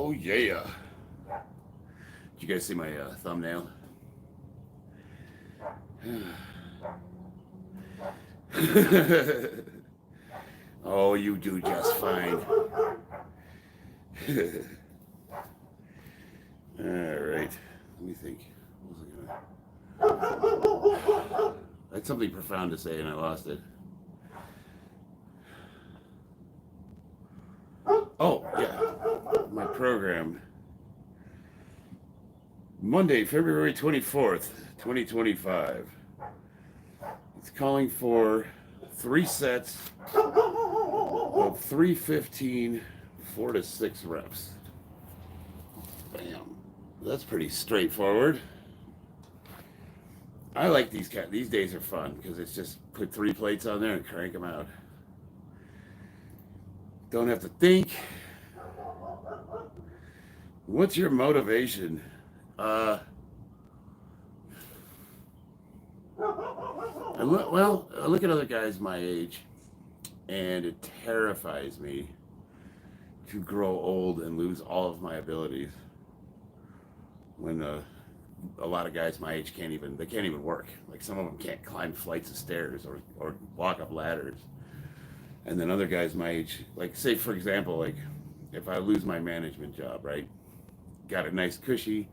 Oh yeah. Did you guys see my thumbnail? Oh, you do just fine. All right. Let me think. What was I had something profound to say and I lost it. Oh, yeah. My program. Monday, February 24th, 2025. It's calling for 3 sets of 315, 4 to 6 reps. Bam. That's pretty straightforward. I like these days are fun because it's just put 3 plates on there and crank them out. Don't have to think. What's your motivation? I look at other guys my age, and it terrifies me to grow old and lose all of my abilities. When a lot of guys my age can't even work. Like some of them can't climb flights of stairs or walk up ladders. And then other guys my age, like say for example, like if I lose my management job, right? Got a nice cushy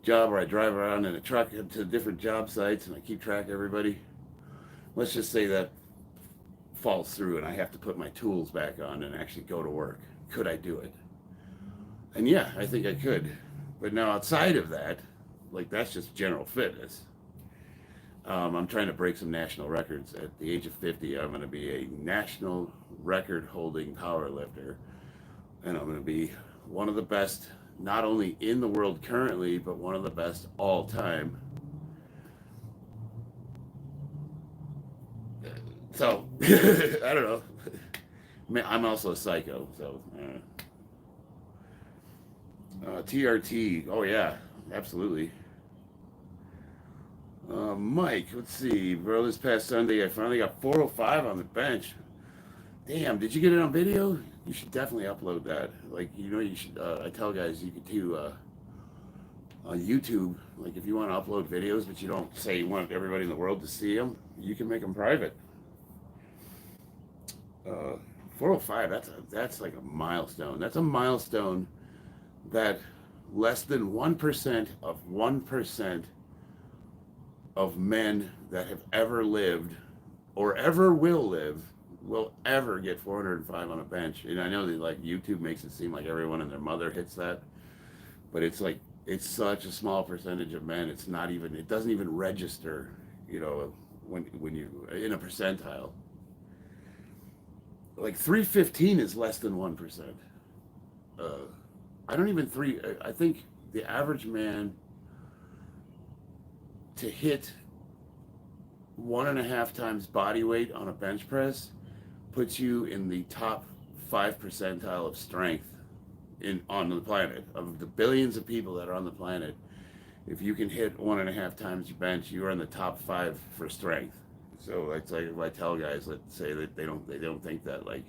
job where I drive around in a truck to different job sites and I keep track of everybody. Let's just say that falls through and I have to put my tools back on and actually go to work. Could I do it? And yeah, I think I could. But now outside of that, like that's just general fitness. I'm trying to break some national records. At the age of 50, I'm going to be a national record holding powerlifter. And I'm going to be one of the best, not only in the world currently, but one of the best all time. So, I don't know. I'm also a psycho, so. TRT, oh yeah, absolutely. Mike, let's see. Bro, this past Sunday, I finally got 405 on the bench. Damn, did you get it on video? You should definitely upload that. Like, you should, I tell guys you could do on YouTube, like if you want to upload videos, but you don't say you want everybody in the world to see them, you can make them private. 405, that's like a milestone. That's a milestone that less than 1% of 1% of men that have ever lived or ever will ever get 405 on a bench. And I know that like YouTube makes it seem like everyone and their mother hits that, but it's like it's such a small percentage of men. It doesn't even register, when you in a percentile. Like 315 is less than 1%. I think the average man to hit 1.5 times body weight on a bench press puts you in the top 5 percentile of strength on the planet. Of the billions of people that are on the planet, if you can hit 1.5 times your bench, you are in the top 5 for strength. So it's like if I tell guys, let's say that they don't think that like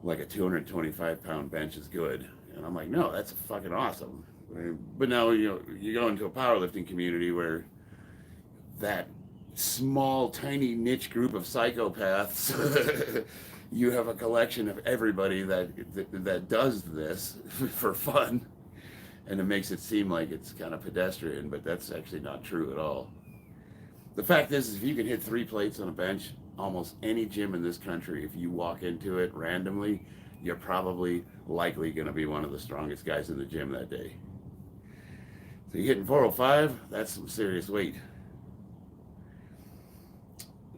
a 225-pound bench is good, and I'm like, no, that's fucking awesome. But now you go into a powerlifting community where that small, tiny niche group of psychopaths, you have a collection of everybody that does this for fun, and it makes it seem like it's kind of pedestrian, but that's actually not true at all. The fact is if you can hit 3 plates on a bench, almost any gym in this country, if you walk into it randomly, you're probably likely going to be one of the strongest guys in the gym that day. So you're hitting 405, that's some serious weight.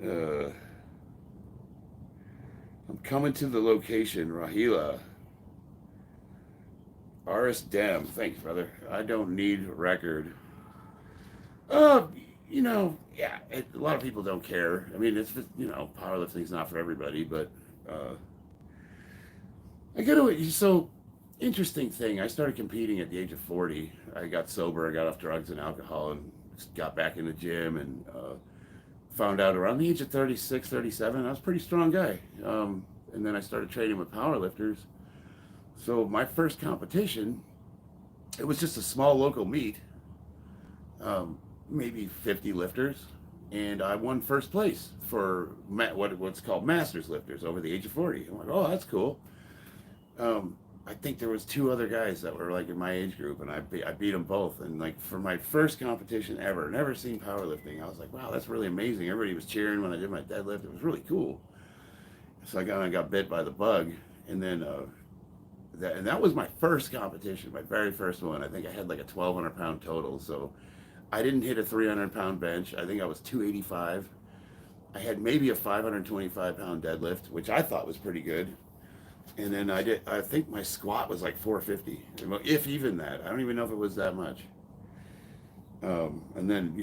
I'm coming to the location, Rahila. RS Dem, thanks, brother. I don't need a record. Yeah, a lot of people don't care. I mean, it's just, powerlifting's not for everybody, but I get away. So, interesting thing. I started competing at the age of 40. I got sober. I got off drugs and alcohol and got back in the gym and found out around the age of 36, 37, I was a pretty strong guy. And then I started training with powerlifters. So my first competition, it was just a small local meet, maybe 50 lifters, and I won first place for what's called masters lifters over the age of 40. I'm like, oh, that's cool. I think there was two other guys that were like in my age group, and I beat them both. And like for my first competition ever, never seen powerlifting, I was like, wow, that's really amazing. Everybody was cheering when I did my deadlift. It was really cool. So I got bit by the bug, and then that was my first competition, my very first one. I think I had like a 1,200 pound total. So I didn't hit a 300 pound bench. I think I was 285. I had maybe a 525 pound deadlift, which I thought was pretty good. And then I think my squat was like 450, if even that. I don't even know if it was that much. And then,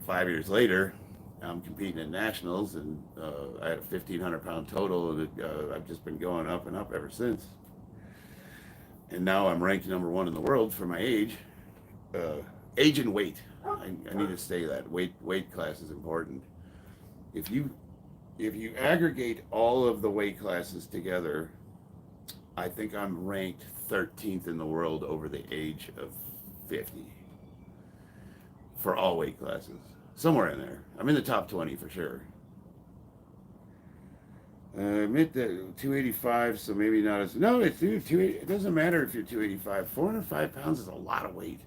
5 years later, I'm competing at nationals, and I had a 1,500 pound total, and I've just been going up and up ever since. And now I'm ranked #1 in the world for my age. Age and weight. I need to say that. Weight class is important. If you aggregate all of the weight classes together, I think I'm ranked 13th in the world over the age of 50 for all weight classes. Somewhere in there. I'm in the top 20 for sure. Admit that 285, so maybe not as... No, it's 280. It doesn't matter if you're 285. 405 pounds is a lot of weight.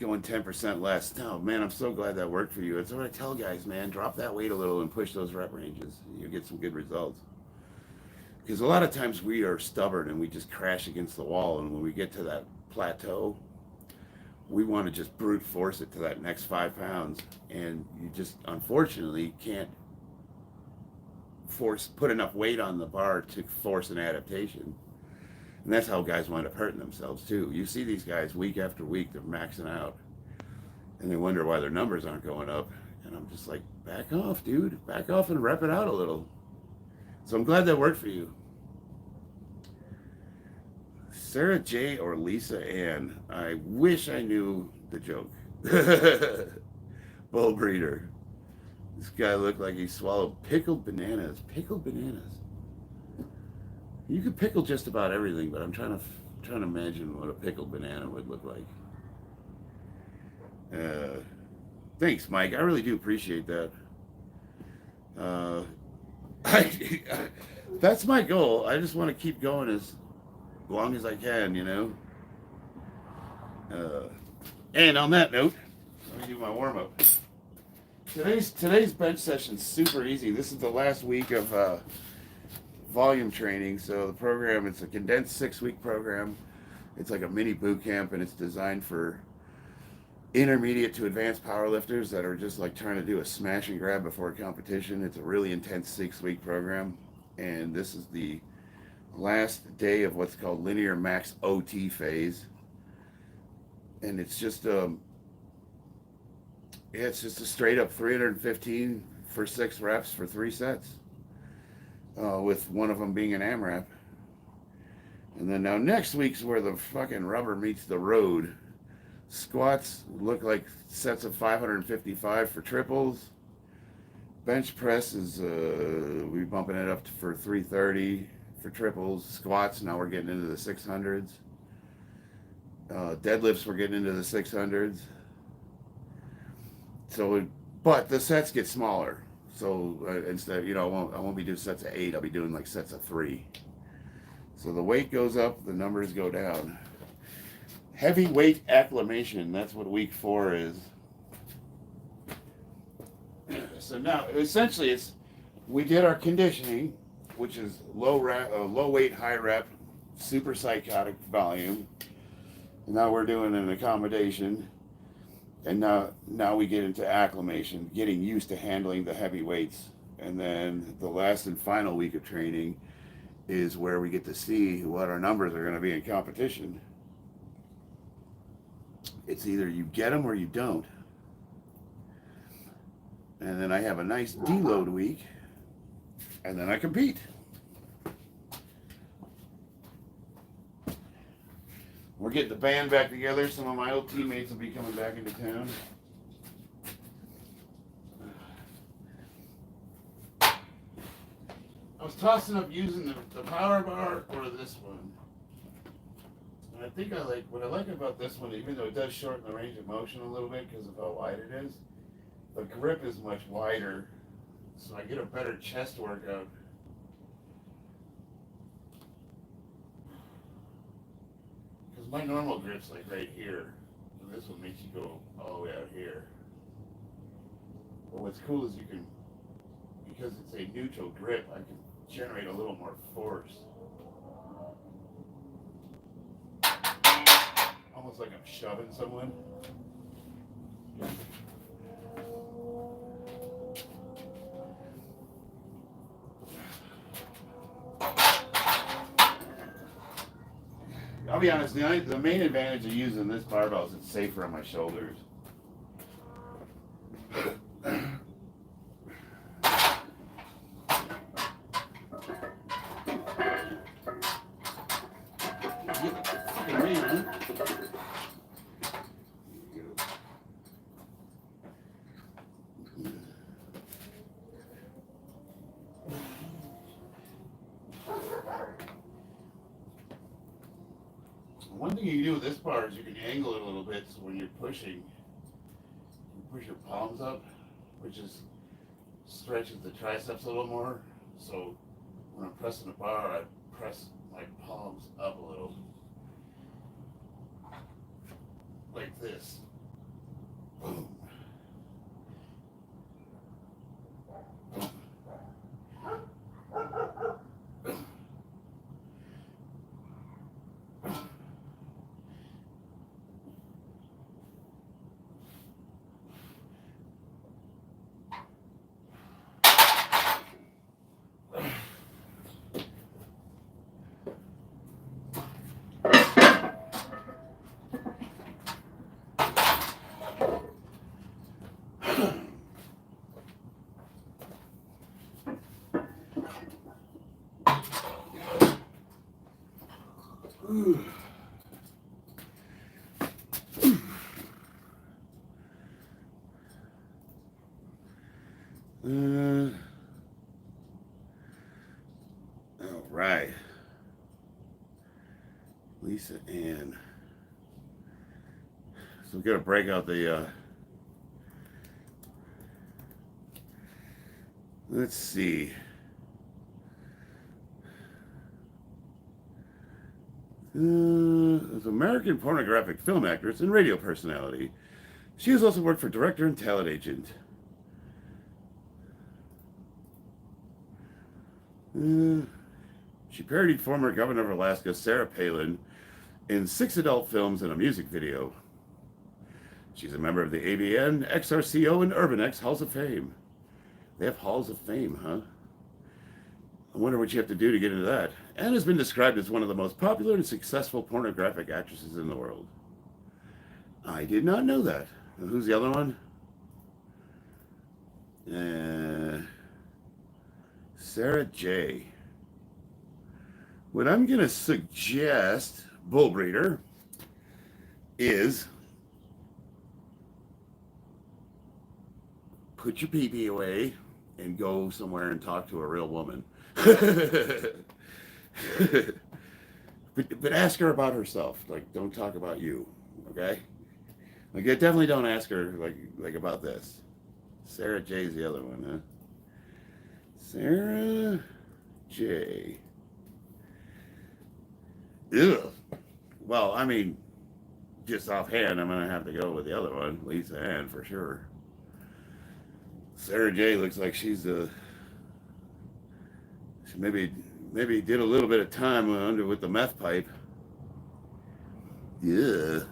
Going 10% less. No, man, I'm so glad that worked for you. That's what I tell guys, man. Drop that weight a little and push those rep ranges. You'll get some good results. Because a lot of times we are stubborn and we just crash against the wall. And when we get to that plateau, we want to just brute force it to that next 5 pounds. And you just, unfortunately, can't put enough weight on the bar to force an adaptation. And that's how guys wind up hurting themselves too. You see these guys week after week, they're maxing out. And they wonder why their numbers aren't going up. And I'm just like, back off, dude. Back off and rep it out a little. So I'm glad that worked for you. Sarah J. or Lisa Ann. I wish I knew the joke. Bull breeder. This guy looked like he swallowed pickled bananas. Pickled bananas. You could pickle just about everything, but I'm trying to imagine what a pickled banana would look like. Thanks, Mike. I really do appreciate that. That's my goal. I just want to keep going as long as I can, And on that note, let me do my warm up. Today's bench session's super easy. This is the last week of volume training. So the program, it's a condensed 6-week program. It's like a mini boot camp, and it's designed for intermediate to advanced powerlifters that are just like trying to do a smash and grab before a competition. It's a really intense 6-week program, and this is the last day of what's called linear max OT phase. And it's just a straight up 315 for 6 reps for 3 sets. With one of them being an AMRAP. And then now next week's where the fucking rubber meets the road. Squats look like sets of 555 for triples. Bench press is, we're bumping it up for 330 for triples. Squats, now we're getting into the 600s. Deadlifts, we're getting into the 600s. So, but the sets get smaller. So instead, I won't be doing sets of 8. I'll be doing like sets of 3. So the weight goes up, the numbers go down. Heavy weight acclimation. That's what week 4 is. So now, essentially, we did our conditioning, which is low weight, high rep, super psychotic volume. And now we're doing an accommodation. And now we get into acclimation, getting used to handling the heavy weights. And then the last and final week of training is where we get to see what our numbers are going to be in competition. It's either you get them or you don't. And then I have a nice deload week, and then I compete. We're getting the band back together. Some of my old teammates will be coming back into town. I was tossing up using the power bar or this one. And I think what I like about this one, even though it does shorten the range of motion a little bit because of how wide it is, the grip is much wider, so I get a better chest workout. Because my normal grip's like right here, and this one makes you go all the way out here. But what's cool is you can, because it's a neutral grip, I can generate a little more force. Almost like I'm shoving someone. I'll be honest, the main advantage of using this barbell is it's safer on my shoulders. One thing you can do with this bar is you can angle it a little bit, so when you're pushing, you push your palms up, which stretches the triceps a little more. So when I'm pressing the bar, I press my palms up a little, like this. Boom. All right. Lisa Ann. So we're going to break out the, let's see. As American pornographic film actress and radio personality. She has also worked for director and talent agent. She parodied former governor of Alaska, Sarah Palin, in 6 adult films and a music video. She's a member of the ABN, XRCO, and UrbanX Halls of Fame. They have Halls of Fame, huh? I wonder what you have to do to get into that. And has been described as one of the most popular and successful pornographic actresses in the world. I did not know that. Who's the other one? Sarah J. What I'm going to suggest, bull breeder, is put your pee-pee away and go somewhere and talk to a real woman. but ask her about herself. Like, don't talk about you, okay? Like, definitely don't ask her like about this. Sarah J's the other one, huh? Sarah J. Ugh. Well, I mean, just offhand, I'm gonna have to go with the other one, Lisa Ann, for sure. Sarah J looks like she maybe did a little bit of time under with the meth pipe. Yeah.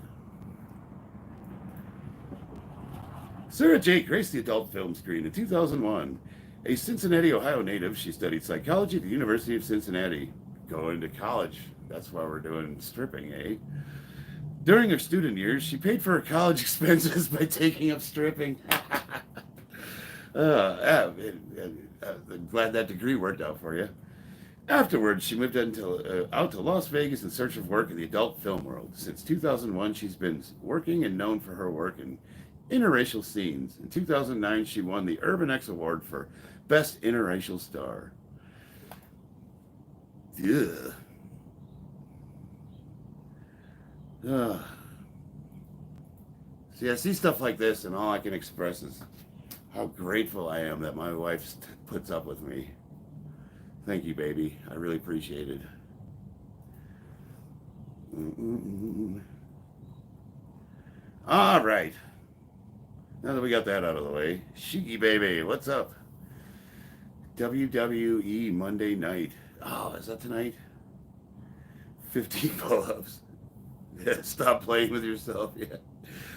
Sarah J graced the adult film screen in 2001. A Cincinnati, Ohio native, she studied psychology at the University of Cincinnati. Going to college. That's why we're doing stripping, eh? During her student years, she paid for her college expenses by taking up stripping. I'm glad that degree worked out for you. Afterwards, she moved out to Las Vegas in search of work in the adult film world. Since 2001, she's been working and known for her work in interracial scenes. In 2009, she won the UrbanX Award for Best Interracial Star. Ugh. Ugh. See, I see stuff like this, and all I can express is how grateful I am that my wife puts up with me. Thank you, baby. I really appreciate it. Mm-mm-mm. All right. Now that we got that out of the way, Shiki baby, what's up? WWE Monday night. Oh, is that tonight? 15 pull-ups. Yeah, stop playing with yourself. Yeah,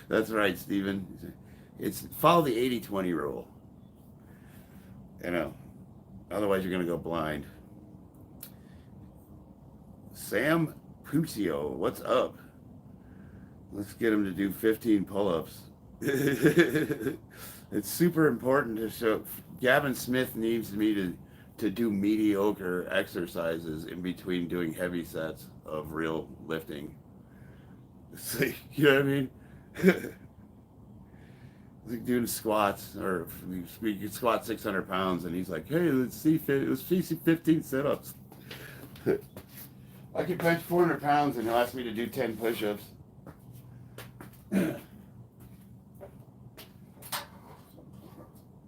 that's right, Steven. It's follow the 80-20 rule. You know, otherwise you're gonna go blind. Sam Puccio, what's up? Let's get him to do 15 pull-ups. It's super important to show. Gavin Smith needs me to do mediocre exercises in between doing heavy sets of real lifting. See, you know what I mean? Like doing squats, or we could squat 600 pounds, and he's like, "Hey, let's see 15 sit-ups." I could bench 400 pounds, and he'll ask me to do 10 push-ups.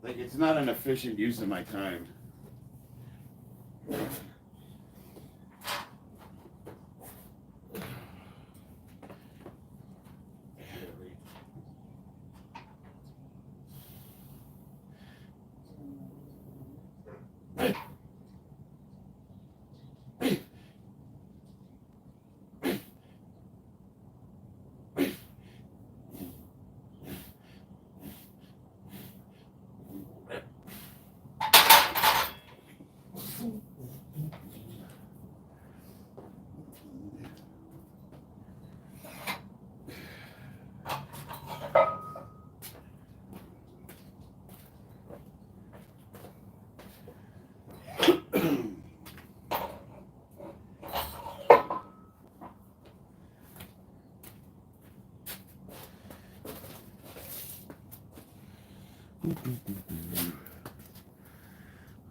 Like, it's not an efficient use of my time.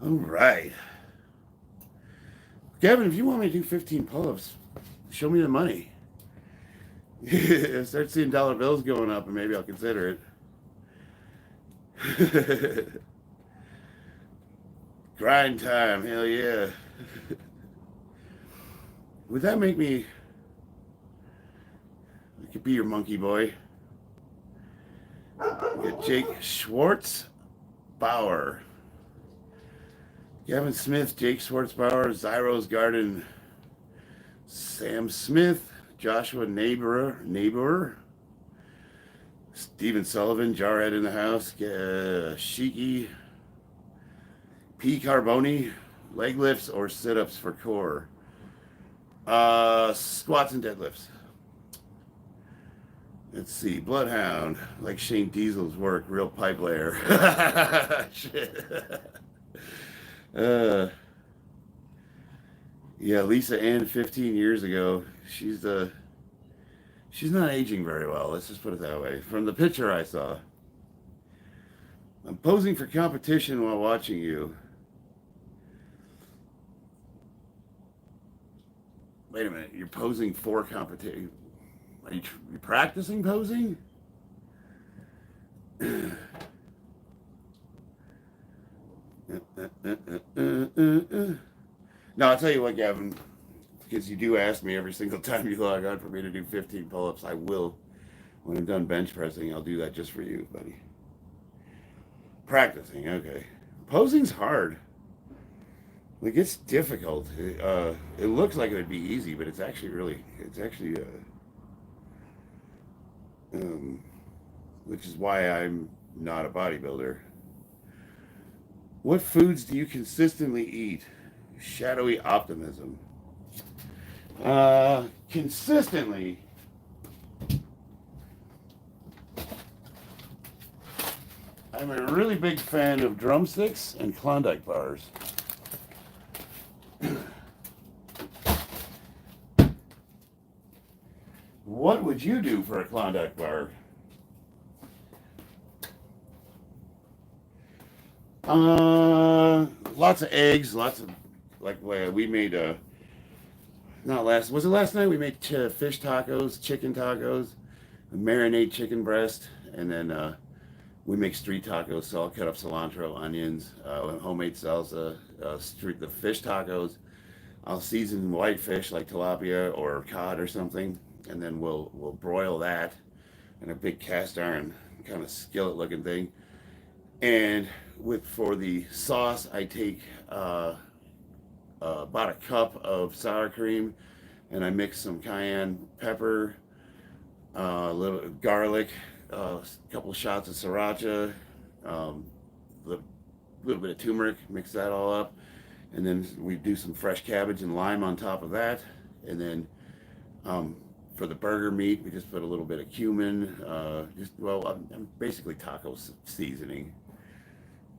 All right. Gavin, if you want me to do 15 pull-ups, show me the money. Start seeing dollar bills going up, and maybe I'll consider it. Grind time, hell yeah. Would that make me... I could be your monkey boy. Get Jake Schwartz Bauer. Gavin Smith, Jake Schwartzbauer, Zyro's Garden, Sam Smith, Joshua Neighbor, Stephen Sullivan, Jarhead in the house, Shiki, P. Carboni, leg lifts or sit-ups for core, squats and deadlifts. Let's see, Bloodhound, like Shane Diesel's work, real pipe layer. Shit. Yeah, Lisa Ann 15 years ago. She's not aging very well, let's just put it that way. From the picture I saw. I'm posing for competition while watching you. Wait a minute, you're posing for competition? Are you practicing posing? No, I'll tell you what, Gavin, because you do ask me every single time you log on for me to do 15 pull-ups. I will, when I'm done bench pressing, I'll do that just for you, buddy. Practicing, okay. Posing's hard. Like, it's difficult. It looks like it would be easy, but it's actually which is why I'm not a bodybuilder. What foods do you consistently eat? Shadowy optimism. Consistently. I'm a really big fan of drumsticks and Klondike bars. What would you do for a Klondike bar? Lots of eggs, lots of, like, we made not last, was it last night? We made fish tacos, chicken tacos, marinate chicken breast, and then we make street tacos. So I'll cut up cilantro, onions, homemade salsa, the fish tacos. I'll season whitefish like tilapia or cod or something, and then we'll broil that in a big cast iron kind of skillet looking thing. And with for the sauce, I take about a cup of sour cream, and I mix some cayenne pepper, a little garlic, a couple of shots of sriracha, a little bit of turmeric. Mix that all up, and then we do some fresh cabbage and lime on top of that, and then um, for the burger meat, we just put a little bit of cumin. I'm basically taco seasoning,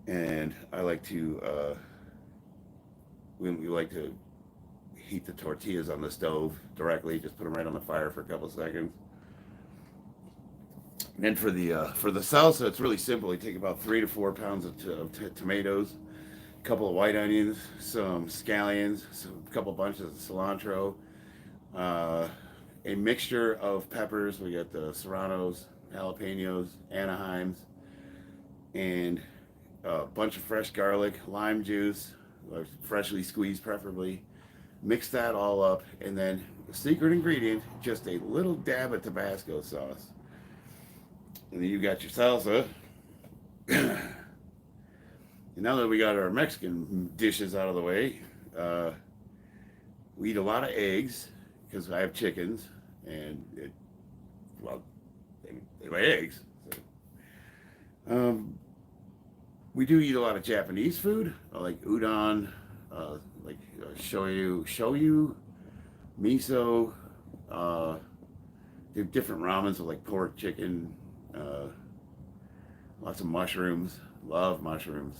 and I like to we like to heat the tortillas on the stove directly. Just put them right on the fire for a couple of seconds. And then for the salsa, it's really simple. You take about 3 to 4 pounds of tomatoes, a couple of white onions, some scallions, a couple bunches of cilantro, uh, a mixture of peppers. We got the serranos, jalapenos, Anaheims, and a bunch of fresh garlic, lime juice, freshly squeezed preferably. Mix that all up, and then the secret ingredient, just a little dab of Tabasco sauce. And then you got your salsa. And now that we got our Mexican dishes out of the way, we eat a lot of eggs because I have chickens, and they lay eggs. So, we do eat a lot of Japanese food, like udon, shoyu, miso. Do different ramens with like pork, chicken, lots of mushrooms. Love mushrooms.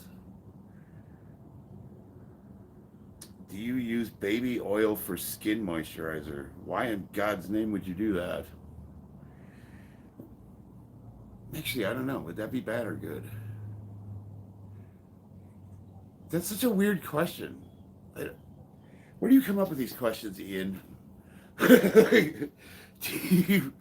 Do you use baby oil for skin moisturizer? Why in God's name would you do that? Actually, I don't know. Would that be bad or good? That's such a weird question. Where do you come up with these questions, Ian? do you,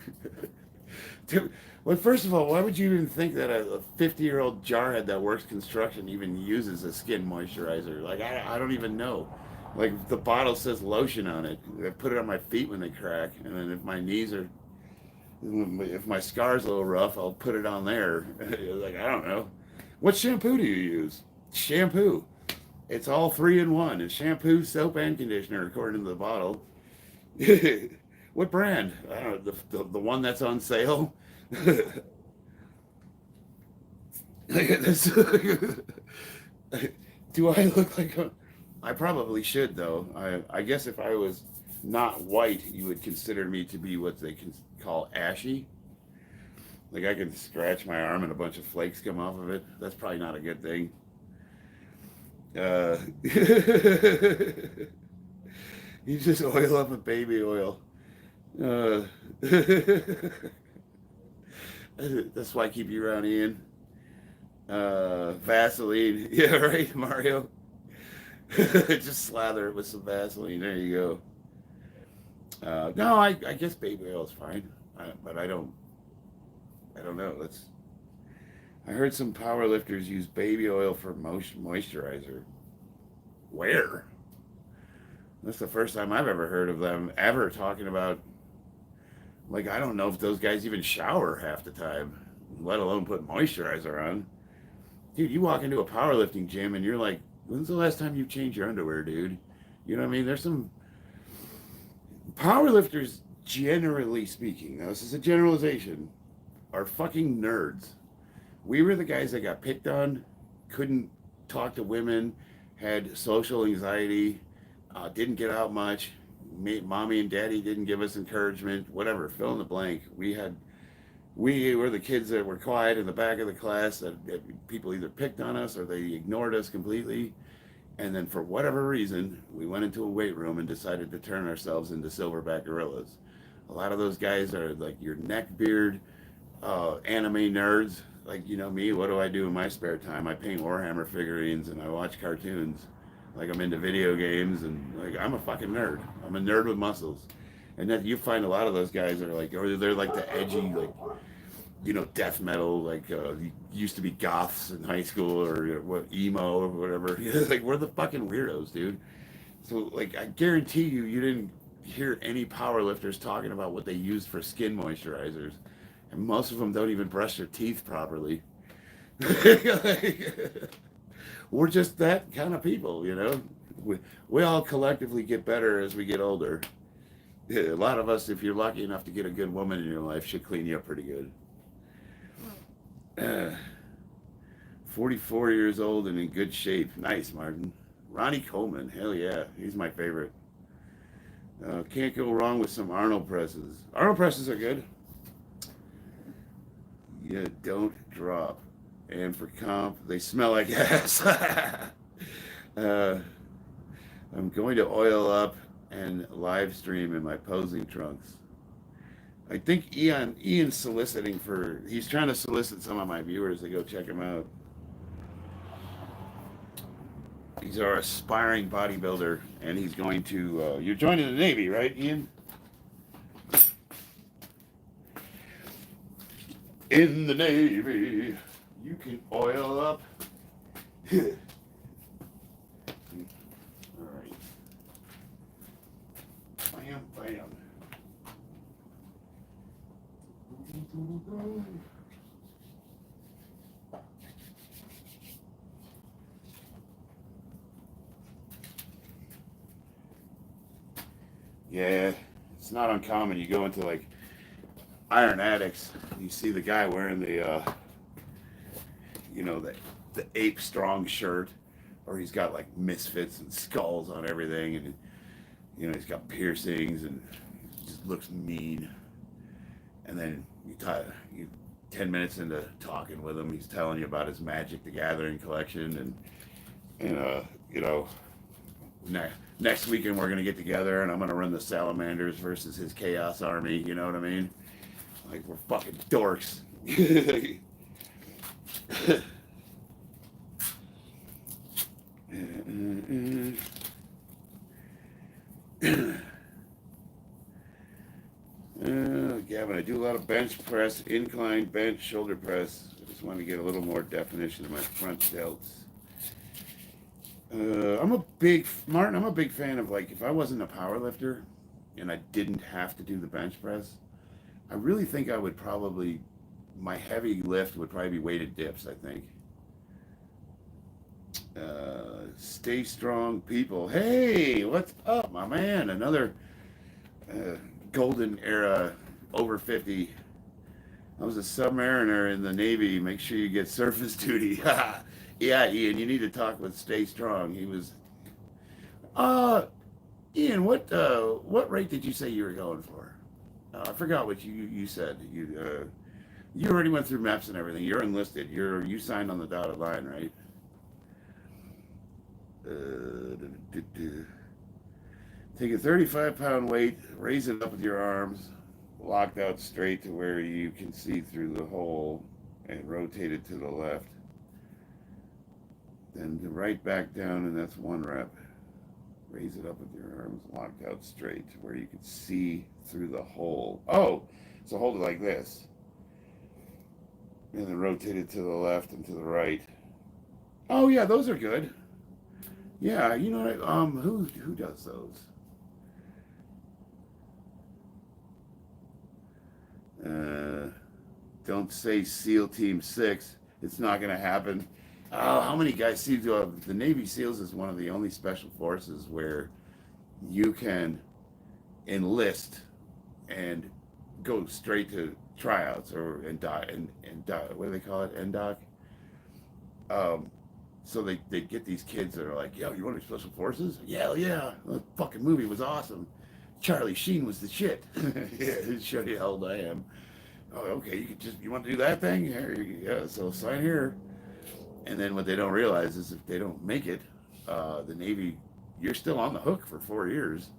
well, first of all, why would you even think that a 50-year-old jarhead that works construction even uses a skin moisturizer? Like, I don't even know. Like, the bottle says lotion on it. I put it on my feet when they crack, and then if my scar's a little rough, I'll put it on there. Like, I don't know. What shampoo do you use? Shampoo. It's all 3-in-1. It's shampoo, soap, and conditioner, according to the bottle. What brand? I don't know. The one that's on sale. Do I look like a? I probably should though. I guess if I was not white, you would consider me to be what they can call ashy. Like I can scratch my arm and a bunch of flakes come off of it. That's probably not a good thing. You just oil up with baby oil. Uh, that's why I keep you around, Ian. Vaseline. Yeah, right, Mario. Just slather it with some Vaseline. There you go. No, I guess baby oil is fine, but I don't know. I heard some powerlifters use baby oil for moisturizer. Where? That's the first time I've ever heard of them ever talking about. Like, I don't know if those guys even shower half the time, let alone put moisturizer on. Dude, you walk into a powerlifting gym and you're like, when's the last time you changed your underwear, dude? You know what I mean? There's some powerlifters, generally speaking, now this is a generalization, are fucking nerds. We were the guys that got picked on, couldn't talk to women, had social anxiety, didn't get out much. Mommy and daddy didn't give us encouragement, whatever, fill in the blank. We were the kids that were quiet in the back of the class that people either picked on us or they ignored us completely. And then for whatever reason, we went into a weight room and decided to turn ourselves into silverback gorillas. A lot of those guys are like your neckbeard, anime nerds. Like, you know me, what do I do in my spare time? I paint Warhammer figurines and I watch cartoons. Like I'm into video games, and like I'm a fucking nerd. I'm a nerd with muscles. And then you find a lot of those guys are like, or they're like the edgy, like, death metal, like used to be goths in high school, or what, emo or whatever. Like we're the fucking weirdos, dude. So like I guarantee you didn't hear any power lifters talking about what they used for skin moisturizers, and most of them don't even brush their teeth properly. Like, we're just that kind of people. We all collectively get better as we get older. Yeah, a lot of us, if you're lucky enough to get a good woman in your life, should clean you up pretty good. Uh, 44 years old and in good shape. Nice, Martin. Ronnie Coleman. Hell yeah. He's my favorite. Can't go wrong with some Arnold presses. Arnold presses are good. You don't drop. And for comp, they smell like ass. I'm going to oil up and live stream in my posing trunks. I think Ian's soliciting for, he's trying to solicit some of my viewers to go check him out. He's our aspiring bodybuilder, and he's going to, you're joining the Navy, right, Ian? In the Navy, you can oil up. All right. Bam, bam. Yeah, it's not uncommon. You go into like Iron Addicts, you see the guy wearing the ape strong shirt, or he's got like misfits and skulls on everything, and he's got piercings and he just looks mean. And then you 10 minutes into talking with him, he's telling you about his Magic the Gathering collection, next weekend we're gonna get together and I'm gonna run the Salamanders versus his Chaos Army. You know what I mean? Like we're fucking dorks. Gavin, I do a lot of bench press, incline bench, shoulder press. I just want to get a little more definition of my front delts. I'm a big fan of, like, if I wasn't a power lifter and I didn't have to do the bench press, I really think my heavy lift would probably be weighted dips, I think. Stay strong, people. Hey, what's up, my man? Another golden era over 50. I was a submariner in the Navy. Make sure you get surface duty. Yeah, Ian, you need to talk with Stay Strong. He was, Ian, what rate did you say you were going for? I forgot what you said. You already went through MEPS and everything. You're enlisted. You signed on the dotted line, right? Take a 35-pound weight, raise it up with your arms, locked out straight to where you can see through the hole, and rotate it to the left. Then right back down, and that's 1 rep. Raise it up with your arms locked out straight to where you can see through the hole. Oh, so hold it like this. And then rotate it to the left and to the right. Oh yeah, those are good. Yeah, you know what? Who does those? Don't say SEAL Team 6. It's not going to happen. Oh, how many guys see the Navy SEALs is one of the only special forces where you can enlist and go straight to tryouts and what do they call it? NDOC. So they get these kids that are like, yo, you want to be special forces? Yeah. The fucking movie was awesome. Charlie Sheen was the shit. Yeah, show you how old I am. Oh, okay, you want to do that thing? Yeah, so sign here. And then what they don't realize is if they don't make it, the Navy, you're still on the hook for 4 years.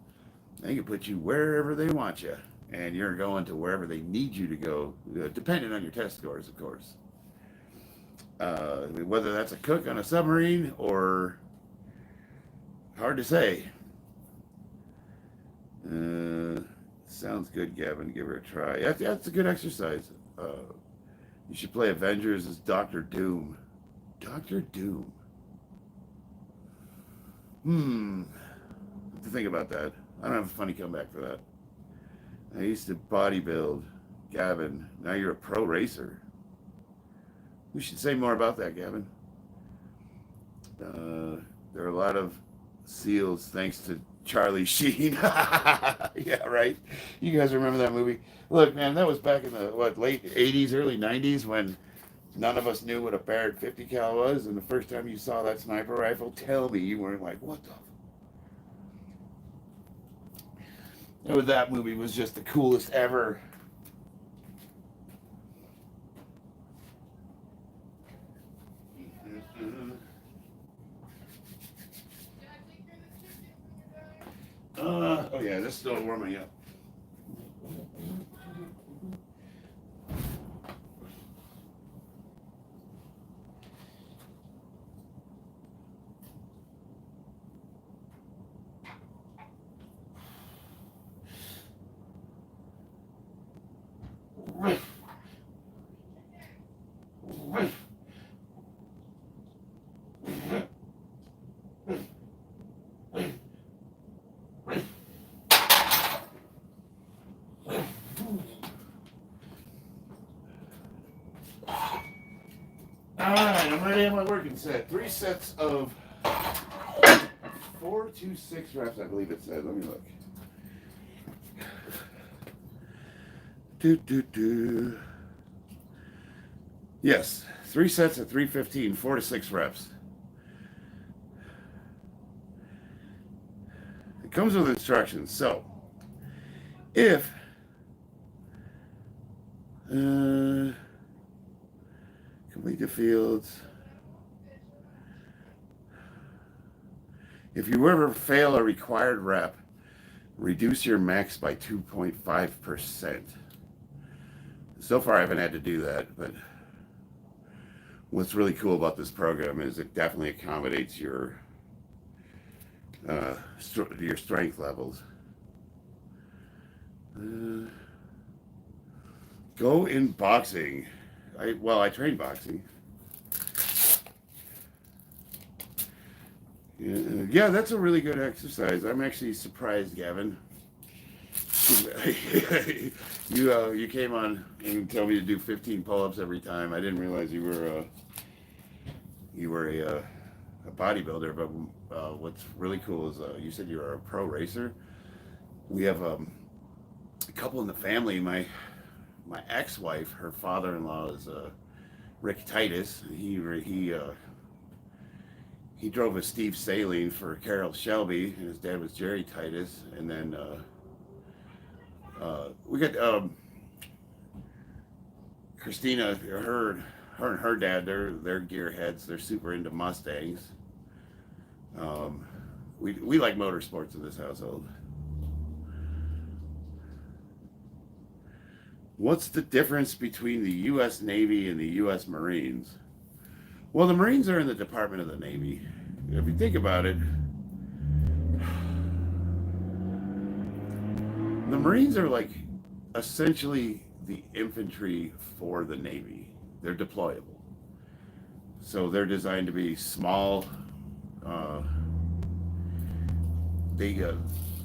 They can put you wherever they want you, and you're going to wherever they need you to go, depending on your test scores, of course. Whether that's a cook on a submarine or Hard to say. Sounds good, Gavin. Give her a try. That's a good exercise. You should play Avengers as Doctor Doom. Doctor Doom. Have to think about that. I don't have a funny comeback for that. I used to bodybuild. Gavin, now you're a pro racer. We should say more about that, Gavin. There are a lot of SEALs thanks to Charlie Sheen. Yeah, right. You guys remember that movie? Look, man, that was back in the late 80s, early 90s when none of us knew what a Barrett 50 cal was, and the first time you saw that sniper rifle, tell me you weren't like, what the? That movie was just the coolest ever. Oh yeah, this is still warming up. Alright, I'm ready on my working set. 3 sets of 4 to 6 reps, I believe it said. Let me look. Yes, 3 sets at 315, 4 to 6 reps. It comes with instructions. So, if complete the fields. If you ever fail a required rep, reduce your max by 2.5%. So far, I haven't had to do that, but what's really cool about this program is it definitely accommodates your strength levels. Go in boxing. I train boxing. Yeah, that's a really good exercise. I'm actually surprised, Gavin. You came on and told me to do 15 pull-ups every time. I didn't realize you were a bodybuilder. But what's really cool is you said you were a pro racer. We have a couple in the family. My ex-wife, her father-in-law is Rick Titus. He drove a Steve Saline for Carroll Shelby, and his dad was Jerry Titus. And then we got Christina. Her and her dad. They're gearheads. They're super into Mustangs. We like motorsports in this household. What's the difference between the U.S. Navy and the U.S. Marines? Well, the Marines are in the Department of the Navy. If you think about it, the Marines are like essentially the infantry for the Navy. They're deployable. So they're designed to be small.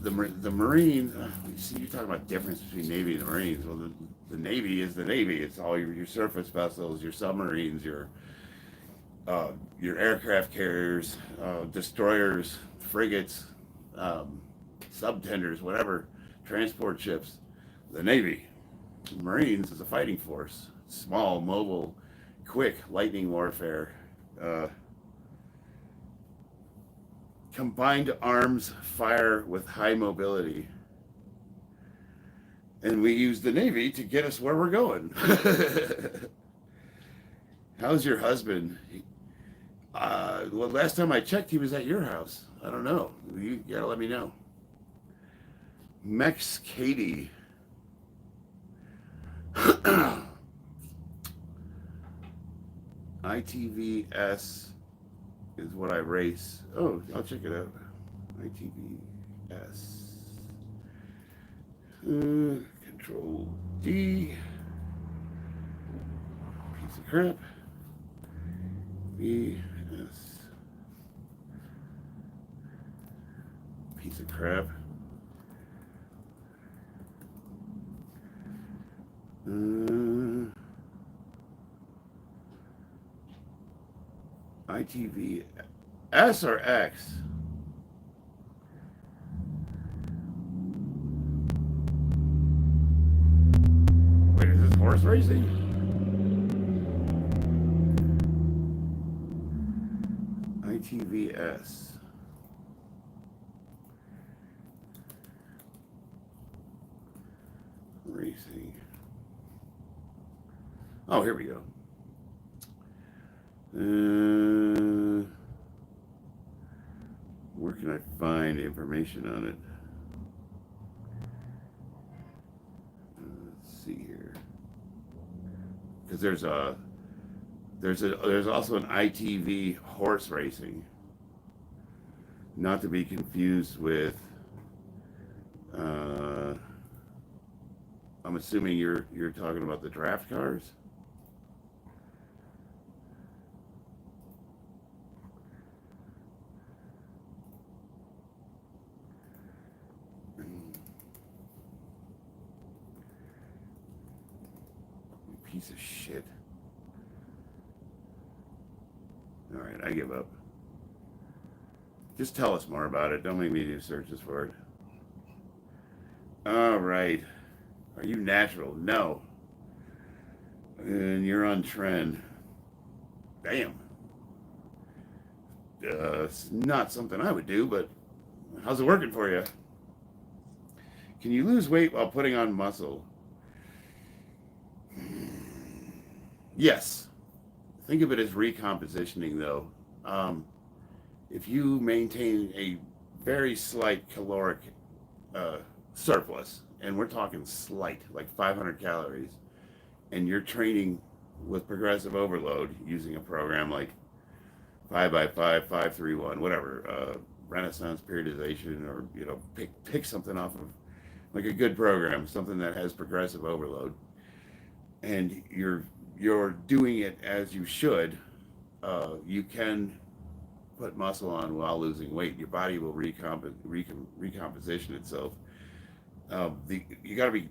The Marine, see, you're talking about difference between Navy and the Marines. Well, the Navy is the Navy. It's all your surface vessels, your submarines, your aircraft carriers, destroyers, frigates, subtenders, whatever, transport ships. The Navy. The Marines is a fighting force. Small, mobile, quick, lightning warfare. Combined arms fire with high mobility. And we use the Navy to get us where we're going. How's your husband? Well, last time I checked, he was at your house. I don't know. You gotta let me know. Mex Katie. ITVS is what I race. Oh, I'll check it out. ITVS. Control D. Piece of crap. VS. Piece of crap. ITV S or X? Wait, is this horse racing? ITVS. Racing. Oh, here we go. Where can I find information on it? Let's see here. Because there's also an ITV horse racing. Not to be confused with. I'm assuming you're talking about the draft cars. Piece of shit. All right, I give up. Just tell us more about it. Don't make me do searches for it. All right. Are you natural? No. And you're on trend. Damn. It's not something I would do, but how's it working for you? Can you lose weight while putting on muscle? Yes. Think of it as recompositioning, though. If you maintain a very slight caloric surplus, and we're talking slight, like 500 calories, and you're training with progressive overload using a program like 5x5, 531, whatever, Renaissance periodization, or pick something off of like a good program, something that has progressive overload, and you're doing it as you should, you can put muscle on while losing weight. Your body will recomposition itself. You got to be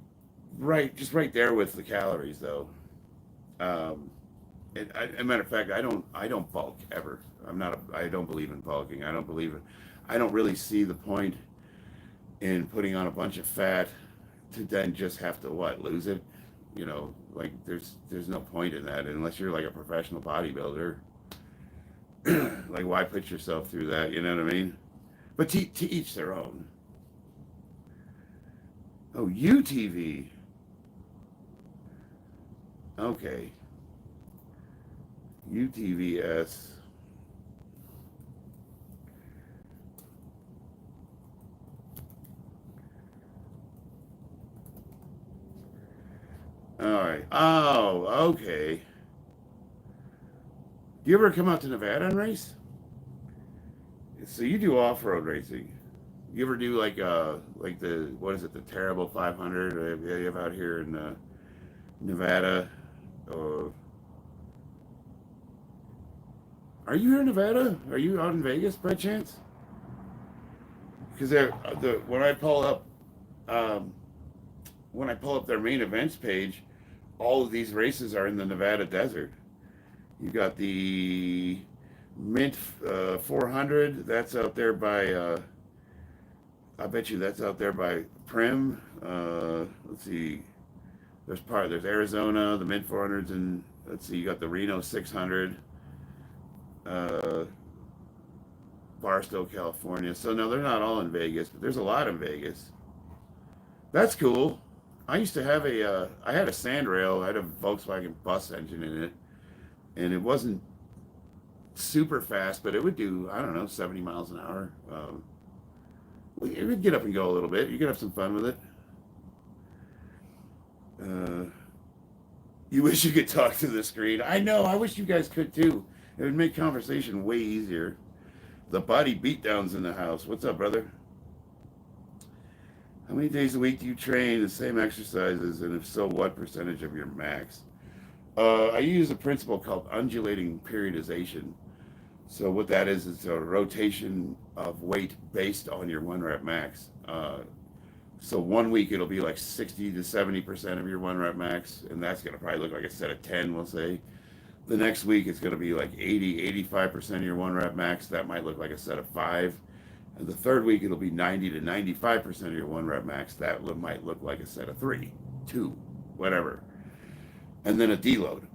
just right there with the calories, though. As a matter of fact, I don't bulk ever. I don't believe in bulking. I don't really see the point in putting on a bunch of fat to then just have to lose it. Like there's no point in that unless you're like a professional bodybuilder. Like, why put yourself through that? You know what I mean? But to each their own. Oh, UTV. Okay. UTVS. All right. Oh, okay. Do you ever come out to Nevada and race? So you do off-road racing. You ever do like the Terrible 500 you have out here in Nevada? Or are you here in Nevada? Are you out in Vegas by chance? Because when I pull up their main events page, all of these races are in the Nevada desert. You got the Mint 400. That's out there by. I bet you that's out there by Prim. Let's see. There's Arizona, the Mint 400s, and let's see. You got the Reno 600. Barstow, California. So no, they're not all in Vegas, but there's a lot in Vegas. That's cool. I used to have I had a Sandrail. I had a Volkswagen bus engine in it, and it wasn't super fast, but it would do, I don't know, 70 miles an hour. It would get up and go a little bit. You could have some fun with it. You wish you could talk to the screen. I know. I wish you guys could too. It would make conversation way easier. The body beatdowns in the house. What's up, brother? How many days a week do you train the same exercises, and if so, what percentage of your max? I use a principle called undulating periodization. So what that is, it's a rotation of weight based on your one rep max. So one week it'll be like 60 to 70% of your one rep max, and that's gonna probably look like a set of 10, we'll say. The next week it's gonna be like 80, 85% of your one rep max. That might look like a set of 5. And the third week it'll be 90 to 95% of your one rep max. That might look like a set of 3, 2, whatever. And then a deload.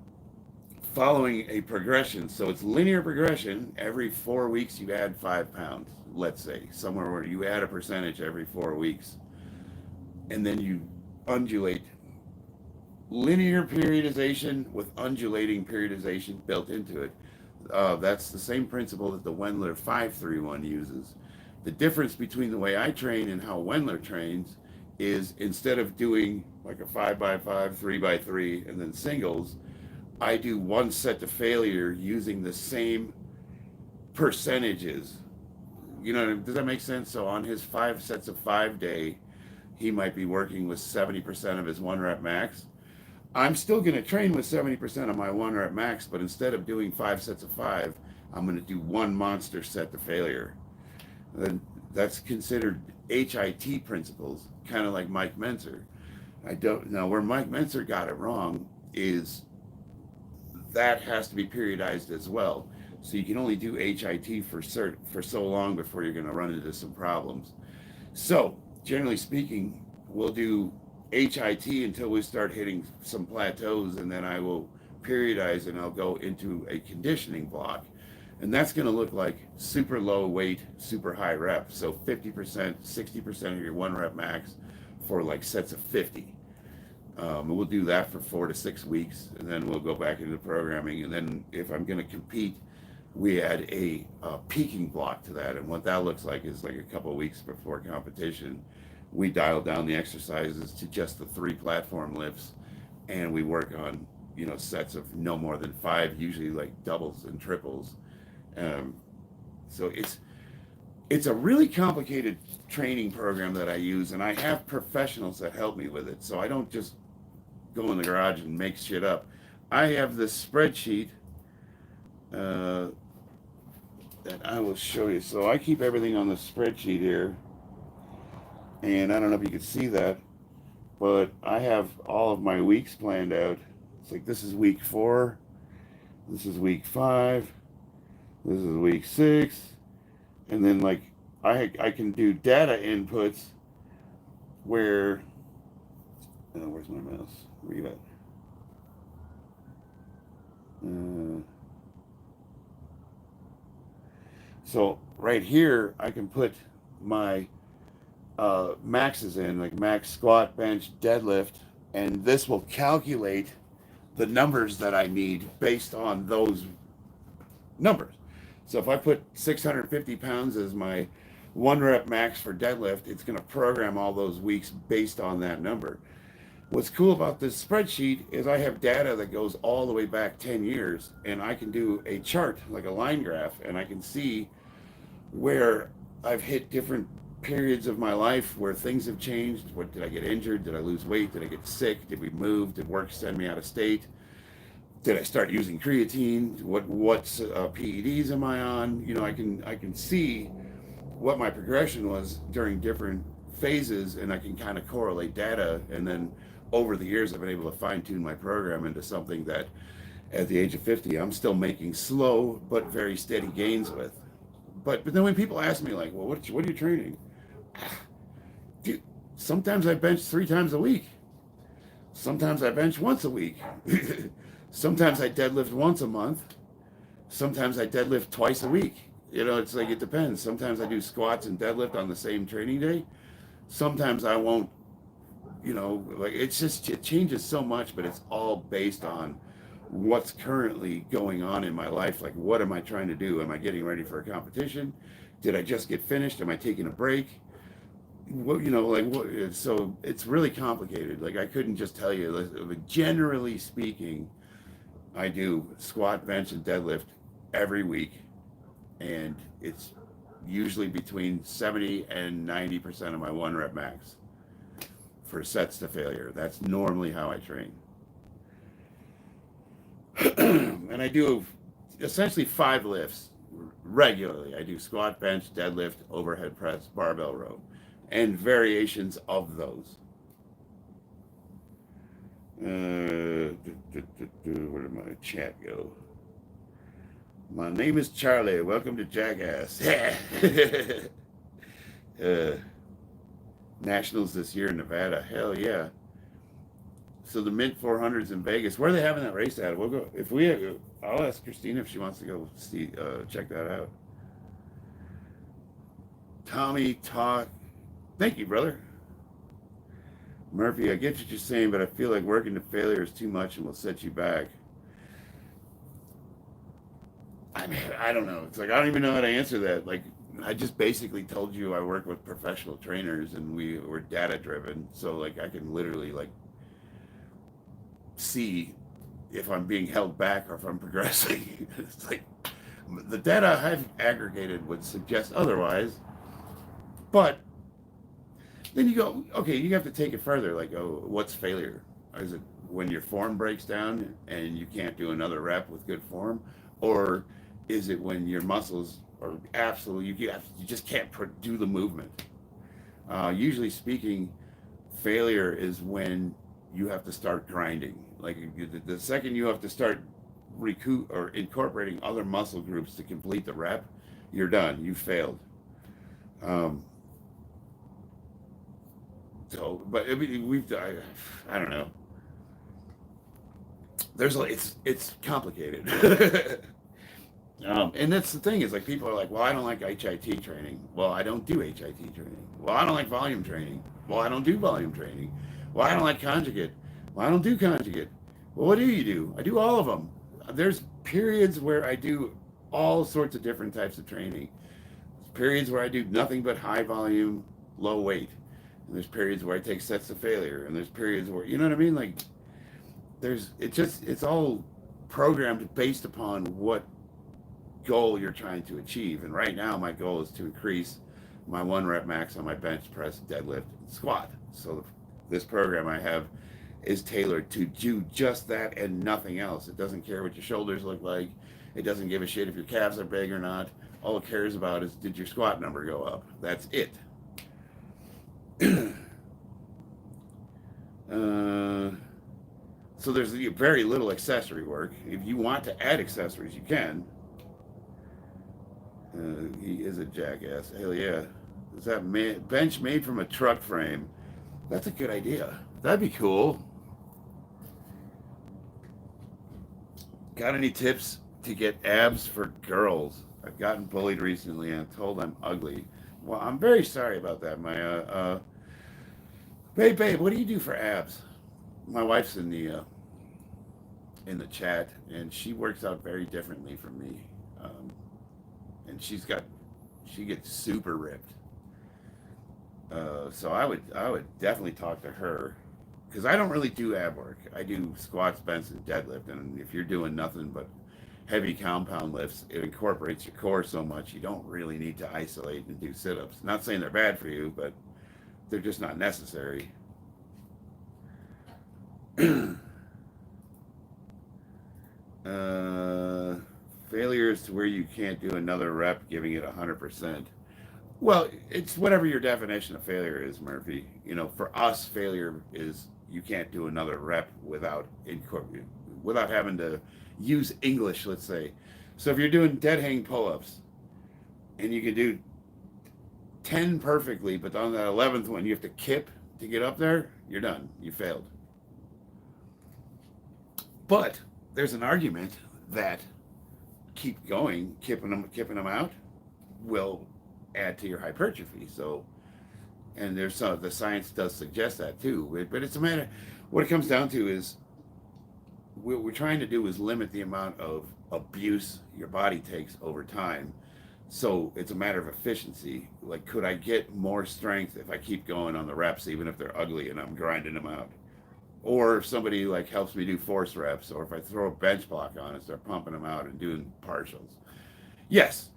Following a progression, so it's linear progression. Every 4 weeks you add 5 pounds, let's say, somewhere where you add a percentage every 4 weeks. And then you undulate. Linear periodization with undulating periodization built into it. That's the same principle that the Wendler 531 uses. The difference between the way I train and how Wendler trains is, instead of doing like a 5x5, 3x3, and then singles, I do one set to failure using the same percentages. You know, does that make sense? So on his 5 sets of 5 day, he might be working with 70% of his one rep max. I'm still going to train with 70% of my one rep max, but instead of doing 5 sets of 5, I'm going to do one monster set to failure. And that's considered HIT principles, kind of like Mike Menzer. I don't know where Mike Menzer got it wrong is that has to be periodized as well. So you can only do HIT for so long before you're going to run into some problems. So generally speaking, we'll do HIT until we start hitting some plateaus, and then I will periodize and I'll go into a conditioning block. And that's going to look like super low weight, super high rep. So 50%, 60% of your one rep max for like sets of 50. We'll do that for 4 to 6 weeks, and then we'll go back into programming. And then if I'm going to compete, we add a peaking block to that. And what that looks like is like a couple of weeks before competition, we dial down the exercises to just the 3 platform lifts, and we work on, you know, sets of no more than 5, usually like doubles and triples. So it's a really complicated training program that I use, and I have professionals that help me with it. So I don't just go in the garage and make shit up. I have this spreadsheet that I will show you. So I keep everything on the spreadsheet here, and I don't know if you can see that, but I have all of my weeks planned out. It's like, this is week 4, this is week 5, this is week 6, and then like I can do data inputs where, where's my mouse? Where you at? So right here, I can put my maxes in, like max squat, bench, deadlift, and this will calculate the numbers that I need based on those numbers. So if I put 650 pounds as my one rep max for deadlift, it's going to program all those weeks based on that number. What's cool about this spreadsheet is I have data that goes all the way back 10 years, and I can do a chart, like a line graph, and I can see where I've hit different periods of my life where things have changed. What, did I get injured? Did I lose weight? Did I get sick? Did we move? Did work send me out of state? Did I start using creatine? What PEDs am I on? You know, I can see what my progression was during different phases, and I can kind of correlate data. And then over the years, I've been able to fine tune my program into something that at the age of 50, I'm still making slow but very steady gains with. But then when people ask me like, well, what are you training? Dude, sometimes I bench 3 times a week. Sometimes I bench once a week. Sometimes I deadlift once a month. Sometimes I deadlift twice a week. You know, it's like, it depends. Sometimes I do squats and deadlift on the same training day. Sometimes I won't, you know, like it changes so much, but it's all based on what's currently going on in my life. Like, what am I trying to do? Am I getting ready for a competition? Did I just get finished? Am I taking a break? What, you know, like what? So it's really complicated. Like, I couldn't just tell you. Like, generally speaking, I do squat, bench, and deadlift every week, and it's usually between 70 and 90% of my 1 rep max for sets to failure. That's normally how I train. And I do essentially 5 lifts regularly. I do squat, bench, deadlift, overhead press, barbell row, and variations of those. Where did my chat go? My name is Charlie. Welcome to Jackass. Nationals this year in Nevada. Hell yeah. So the mid 400s in Vegas. Where are they having that race at? We'll go. If we, I'll ask Christina if she wants to go see, check that out. Tommy Talk. Thank you, brother. Murphy, I get what you're saying, but I feel like working to failure is too much and will set you back. I mean, I don't know. It's like I don't even know how to answer that. Like, I just basically told you I work with professional trainers and we're data driven. So like I can literally like see if I'm being held back or if I'm progressing. It's like the data I've aggregated would suggest otherwise. But then you go, okay, you have to take it further. Like, oh, what's failure? Is it when your form breaks down and you can't do another rep with good form? Or is it when your muscles are absolutely, you just can't do the movement? Usually speaking, failure is when you have to start grinding. Like the second you have to start incorporating other muscle groups to complete the rep, you're done. You failed. So, but I mean, I don't know. There's like it's complicated. And that's the thing is like people are like, well, I don't like HIT training. Well, I don't do HIT training. Well, I don't like volume training. Well, I don't do volume training. Well, I don't like conjugate. Well, I don't do conjugate. Well, what do you do? I do all of them. There's periods where I do all sorts of different types of training. There's periods where I do nothing but high volume, low weight. And there's periods where I take sets to failure. And there's periods where, you know what I mean? Like it's all programmed based upon what goal you're trying to achieve. And right now my goal is to increase my 1 rep max on my bench press, deadlift, and squat. So this program I have is tailored to do just that and nothing else. It doesn't care what your shoulders look like. It doesn't give a shit if your calves are big or not. All it cares about is, did your squat number go up? That's it. So there's very little accessory work. If you want to add accessories, you can. He is a jackass. Hell yeah. Is that bench made from a truck frame? That's a good idea. That'd be cool. Got any tips to get abs for girls? I've gotten bullied recently and told I'm ugly. Well, I'm very sorry about that, Maya. Babe, what do you do for abs? My wife's in the chat, and she works out very differently from me. And she gets super ripped. So I would definitely talk to her, because I don't really do ab work. I do squats, bench, and deadlift. And if you're doing nothing but heavy compound lifts, it incorporates your core so much you don't really need to isolate and do sit-ups. Not saying they're bad for you, but they're just not necessary. Failure is to where you can't do another rep giving it 100%. Well, it's whatever your definition of failure is, Murphy. You know, for us, failure is you can't do another rep without having to use English, let's say. So if you're doing dead hang pull-ups and you can do 10 perfectly, but on that 11th one you have to kip to get up there, you're done. You failed. But there's an argument that keep going, kipping them out will add to your hypertrophy. So, and there's the science does suggest that too. But it's a matter. What it comes down to is what we're trying to do is limit the amount of abuse your body takes over time. So it's a matter of efficiency. Like, could I get more strength if I keep going on the reps, even if they're ugly and I'm grinding them out? Or if somebody like helps me do force reps, or if I throw a bench block on and start pumping them out and doing partials. Yes,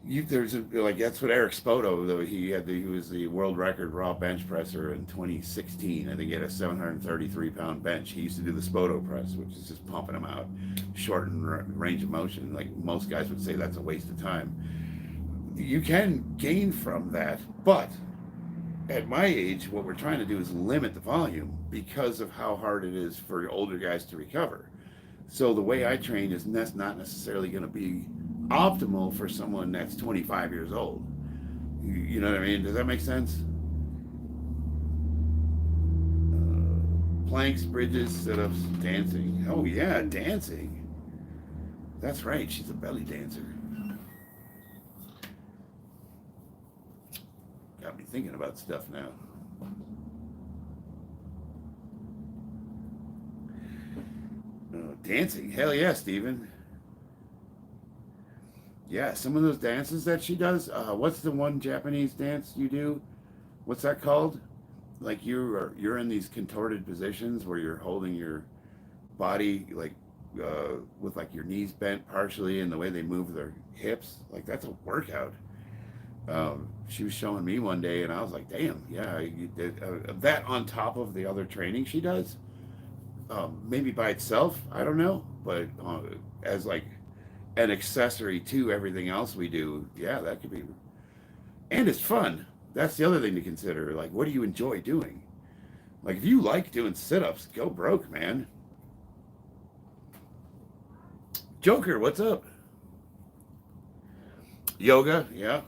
There's like that's what Eric Spoto though he was the world record raw bench presser in 2016. I think he had a 733-pound bench. He used to do the Spoto press, which is just pumping them out, shorten range of motion. Like most guys would say, that's a waste of time. You can gain from that, but at my age, what we're trying to do is limit the volume because of how hard it is for older guys to recover. So the way I train is not necessarily going to be optimal for someone that's 25 years old. You know what I mean? Does that make sense? Planks, bridges, sit-ups, dancing. Oh yeah, dancing. That's right. She's a belly dancer. Got me thinking about stuff now. Dancing. Hell yeah, Steven. Yeah, some of those dances that she does. What's the one Japanese dance you do? What's that called? Like you're in these contorted positions where you're holding your body like with like your knees bent partially and the way they move their hips. Like that's a workout. She was showing me one day and I was like, damn, yeah, that on top of the other training she does. Maybe by itself, I don't know, but as like an accessory to everything else we do, yeah, that could be, and it's fun. That's the other thing to consider. Like, what do you enjoy doing? Like, if you like doing sit-ups, go broke, man. Joker, what's up? Yoga, yeah.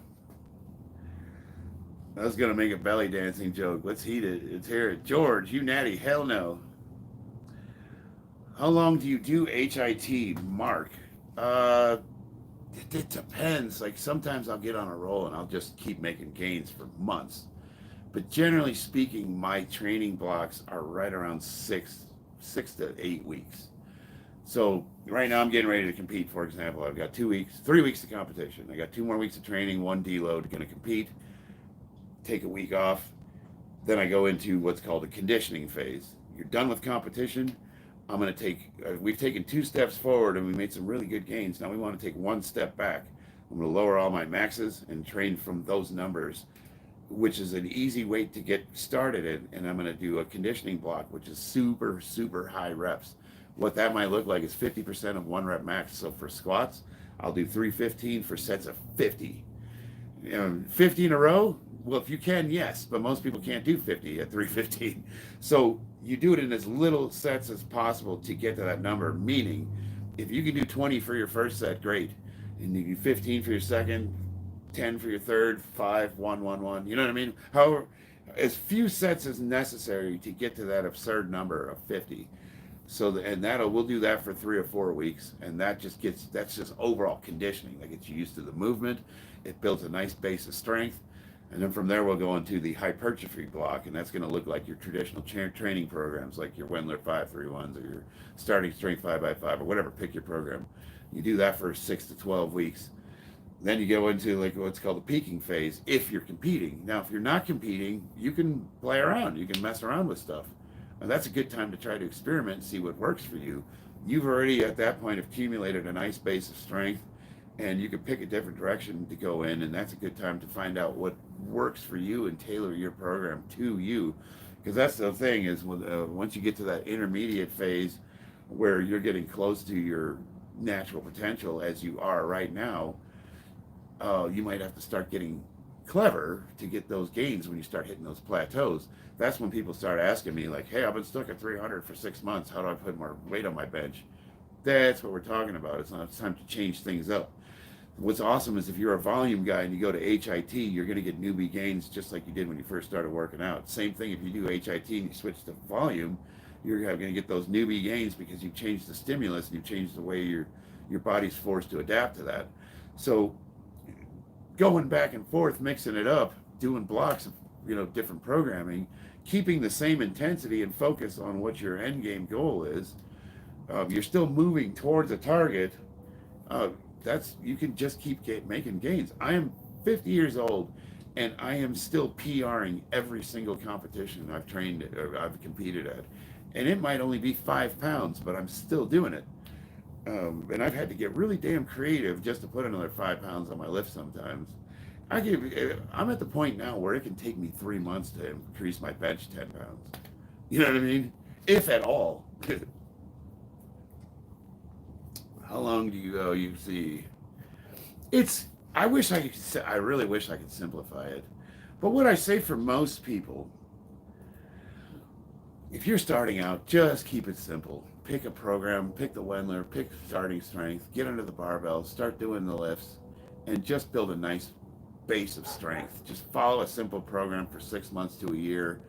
I was gonna make a belly dancing joke. Let's heat it. Let's hear it. George, you natty, hell no. How long do you do HIT, Mark? Uh, it depends. Like sometimes I'll get on a roll and I'll just keep making gains for months. But generally speaking, my training blocks are right around six to 8 weeks. So right now I'm getting ready to compete. For example, I've got 2 weeks, 3 weeks of competition. I got 2 more weeks of training, one deload, going to compete, take a week off. Then I go into what's called a conditioning phase. You're done with competition. I'm going to we've taken 2 steps forward and we made some really good gains. Now we want to take 1 step back. I'm going to lower all my maxes and train from those numbers, which is an easy way to get started in. And I'm going to do a conditioning block, which is super, super high reps. What that might look like is 50% of 1 rep max. So for squats, I'll do 315 for sets of 50. 50 in a row? Well, if you can, yes, but most people can't do 50 at 315. So you do it in as little sets as possible to get to that number, meaning if you can do 20 for your first set, great. And you do 15 for your second, 10 for your third, 5, 1, 1, 1. You know what I mean? However, as few sets as necessary to get to that absurd number of 50. So, and we'll do that for 3 or 4 weeks. And that's just overall conditioning. That gets you used to the movement. It builds a nice base of strength. And then from there, we'll go into the hypertrophy block, and that's going to look like your traditional training programs, like your Wendler 531s or your starting strength 5x5 or whatever. Pick your program. You do that for 6 to 12 weeks. Then you go into like what's called the peaking phase if you're competing. Now, if you're not competing, you can play around. You can mess around with stuff. And that's a good time to try to experiment and see what works for you. You've already, at that point, accumulated a nice base of strength, and you can pick a different direction to go in, and that's a good time to find out what works for you and tailor your program to you. Because that's the thing is once you get to that intermediate phase where you're getting close to your natural potential as you are right now, you might have to start getting clever to get those gains when you start hitting those plateaus. That's when people start asking me like, hey, I've been stuck at 300 for 6 months. How do I put more weight on my bench? That's what we're talking about. It's time to change things up. What's awesome is if you're a volume guy and you go to HIT, you're going to get newbie gains just like you did when you first started working out. Same thing if you do HIT and you switch to volume, you're going to get those newbie gains because you've changed the stimulus and you've changed the way your body's forced to adapt to that. So going back and forth, mixing it up, doing blocks of different programming, keeping the same intensity and focus on what your end game goal is. You're still moving towards a target. You can just keep making gains. I am 50 years old and I am still PRing every single competition I've trained or I've competed at. And it might only be 5 pounds, but I'm still doing it. And I've had to get really damn creative just to put another 5 pounds on my lift sometimes. I'm at the point now where it can take me 3 months to increase my bench 10 pounds. You know what I mean? If at all. How long do you go? You see, it's. I really wish I could simplify it. But what I say for most people, if you're starting out, just keep it simple. Pick a program, pick the Wendler, pick starting strength, get under the barbell, start doing the lifts, and just build a nice base of strength. Just follow a simple program for 6 months to a year,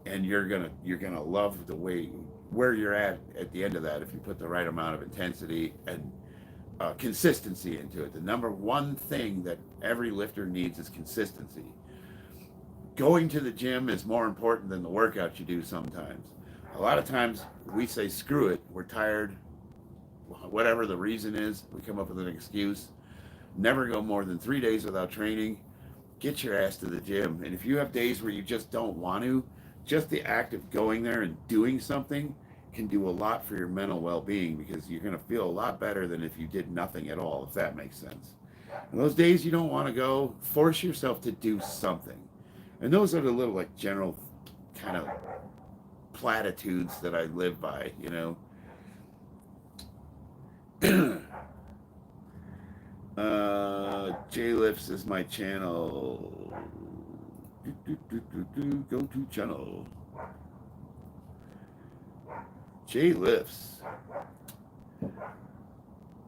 and you're gonna love the way where you're at the end of that if you put the right amount of intensity and consistency into it. The number one thing that every lifter needs is consistency. Going to the gym is more important than the workout you do sometimes. A lot of times we say, screw it, we're tired, whatever the reason is, we come up with an excuse. Never go more than 3 days without training. Get your ass to the gym. And if you have days where you just don't want to, just the act of going there and doing something can do a lot for your mental well-being, because you're going to feel a lot better than if you did nothing at all, if that makes sense. And those days you don't want to go, force yourself to do something. And those are the little like general kind of platitudes that I live by, you know. J-Lifts is my channel. Go to channel. J-Lifts.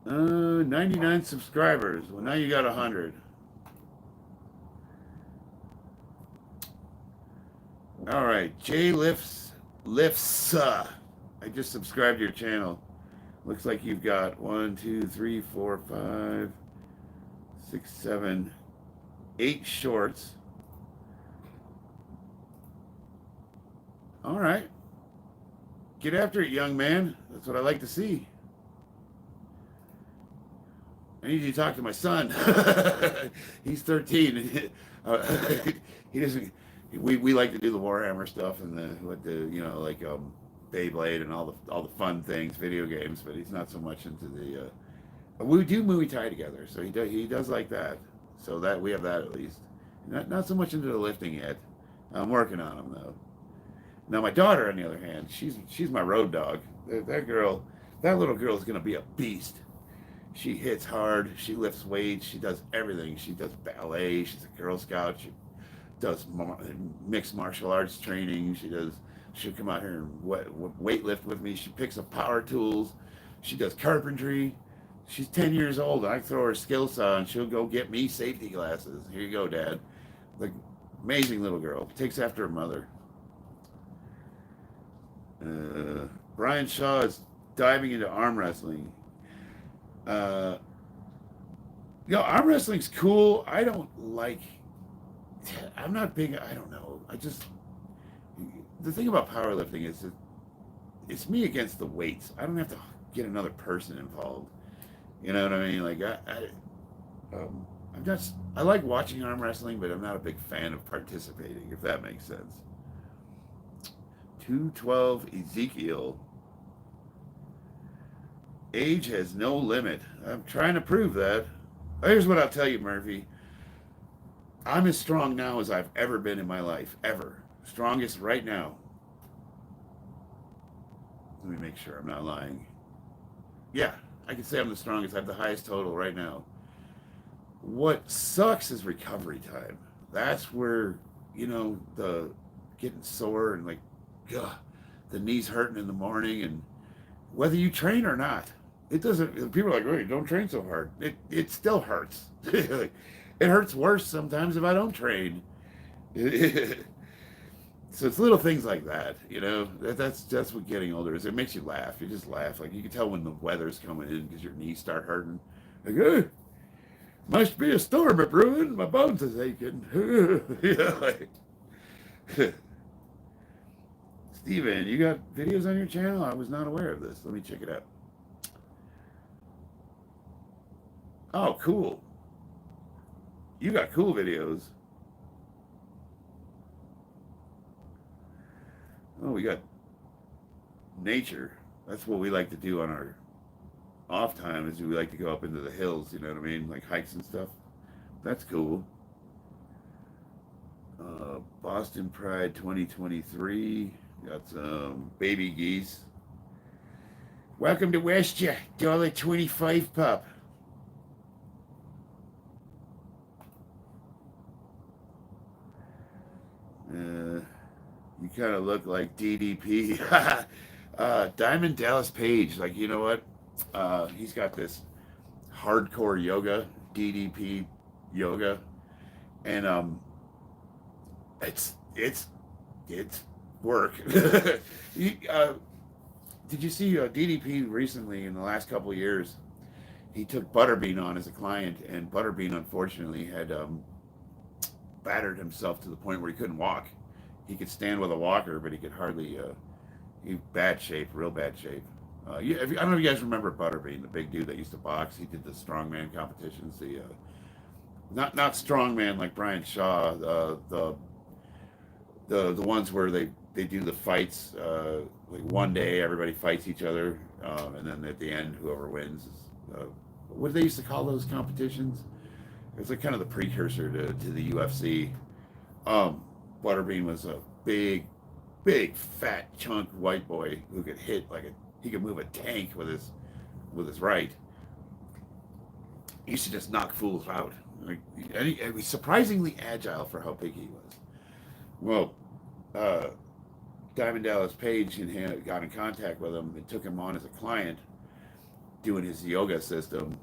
99 subscribers. Well, now you got 100. All right, Lifts. I just subscribed to your channel. Looks like you've got 1, 2, 3, 4, 5, 6, 7, 8 shorts. All right. Get after it, young man. That's what I like to see. I need you to talk to my son. He's 13. He doesn't. We like to do the Warhammer stuff and like Beyblade and all the fun things, video games. But he's not so much into the. We do Muay Thai together, so he does like that. So that we have that at least. Not so much into the lifting yet. I'm working on him though. Now my daughter, on the other hand, she's my road dog. That little girl is gonna be a beast. She hits hard. She lifts weights. She does everything. She does ballet. She's a Girl Scout. She does mixed martial arts training. She'll come out here and weight lift with me. She picks up power tools. She does carpentry. She's 10 years old. I throw her skill saw and she'll go get me safety glasses. Here you go, Dad. Like, amazing little girl. Takes after her mother. Brian Shaw is diving into arm wrestling. Arm wrestling's cool. I'm not big. I don't know. The thing about powerlifting is that it's me against the weights. I don't have to get another person involved. You know what I mean? Like I like watching arm wrestling, but I'm not a big fan of participating, if that makes sense. 212 Ezekiel. Age has no limit. I'm trying to prove that. Here's what I'll tell you, Murphy. I'm as strong now as I've ever been in my life, ever. Strongest right now. Let me make sure I'm not lying. Yeah, I can say I'm the strongest. I have the highest total right now. What sucks is recovery time. That's where, the getting sore and the knees hurting in the morning, and whether you train or not, it doesn't. People are like, "Wait, don't train so hard." It still hurts. It hurts worse sometimes if I don't train. So it's little things like that, That's what getting older is. It makes you laugh. You just laugh. Like you can tell when the weather's coming in because your knees start hurting. Like, must be a storm a brewing. My bones is aching. Steven, you got videos on your channel? I was not aware of this. Let me check it out. Oh, cool. You got cool videos. Oh, we got nature. That's what we like to do on our off time is we like to go up into the hills, you know what I mean? Like hikes and stuff. That's cool. Boston Pride 2023. Got some baby geese. Welcome to Westja. $1.25 pup. You kind of look like DDP. Diamond Dallas Page. Like, you know what? He's got this hardcore yoga, DDP yoga, and it's work. you, did you see DDP recently in the last couple of years? He took Butterbean on as a client, and Butterbean unfortunately had battered himself to the point where he couldn't walk. He could stand with a walker, but he could hardly. He bad shape, real bad shape. I don't know if you guys remember Butterbean, the big dude that used to box. He did the strongman competitions. The not strongman like Brian Shaw. The ones where they do the fights. Like one day everybody fights each other, and then at the end whoever wins is. What do they used to call those competitions? It's like kind of the precursor to the UFC. Butterbean was a big fat chunk white boy who could hit he could move a tank with his right. He used to just knock fools out. And he was surprisingly agile for how big he was. Well, Diamond Dallas Page got in contact with him and took him on as a client, doing his yoga system.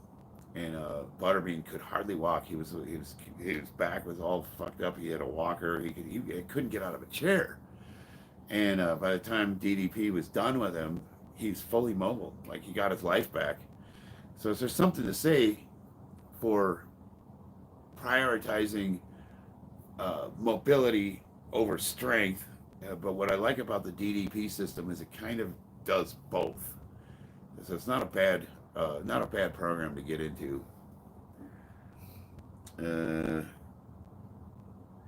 And Butterbean could hardly walk. His back was all fucked up. He had a walker. He couldn't get out of a chair. And by the time DDP was done with him, he's fully mobile. Like, he got his life back. So is there something to say for prioritizing mobility over strength? But what I like about the DDP system is it kind of does both. So it's not a bad program to get into. And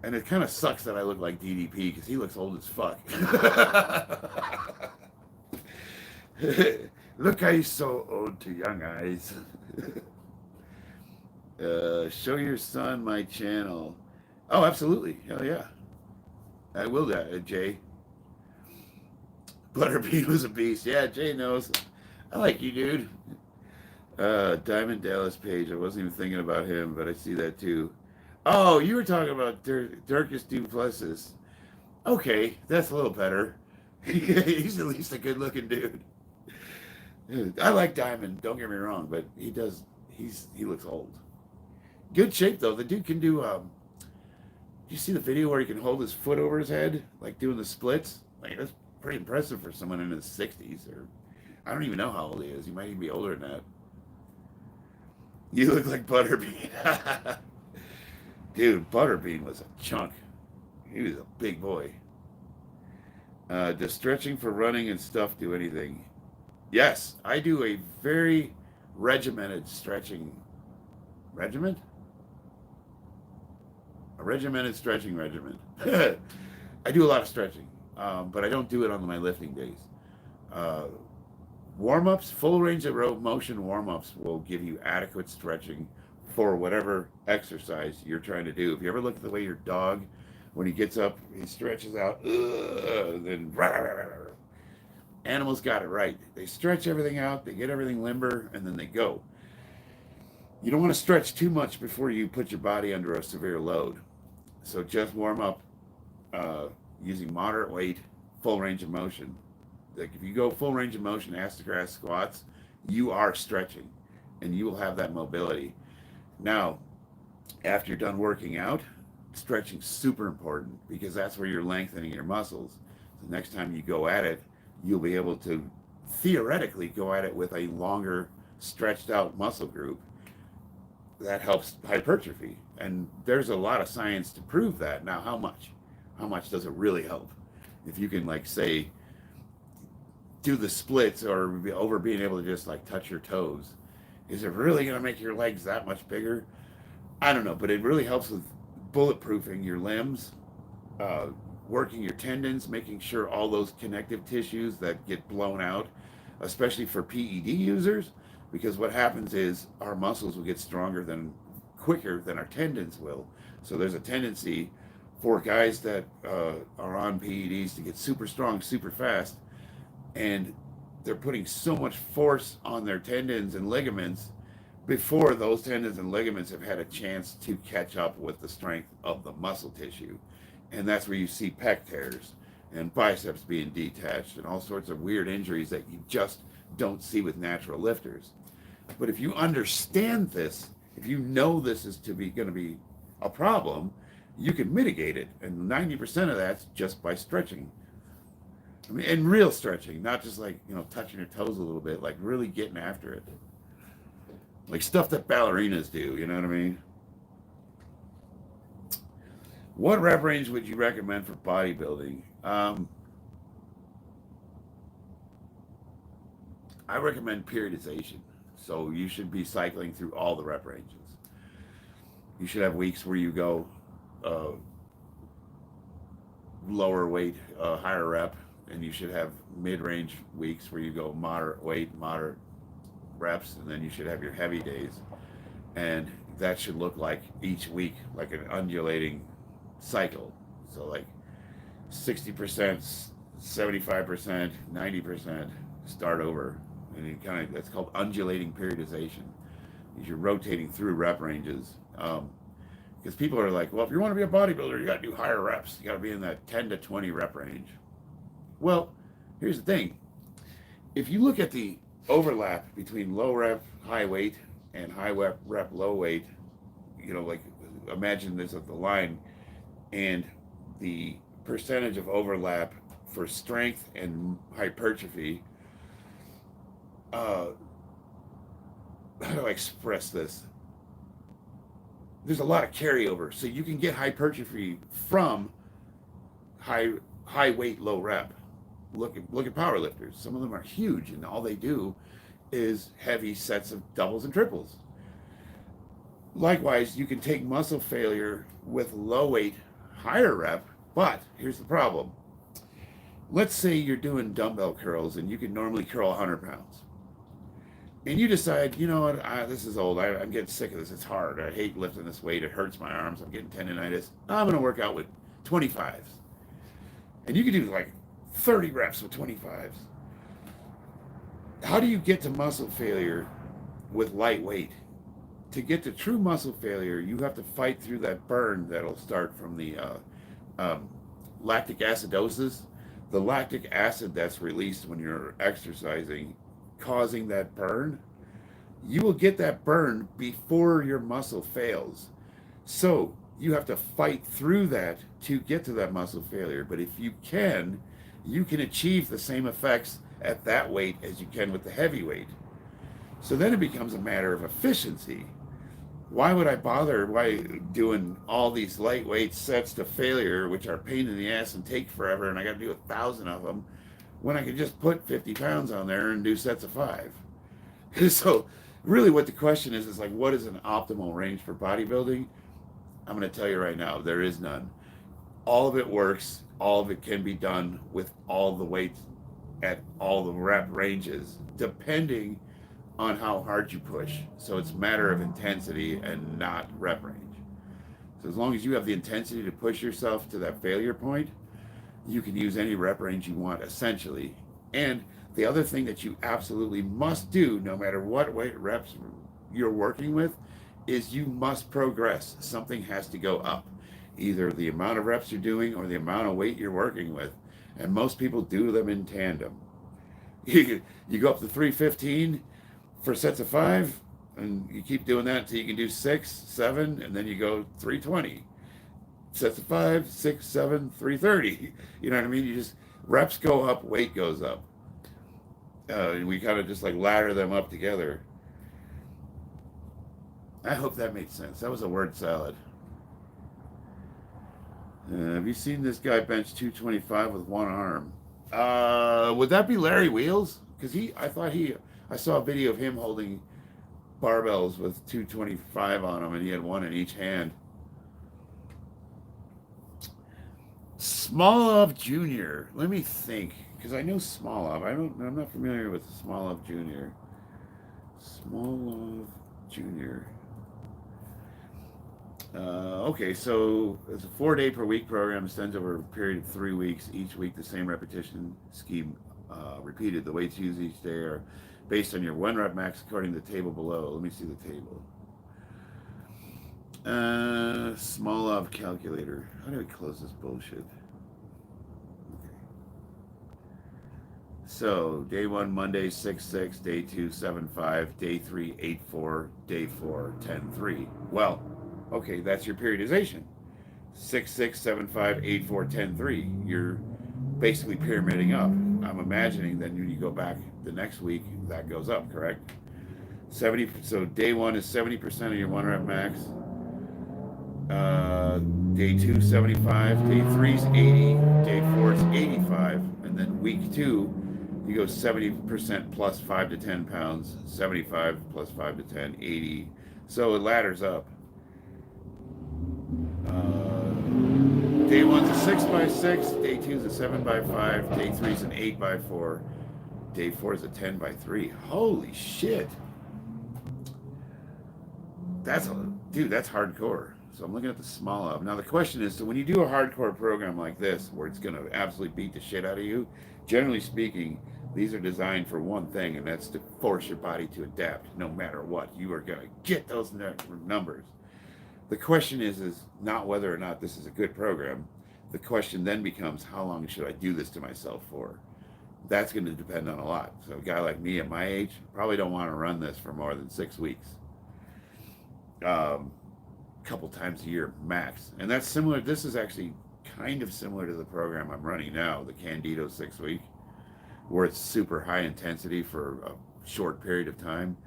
it kind of sucks that I look like DDP because he looks old as fuck. Look how he's so old to young eyes. Show your son my channel. Oh, absolutely. Hell yeah. I will, Jay. Butterbean was a beast. Yeah, Jay knows. I like you, dude. Diamond Dallas Page. I wasn't even thinking about him, but I see that too. Oh, you were talking about Dirkus Duplessis. Okay, that's a little better. He's at least a good-looking dude. I like Diamond. Don't get me wrong, but he looks old. Good shape though. The dude can do. You see the video where he can hold his foot over his head, like doing the splits? Like, that's pretty impressive for someone in his 60s, or I don't even know how old he is. He might even be older than that. You look like Butterbean. Dude, Butterbean was a chunk. He was a big boy. Does stretching for running and stuff do anything? Yes, I do a very regimented stretching regiment. A regimented stretching regimen. I do a lot of stretching, but I don't do it on my lifting days. Warm-ups, full range of motion warm-ups will give you adequate stretching for whatever exercise you're trying to do. If you ever look at the way your dog, when he gets up, he stretches out, then animals got it right. They stretch everything out, they get everything limber, and then they go. You don't want to stretch too much before you put your body under a severe load. So just warm up using moderate weight, full range of motion. Like if you go full range of motion, ass to grass squats, you are stretching and you will have that mobility. Now, after you're done working out, stretching's super important because that's where you're lengthening your muscles. The next time you go at it, you'll be able to theoretically go at it with a longer stretched out muscle group. That helps hypertrophy. And there's a lot of science to prove that. Now, how much? How much does it really help? If you can, like, say, do the splits or over being able to just, like, touch your toes, is it really going to make your legs that much bigger? I don't know, but it really helps with bulletproofing your limbs, working your tendons, making sure all those connective tissues that get blown out, especially for PED users, because what happens is our muscles will get quicker than our tendons will. So there's a tendency for guys that are on PEDs to get super strong super fast, and they're putting so much force on their tendons and ligaments before those tendons and ligaments have had a chance to catch up with the strength of the muscle tissue. And that's where you see pec tears and biceps being detached and all sorts of weird injuries that you just don't see with natural lifters. But if you understand this, if you know this is going to be a problem, you can mitigate it. And 90% of that's just by stretching. I mean, and real stretching, not just like, touching your toes a little bit, like really getting after it. Like stuff that ballerinas do, you know what I mean? What rep range would you recommend for bodybuilding? I recommend periodization. So you should be cycling through all the rep ranges. You should have weeks where you go lower weight, higher rep, and you should have mid-range weeks where you go moderate weight, moderate reps, and then you should have your heavy days. And that should look like each week, like an undulating cycle. So like 60%, 75%, 90%, start over. And you that's called undulating periodization. You're rotating through rep ranges. Because people are like, well, if you want to be a bodybuilder, you got to do higher reps. You got to be in that 10 to 20 rep range. Well, here's the thing. If you look at the overlap between low rep, high weight, and high rep, low weight, like imagine this at the line, and the percentage of overlap for strength and hypertrophy. How do I express this? There's a lot of carryover, so you can get hypertrophy from high weight, low rep. Look at powerlifters. Some of them are huge, and all they do is heavy sets of doubles and triples. Likewise, you can take muscle failure with low weight, higher rep, but here's the problem. Let's say you're doing dumbbell curls, and you can normally curl 100 pounds. And you decide, you know what, this is old. I'm getting sick of this. It's hard. I hate lifting this weight. It hurts my arms. I'm getting tendonitis. I'm going to work out with 25s. And you can do like 30 reps with 25s. How do you get to muscle failure with light weight? To get to true muscle failure, you have to fight through that burn that'll start from the lactic acidosis. The lactic acid that's released when you're exercising, causing that burn, you will get that burn before your muscle fails. So you have to fight through that to get to that muscle failure. But if you can achieve the same effects at that weight as you can with the heavy weight. So then it becomes a matter of efficiency. Why would I bother doing all these lightweight sets to failure, which are a pain in the ass and take forever, and I got to do 1,000 of them, when I could just put 50 pounds on there and do sets of 5. So really what the question is like, what is an optimal range for bodybuilding? I'm going to tell you right now, there is none. All of it works. All of it can be done with all the weights at all the rep ranges, depending on how hard you push. So it's a matter of intensity and not rep range. So as long as you have the intensity to push yourself to that failure point, you can use any rep range you want, essentially. And the other thing that you absolutely must do, no matter what weight reps you're working with, is you must progress. Something has to go up. Either the amount of reps you're doing or the amount of weight you're working with. And most people do them in tandem. You go up to 315 for sets of 5, and you keep doing that until you can do 6, 7, and then you go 320. Sets of 5, 6, 7, 330. You know what I mean? You just, reps go up, weight goes up. We kind of just like ladder them up together. I hope that made sense. That was a word salad. Have you seen this guy bench 225 with one arm? Would that be Larry Wheels? Because I saw a video of him holding barbells with 225 on them, and he had one in each hand. Smolov Jr. Let me think, because I know Smolov. I'm not familiar with Smolov Jr. Small Love Junior. Okay, so it's a 4-day per week program. Extends over a period of 3 weeks. Each week, the same repetition scheme repeated. The weights used each day are based on your 1 rep max according to the table below. Let me see the table. Small Love calculator. How do we close this bullshit? Okay. So, day 1, Monday, 6-6. Day 2, 7-5. Day 3, 8-4. Day 4, 10-3. Well, okay, that's your periodization. 6-6, 7-5, 8-4, 10-3. You're basically pyramiding up. I'm imagining then when you go back the next week, that goes up, correct? 70. So day 1 is 70% of your 1 rep max. Day 2, 75. Day 3 is 80. Day 4 is 85. And then week 2, you go 70% plus 5 to 10 pounds. 75 plus 5 to 10, 80. So it ladders up. Day 1's a 6x6, day 2's a 7x5, day 3's an 8x4, day 4 is a 10x3. Holy shit. That's hardcore. So I'm looking at the small of. Now the question is, so when you do a hardcore program like this, where it's going to absolutely beat the shit out of you, generally speaking, these are designed for one thing, and that's to force your body to adapt. No matter what, you are going to get those numbers. The question is not whether or not this is a good program. The question then becomes, how long should I do this to myself for? That's going to depend on a lot. So a guy like me at my age probably don't want to run this for more than 6 weeks. Couple times a year max. And that's similar. This is actually kind of similar to the program I'm running now, the Candido 6-week, where it's super high intensity for a short period of time,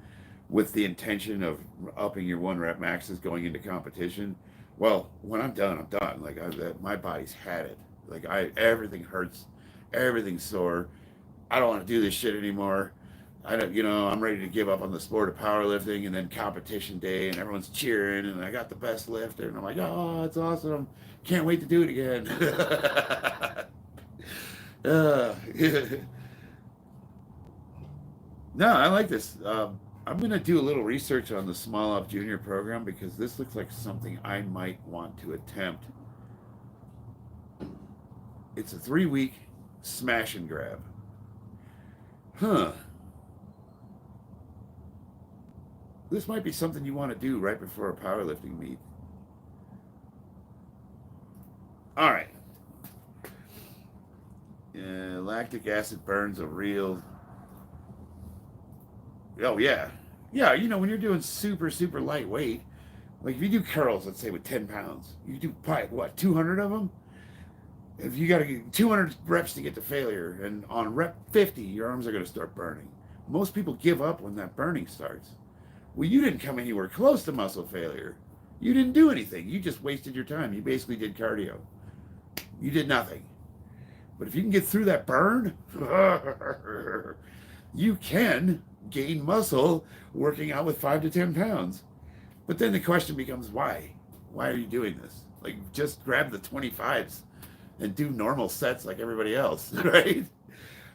with the intention of upping your 1 rep maxes going into competition. Well, when I'm done, I'm done. Like my body's had it. Like everything hurts, everything's sore. I don't want to do this shit anymore. I'm ready to give up on the sport of powerlifting, and then competition day, and everyone's cheering, and I got the best lifter, and I'm like, oh, it's awesome. Can't wait to do it again. No, I like this. I'm going to do a little research on the Small Up Junior program, because this looks like something I might want to attempt. It's a 3-week smash and grab. Huh. This might be something you want to do right before a powerlifting meet. All right. Lactic acid burns a real... Oh, yeah. Yeah, when you're doing super, super lightweight, like if you do curls, let's say with 10 pounds, you do probably, 200 of them? If you got to get 200 reps to get to failure, and on rep 50, your arms are going to start burning. Most people give up when that burning starts. Well, you didn't come anywhere close to muscle failure. You didn't do anything. You just wasted your time. You basically did cardio. You did nothing. But if you can get through that burn, you can gain muscle working out with 5 to 10 pounds. But then the question becomes, why? Why are you doing this? Like, just grab the 25s and do normal sets like everybody else, right?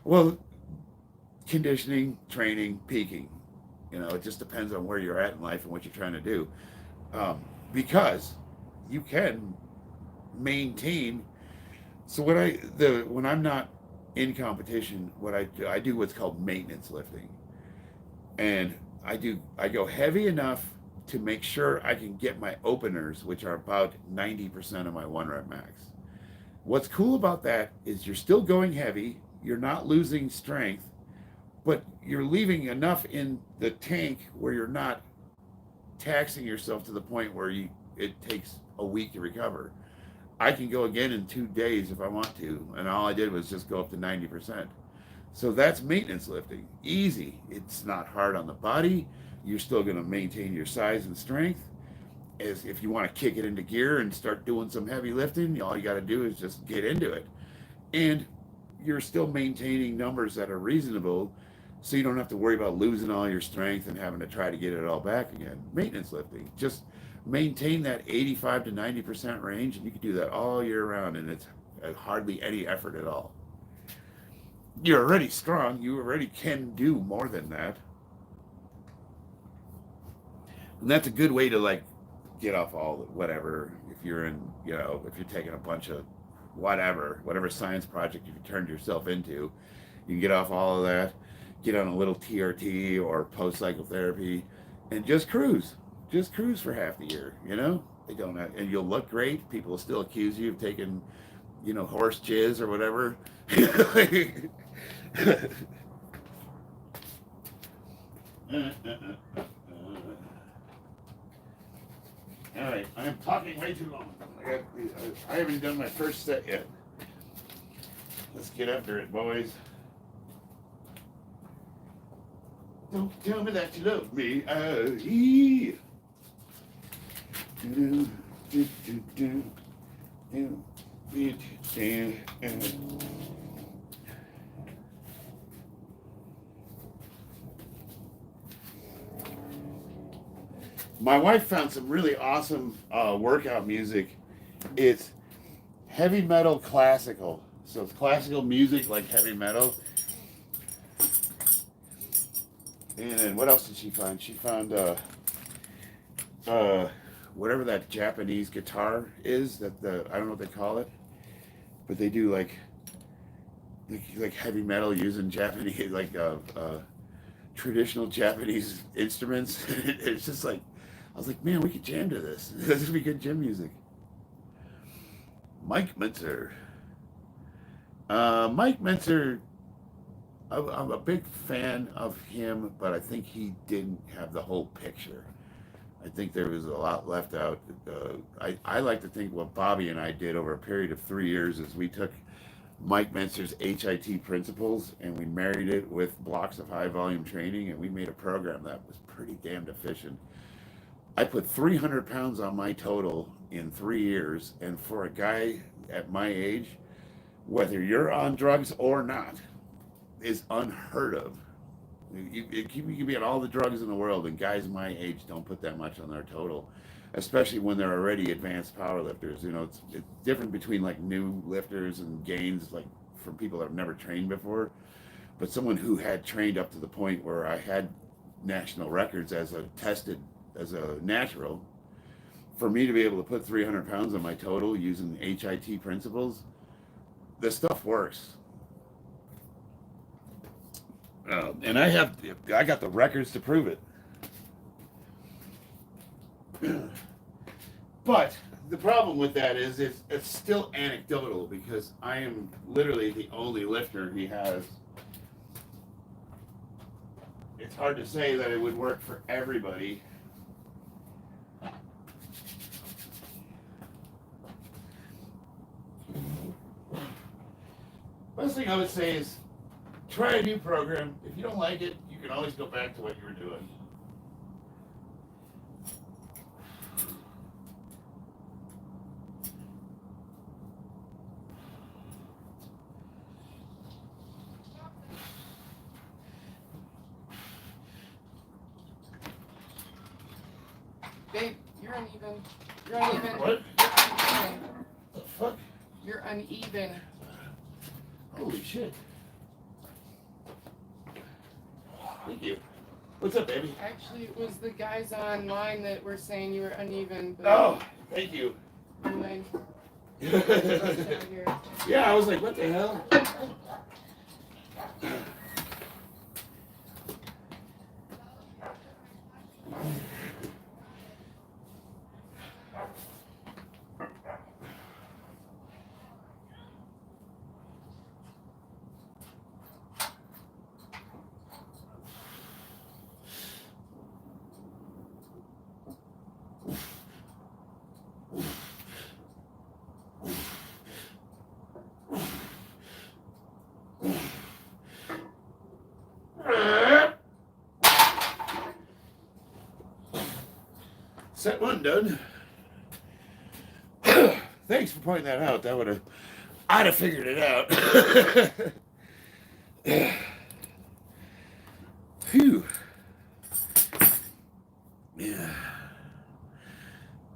Well, conditioning, training, peaking. It just depends on where you're at in life and what you're trying to do. Because you can maintain. So when I'm not in competition, what I do what's called maintenance lifting. And I go heavy enough to make sure I can get my openers, which are about 90% of my 1 rep max. What's cool about that is you're still going heavy, you're not losing strength, but you're leaving enough in the tank where you're not taxing yourself to the point where it takes a week to recover. I can go again in 2 days if I want to, and all I did was just go up to 90%. So that's maintenance lifting. Easy. It's not hard on the body. You're still going to maintain your size and strength. As if you want to kick it into gear and start doing some heavy lifting, all you got to do is just get into it. And you're still maintaining numbers that are reasonable, so you don't have to worry about losing all your strength and having to try to get it all back again. Maintenance lifting. Just maintain that 85 to 90% range, and you can do that all year round, and it's hardly any effort at all. You're already strong. You already can do more than that. And that's a good way to like get off all whatever. If you're in, you know, if you're taking a bunch of whatever science project you've turned yourself into, you can get off all of that, get on a little TRT or post psychotherapy, and just cruise for half the year. You know, they don't, have, and you'll look great. People will still accuse you of taking, you know, horse jizz or whatever. All right, I am talking way too long. I haven't done my first set yet. Let's get after it, boys. Don't tell me that you love me. Do, do, do, do, do, do, do, do. My wife found some really awesome workout music. It's heavy metal classical. So it's classical music like heavy metal. And what else did she find? She found whatever that Japanese guitar is, that I don't know what they call it, but they do like heavy metal using Japanese traditional Japanese instruments. It's just like, I was like, man, we could jam to this. This would be good gym music. Mike Mentzer. Mike Mentzer, I'm a big fan of him, but I think he didn't have the whole picture. I think there was a lot left out. I like to think what Bobby and I did over a period of 3 years is we took Mike Mentzer's HIT principles and we married it with blocks of high volume training, and we made a program that was pretty damned efficient. I put 300 pounds on my total in 3 years, and for a guy at my age, whether you're on drugs or not, is unheard of. You can be on all the drugs in the world, and guys my age don't put that much on their total, especially when they're already advanced powerlifters. You know, it's different between like new lifters and gains, like from people that have never trained before. But someone who had trained up to the point where I had national records as a natural, for me to be able to put 300 pounds on my total using HIT principles, this stuff works. And I got the records to prove it. But the problem with that is it's still anecdotal, because I am literally the only lifter he has. It's hard to say that it would work for everybody. Best thing I would say is try a new program. If you don't like it, you can always go back to what you were doing. Babe, you're uneven. You're uneven. What? Uneven. The fuck? You're uneven. Holy shit. Thank you. What's up, baby? Actually, it was the guys online that were saying you were uneven. But Oh, thank you. anyway, Yeah, I was like, what the hell? Set one done. Thanks for pointing that out. I'd have figured it out. Phew. Yeah.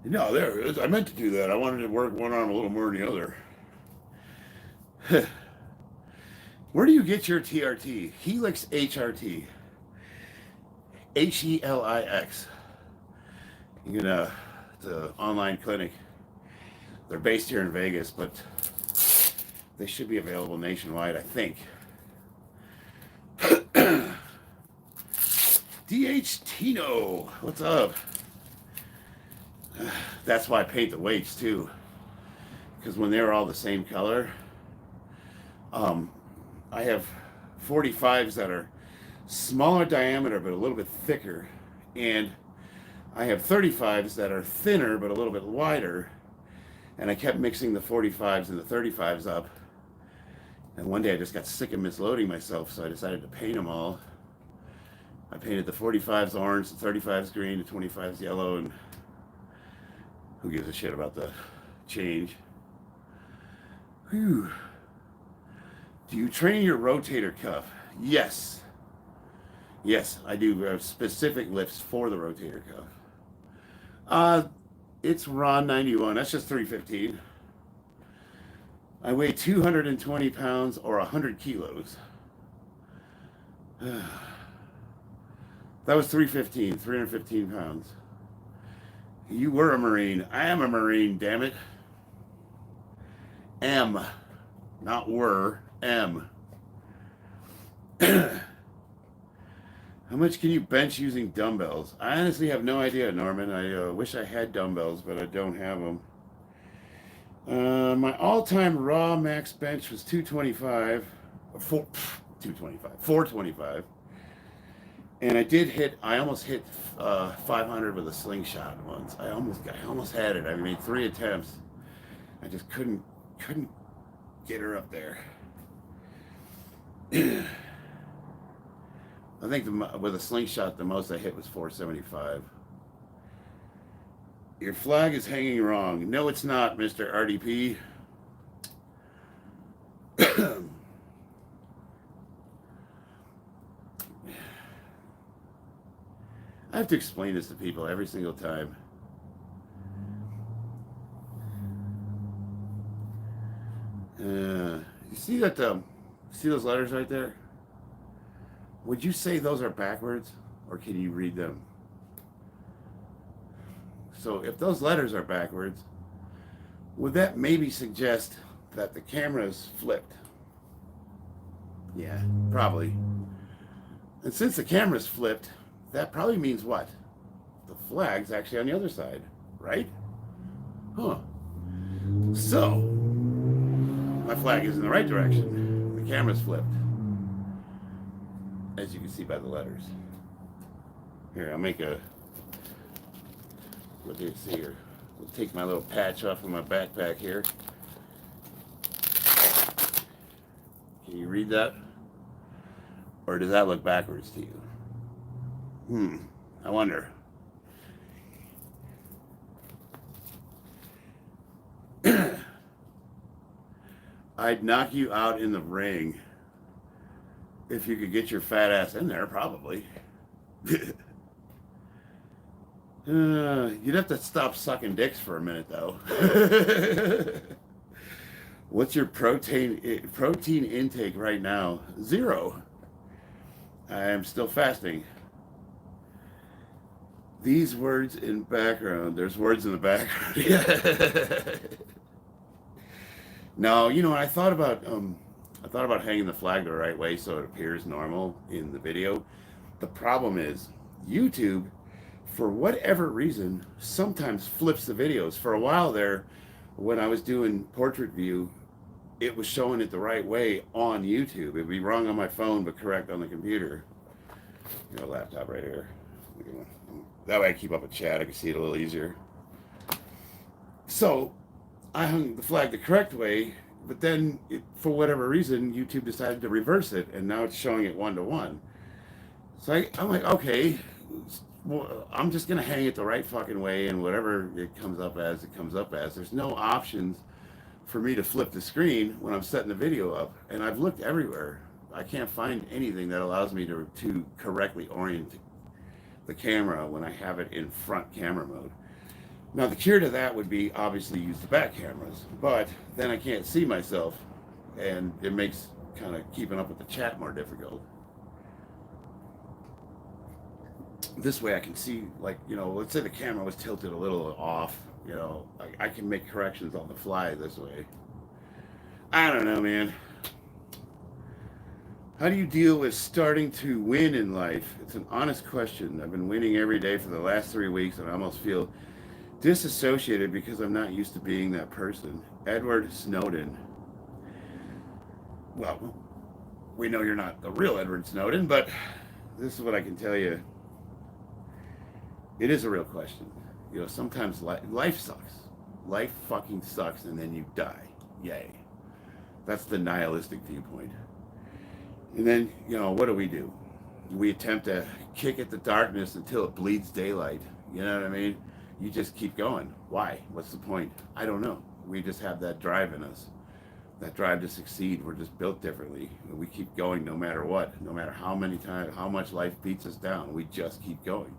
No, there it is. I meant to do that. I wanted to work one arm a little more than the other. Where do you get your TRT? Helix HRT. HELIX. You can, the online clinic. They're based here in Vegas, but they should be available nationwide, I think. DH Tino, what's up? That's why I paint the weights too, because when they're all the same color, I have 45s that are smaller diameter but a little bit thicker, and I have 35s that are thinner but a little bit wider, and I kept mixing the 45s and the 35s up, and one day I just got sick of misloading myself, so I decided to paint them all. I painted the 45s orange, the 35s green, the 25s yellow, and who gives a shit about the change? Whew. Do you train your rotator cuff? Yes. Yes, I do specific lifts for the rotator cuff. It's Ron 91. That's just 315. I weigh 220 pounds or 100 kilos. That was 315 pounds. You were a Marine. I am a Marine, damn it. M. Not were. M. How much can you bench using dumbbells? I honestly have no idea, Norman. I wish I had dumbbells, but I don't have them. My all-time raw max bench was 425. And I almost hit 500 with a slingshot once. I almost had it. I made 3 attempts. I just couldn't get her up there. I think with a slingshot, the most I hit was 475. Your flag is hanging wrong. No, it's not, Mr. RDP. I have to explain this to people every single time. You see that? See those letters right there? Would you say those are backwards, or can you read them? So if those letters are backwards, would that maybe suggest that the camera's flipped? Yeah, probably. And since the camera's flipped, that probably means what? The flag's actually on the other side, right? Huh. So, my flag is in the right direction. The camera's flipped. As you can see by the letters. Here, I'll make a... What do you see here? I'll take my little patch off of my backpack here. Can you read that? Or does that look backwards to you? I wonder. I'd knock you out in the ring if you could get your fat ass in there, probably. You'd have to stop sucking dicks for a minute, though. What's your protein intake right now? 0. I am still fasting. These words in background. There's words in the background. No, you know, I thought about hanging the flag the right way so it appears normal in the video. The problem is YouTube, for whatever reason, sometimes flips the videos. For a while there, when I was doing portrait view, it was showing it the right way on YouTube. It'd be wrong on my phone, but correct on the computer. You know, laptop right here. That way I keep up a chat. I can see it a little easier. So I hung the flag the correct way, but then for whatever reason, YouTube decided to reverse it, and now it's showing it 1-to-1. So I'm like, okay, well, I'm just going to hang it the right fucking way, and whatever it comes up as, it comes up as. There's no options for me to flip the screen when I'm setting the video up, and I've looked everywhere. I can't find anything that allows me to correctly orient the camera when I have it in front camera mode. Now the cure to that would be obviously use the back cameras, but then I can't see myself, and it makes kind of keeping up with the chat more difficult. this way I can see, like, let's say the camera was tilted a little off, I can make corrections on the fly this way. I don't know, man. How do you deal with starting to win in life? It's an honest question. I've been winning every day for the last 3 weeks, and I almost feel disassociated because I'm not used to being that person. Edward Snowden. Well, we know you're not the real Edward Snowden, but this is what I can tell you. It is a real question. Sometimes life sucks. Life fucking sucks, and then you die. Yay. That's the nihilistic viewpoint. And then, what do? We attempt to kick at the darkness until it bleeds daylight. You know what I mean? You just keep going. Why? What's the point? I don't know. We just have that drive in us. That drive to succeed. We're just built differently. We keep going no matter what. No matter how many times, how much life beats us down. We just keep going.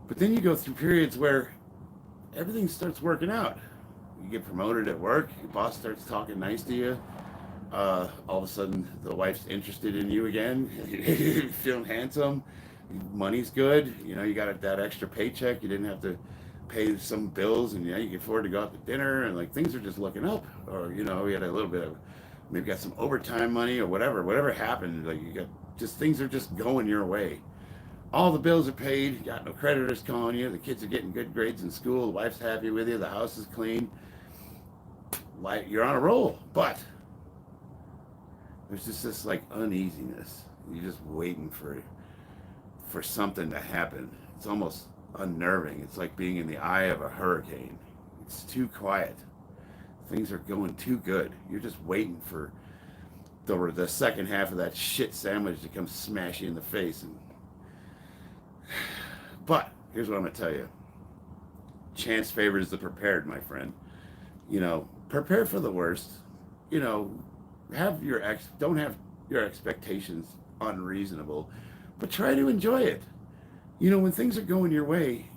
But then you go through periods where everything starts working out. You get promoted at work. Your boss starts talking nice to you. All of a sudden, the wife's interested in you again. You're feeling handsome. Money's good. You got that extra paycheck. You didn't have to pay some bills, and you can afford to go out to dinner, and like things are just looking up. Or we had a little bit of maybe got some overtime money or whatever happened. Like you got just things are just going your way. All the bills are paid. You got no creditors calling you. The kids are getting good grades in school. The wife's happy with you. The house is clean. Like you're on a roll, but there's just this like uneasiness. You're just waiting for something to happen. It's almost unnerving. It's like being in the eye of a hurricane. It's too quiet. Things are going too good. You're just waiting for the second half of that shit sandwich to come smash you in the face. But here's what I'm gonna tell you. Chance favors the prepared, my friend. Prepare for the worst. Don't have your expectations unreasonable, but try to enjoy it. When things are going your way,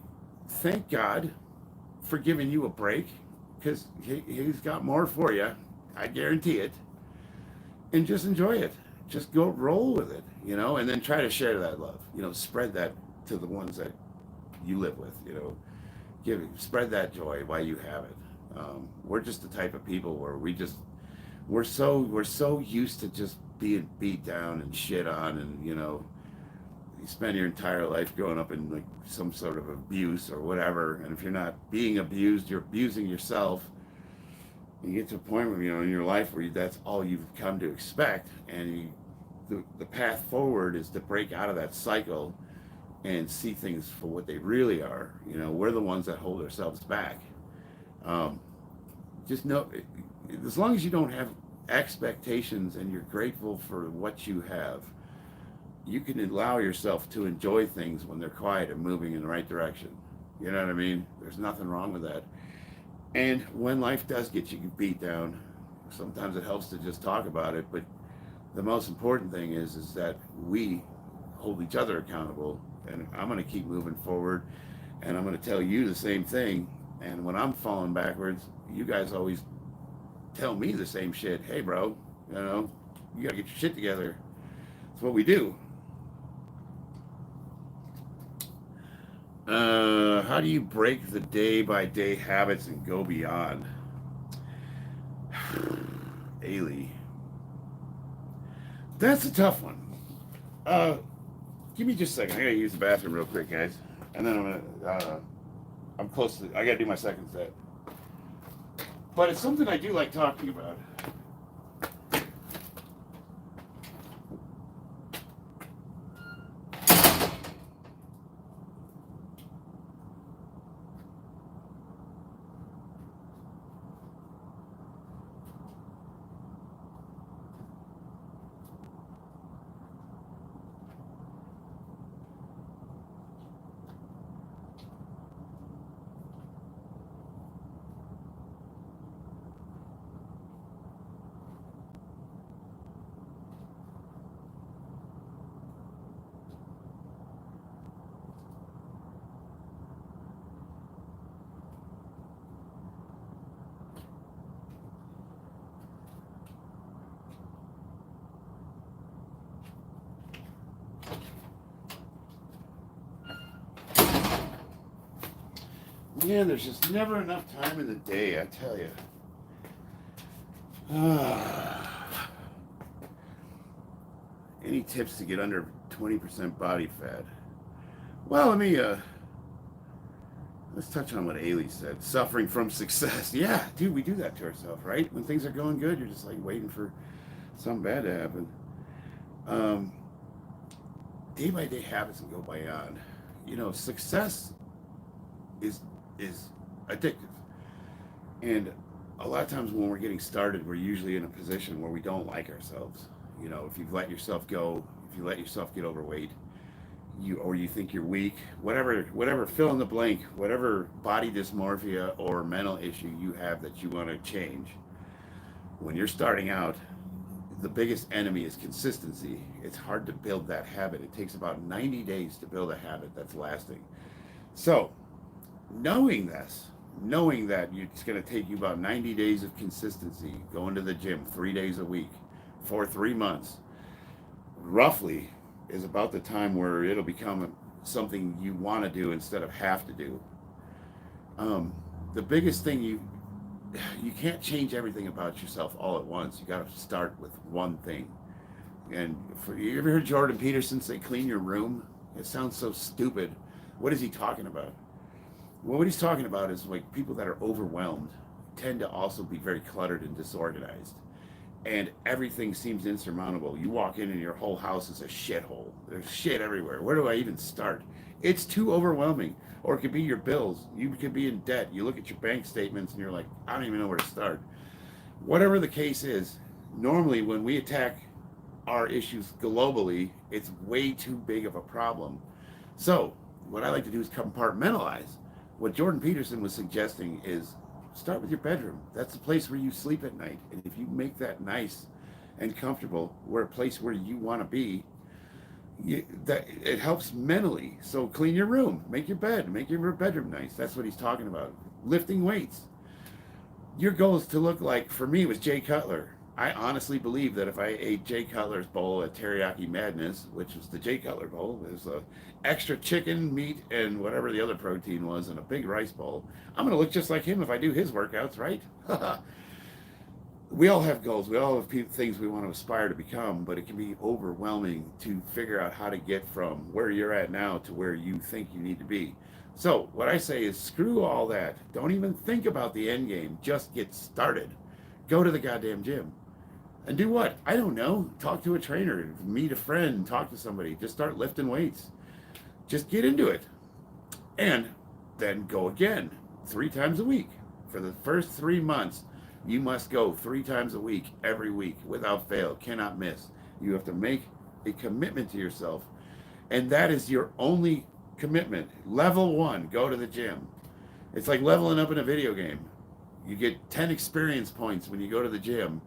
thank God for giving you a break, because he's got more for you. I guarantee it. And just enjoy it. Just go roll with it, and then try to share that love. Spread that to the ones that you live with. Spread that joy while you have it. We're just the type of people where we're so used to just being beat down and shit on, and you spend your entire life growing up in like some sort of abuse or whatever, and if you're not being abused, you're abusing yourself. You get to a point where in your life where that's all you've come to expect, and the path forward is to break out of that cycle and see things for what they really are. We're the ones that hold ourselves back. Just know, as long as you don't have expectations and you're grateful for what you have, you can allow yourself to enjoy things when they're quiet and moving in the right direction. You know what I mean? There's nothing wrong with that. And when life does get you beat down, sometimes it helps to just talk about it. But the most important thing is that we hold each other accountable. And I'm going to keep moving forward. And I'm going to tell you the same thing. And when I'm falling backwards, you guys always tell me the same shit. Hey, bro, you got to get your shit together. That's what we do. How do you break the day-by-day habits and go beyond? Ailey. That's a tough one. Give me just a second. I gotta use the bathroom real quick, guys. And then I'm close to, I gotta do my second set. But it's something I do like talking about. Yeah, there's just never enough time in the day, I tell you. Any tips to get under 20% body fat? Well, let's touch on what Ailey said. Suffering from success. Yeah, dude, we do that to ourselves, right? When things are going good, you're just like waiting for something bad to happen. Day by day habits and go beyond. Success is addictive. And a lot of times when we're getting started, we're usually in a position where we don't like ourselves. If you've let yourself go, if you let yourself get overweight, you think you're weak, whatever fill in the blank, whatever body dysmorphia or mental issue you have that you want to change. When you're starting out, the biggest enemy is consistency. It's hard to build that habit. It takes about 90 days to build a habit that's lasting. So, knowing that it's going to take you about 90 days of consistency, going to the gym 3 days a week for 3 months, roughly, is about the time where it'll become something you want to do instead of have to do. The biggest thing, you can't change everything about yourself all at once. You got to start with one thing. And you ever heard Jordan Peterson say clean your room? It sounds so stupid. What is he talking about? Well, what he's talking about is like people that are overwhelmed tend to also be very cluttered and disorganized. And everything seems insurmountable. You walk in and your whole house is a shithole. There's shit everywhere. Where do I even start? It's too overwhelming. Or it could be your bills. You could be in debt. You look at your bank statements and you're like, I don't even know where to start. Whatever the case is, normally when we attack our issues globally, it's way too big of a problem. So what I like to do is compartmentalize. What Jordan Peterson was suggesting is start with your bedroom. That's the place where you sleep at night. And if you make that nice and comfortable, a place where you want to be, that it helps mentally. So clean your room, make your bed, make your bedroom nice. That's what he's talking about. Lifting weights. Your goal is to look like, for me, it was Jay Cutler. I honestly believe that if I ate Jay Cutler's bowl at Teriyaki Madness, which was the Jay Cutler bowl, there's a extra chicken, meat, and whatever the other protein was in a big rice bowl, I'm going to look just like him if I do his workouts, right? We all have goals. We all have things we want to aspire to become, but it can be overwhelming to figure out how to get from where you're at now to where you think you need to be. So what I say is screw all that. Don't even think about the end game. Just get started. Go to the goddamn gym. And do what? I don't know. Talk to a trainer, meet a friend, talk to somebody. Just start lifting weights. Just get into it. And then go again 3 times a week. For the first 3 months, you must go 3 times a week, every week, without fail. Cannot miss. You have to make a commitment to yourself. And that is your only commitment. Level 1, go to the gym. It's like leveling up in a video game. You get 10 experience points when you go to the gym.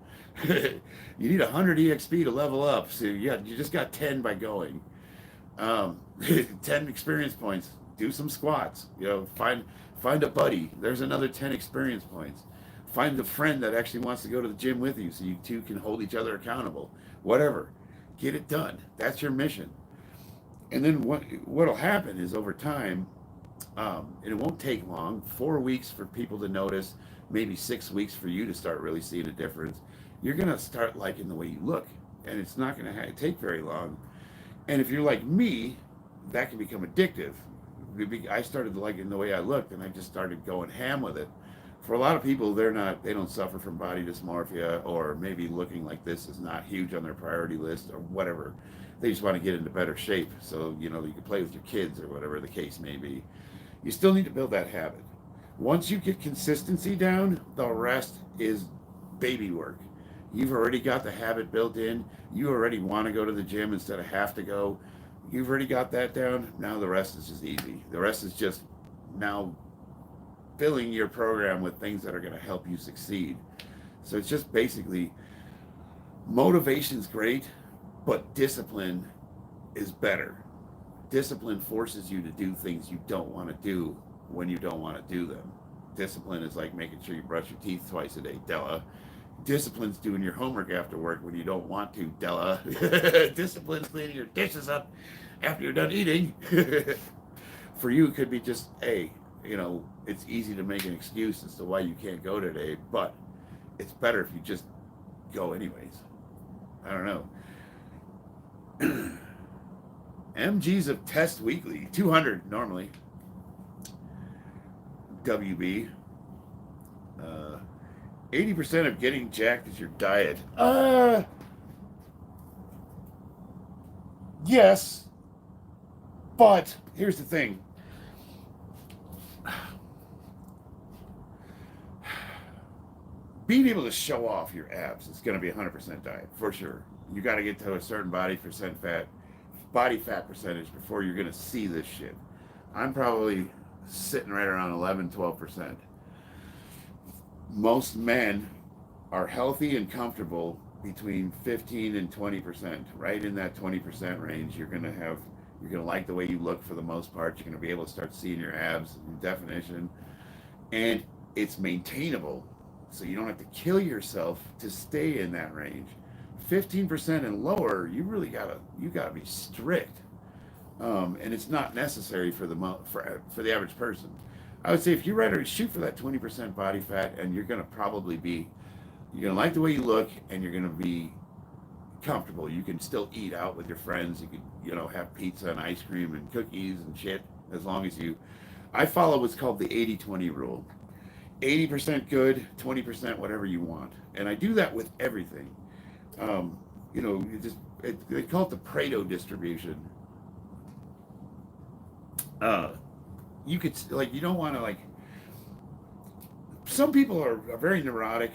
You need 100 EXP to level up, so you just got 10 by going. 10 experience points. Do some squats. Find a buddy. There's another 10 experience points. Find the friend that actually wants to go to the gym with you, so you two can hold each other accountable. Whatever, get it done. That's your mission. And then what'll happen is over time, and it won't take long. 4 weeks for people to notice. Maybe 6 weeks for you to start really seeing a difference. You're going to start liking the way you look, and it's not going to take very long. And if you're like me, that can become addictive. I started liking the way I looked, and I just started going ham with it. For a lot of people, they don't suffer from body dysmorphia, or maybe looking like this is not huge on their priority list or whatever. They just want to get into better shape so you can play with your kids or whatever the case may be. You still need to build that habit. Once you get consistency down, the rest is baby work. You've already got the habit built in. You already want to go to the gym instead of have to go. You've already got that down. Now the rest is just easy. The rest is just now filling your program with things that are going to help you succeed. So it's just basically, motivation's great, but discipline is better. Discipline forces you to do things you don't want to do when you don't want to do them. Discipline is like making sure you brush your teeth twice a day, Della. Discipline's doing your homework after work when you don't want to, Della. Discipline's cleaning your dishes up after you're done eating. For you, it could be just, hey, you know, it's easy to make an excuse as to why you can't go today, but it's better if you just go anyways. I don't know. MGs of test weekly, 200 normally. WB. 80% of getting jacked is your diet. Yes, but here's the thing. Being able to show off your abs is going to be 100% diet for sure. You got to get to a certain body fat percentage before you're going to see this shit. I'm probably sitting right around 11-12%. Most men are healthy and comfortable between 15 and 20%. Right in that 20% range, you're going to like the way you look for the most part. You're going to be able to start seeing your abs in definition, and it's maintainable. So you don't have to kill yourself to stay in that range. 15% and lower, you gotta be strict, and it's not necessary for the average person. I would say if you're ready to shoot for that 20% body fat, and you're gonna like the way you look, and you're gonna be comfortable. You can still eat out with your friends. You could have pizza and ice cream and cookies and shit as long as you. I follow what's called the 80-20 rule. 80% good, 20% whatever you want. And I do that with everything. They call it the Pareto distribution. You could, you don't want to, some people are very neurotic,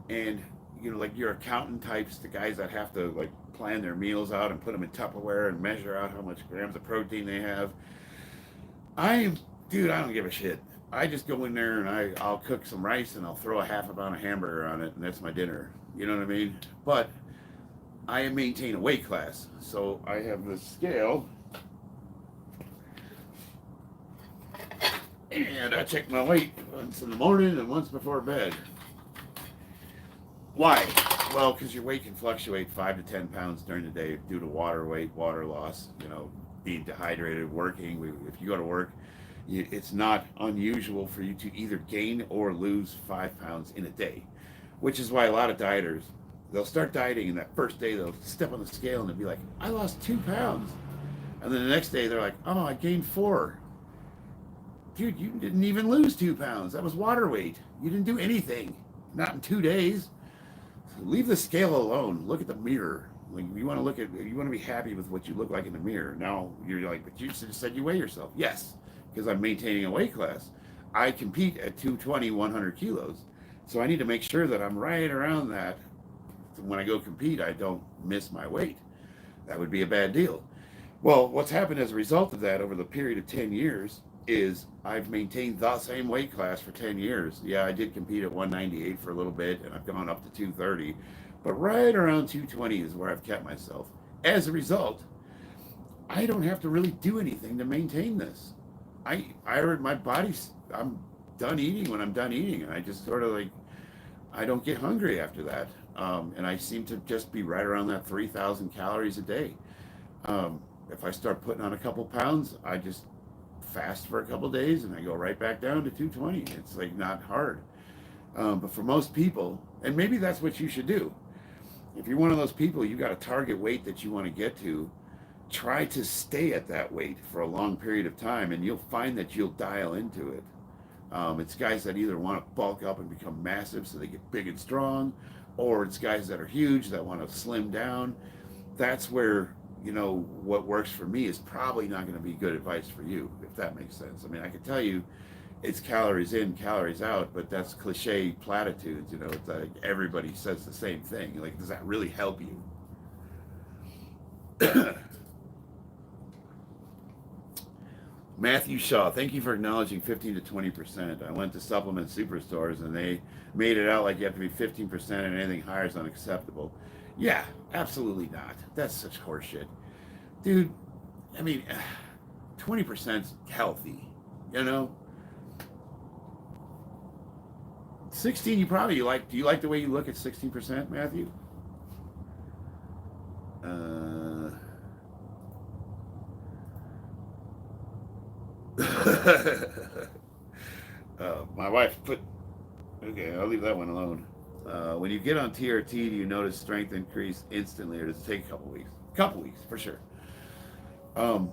and, your accountant types, the guys that have to, plan their meals out and put them in Tupperware and measure out how much grams of protein they have. I don't give a shit. I just go in there and I'll cook some rice and I'll throw a half a pound of hamburger on it, and that's my dinner. You know what I mean? But I maintain a weight class. So I have this scale, and I check my weight once in the morning and once before bed. Why? Well, because your weight can fluctuate 5 to 10 pounds during the day due to water weight, water loss, being dehydrated, working. If you go to work, it's not unusual for you to either gain or lose 5 pounds in a day, which is why a lot of dieters, they'll start dieting, and that first day they'll step on the scale and they'll be like, I lost 2 pounds. And then the next day they're like, oh, I gained 4. Dude, you didn't even lose 2 pounds. That was water weight. You didn't do anything. Not in 2 days. So leave the scale alone. Look at the mirror. You want to be happy with what you look like in the mirror. Now you're like, but you just said you weigh yourself. Yes, because I'm maintaining a weight class. I compete at 220, 100 kilos. So I need to make sure that I'm right around that. So when I go compete, I don't miss my weight. That would be a bad deal. Well, what's happened as a result of that over the period of 10 years is I've maintained the same weight class for 10 years. Yeah, I did compete at 198 for a little bit, and I've gone up to 230. But right around 220 is where I've kept myself. As a result, I don't have to really do anything to maintain this. I heard my body's, I'm done eating when I'm done eating, and I just sort of I don't get hungry after that. And I seem to just be right around that 3,000 calories a day. If I start putting on a couple pounds, I just fast for a couple days and I go right back down to 220. It's not hard. But for most people, and maybe that's what you should do. If you're one of those people, you got a target weight that you want to get to, try to stay at that weight for a long period of time, and you'll find that you'll dial into it. It's guys that either want to bulk up and become massive so they get big and strong, or it's guys that are huge that want to slim down. That's where, what works for me is probably not going to be good advice for you, if that makes sense. I mean, I can tell you it's calories in, calories out, but that's cliche platitudes. It's like everybody says the same thing. Does that really help you? Matthew Shaw, thank you for acknowledging 15 to 20%. I went to supplement superstores and they made it out like you have to be 15% and anything higher is unacceptable. Yeah, absolutely not. That's such horseshit. Dude, I mean, 20%'s healthy, 16, you probably like, do you like the way you look at 16%, Matthew? My wife put, okay, I'll leave that one alone. When you get on TRT, do you notice strength increase instantly, or does it take a couple weeks? Couple weeks for sure. Um,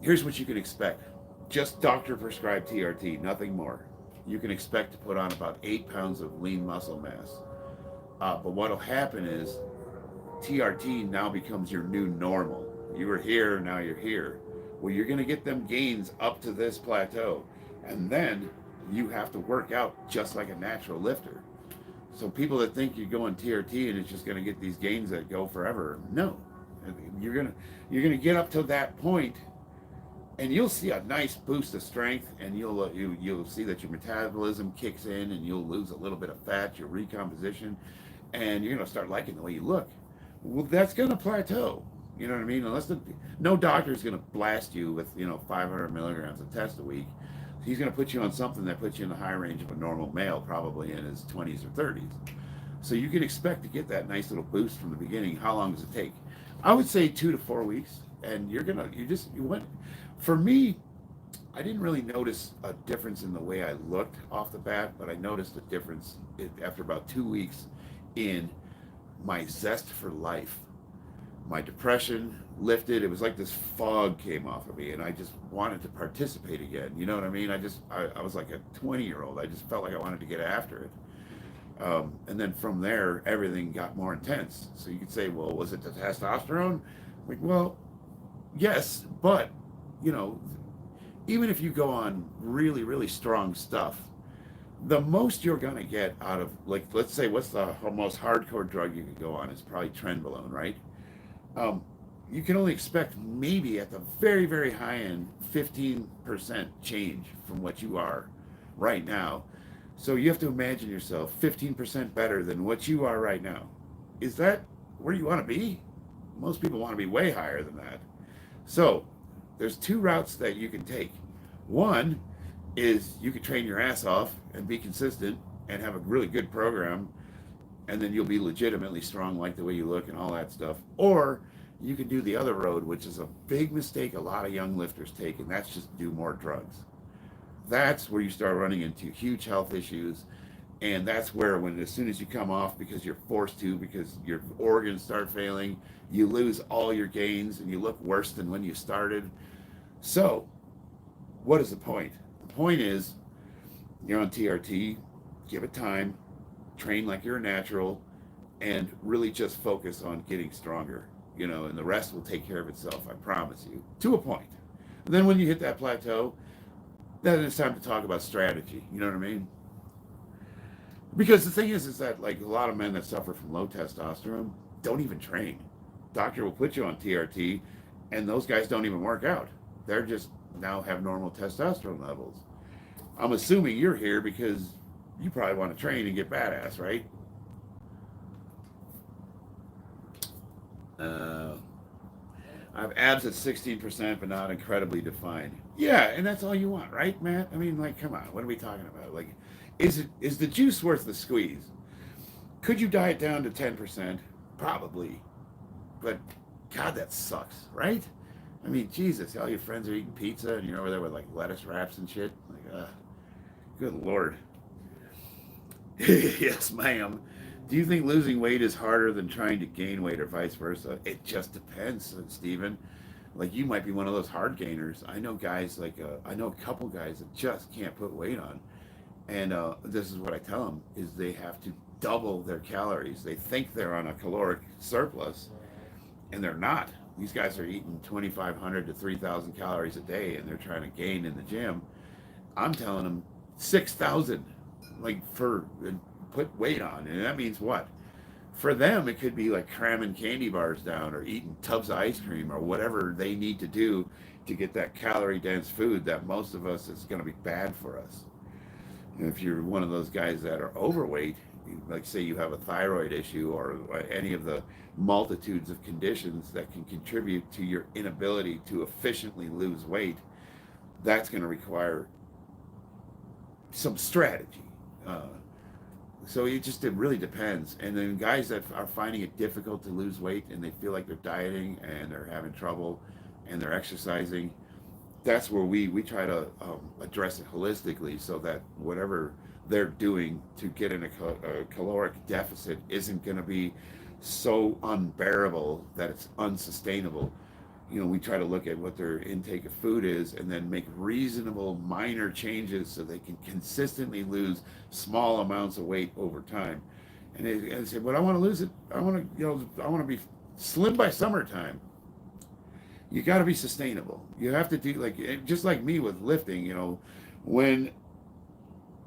Here's what you can expect: just doctor prescribed TRT, nothing more. You can expect to put on about 8 pounds of lean muscle mass. But what'll happen is TRT now becomes your new normal. You were here, now you're here. Well, you're going to get them gains up to this plateau, and then you have to work out just like a natural lifter. So people that think you're going TRT and it's just going to get these gains that go forever, no. You're gonna get up to that point, and you'll see a nice boost of strength, and you'll see that your metabolism kicks in, and you'll lose a little bit of fat, your recomposition, and you're gonna start liking the way you look. Well, that's gonna plateau. You know what I mean? No doctor's gonna blast you with 500 milligrams of test a week. He's gonna put you on something that puts you in the high range of a normal male, probably in his 20s or 30s. So you can expect to get that nice little boost from the beginning. How long does it take? I would say 2 to 4 weeks, and you went. For me, I didn't really notice a difference in the way I looked off the bat, but I noticed a difference after about 2 weeks in my zest for life. My depression lifted. It was like this fog came off of me, and I just wanted to participate again. You know what I mean? I was like a 20-year-old. I just felt like I wanted to get after it. And then from there, everything got more intense. So you could say, well, was it the testosterone? Like, well, yes, but you know, even if you go on really, really strong stuff, the most you're gonna get out of, like, let's say, what's the most hardcore drug you could go on? It's probably trenbolone, right? Um, you can only expect maybe at the very, very high end 15% change from what you are right now. So you have to imagine yourself 15% better than what you are right now. Is that where you want to be? Most people want to be way higher than that. So there's two routes that you can take. One is you could train your ass off and be consistent and have a really good program, and then you'll be legitimately strong, like the way you look and all that stuff. Or you can do the other road, which is a big mistake a lot of young lifters take, and that's just do more drugs. That's where you start running into huge health issues, and that's where, when as soon as you come off because you're forced to, because your organs start failing, you lose all your gains and you look worse than when you started. So what is the point? The point is, you're on TRT, give it time, train like you're a natural, and really just focus on getting stronger, and the rest will take care of itself, I promise you, to a point. And then when you hit that plateau, then it's time to talk about strategy. You know what I mean? Because the thing is that, like, a lot of men that suffer from low testosterone don't even train. Doctor will put you on TRT, and those guys don't even work out. They're just now have normal testosterone levels. I'm assuming you're here because you probably want to train and get badass, right? Uh, I have abs at 16%, but not incredibly defined. Yeah, and that's all you want, right, Matt? I mean, like, come on, what are we talking about? Like, is the juice worth the squeeze? Could you diet down to 10%? Probably, but God, that sucks, right? I mean, Jesus, all your friends are eating pizza, and you're over there with like lettuce wraps and shit. Like, good Lord. Yes, ma'am. Do you think losing weight is harder than trying to gain weight, or vice versa? It just depends, Stephen. Like, you might be one of those hard gainers. I know guys I know a couple guys that just can't put weight on, and this is what I tell them: is they have to double their calories. They think they're on a caloric surplus, and they're not. These guys are eating 2,500 to 3,000 calories a day, and they're trying to gain in the gym. I'm telling them 6,000, like, for put weight on, and that means what? For them, it could be like cramming candy bars down or eating tubs of ice cream or whatever they need to do to get that calorie dense food that most of us is going to be bad for us. And if you're one of those guys that are overweight, like say you have a thyroid issue or any of the multitudes of conditions that can contribute to your inability to efficiently lose weight, that's going to require some strategy. So it really depends. And then guys that are finding it difficult to lose weight and they feel like they're dieting and they're having trouble and they're exercising, that's where we try to address it holistically, so that whatever they're doing to get in a caloric deficit isn't going to be so unbearable that it's unsustainable. We try to look at what their intake of food is and then make reasonable minor changes so they can consistently lose small amounts of weight over time. And they say, but I want to lose it. I want to, I want to be slim by summertime. You got to be sustainable. You have to do just like me with lifting. When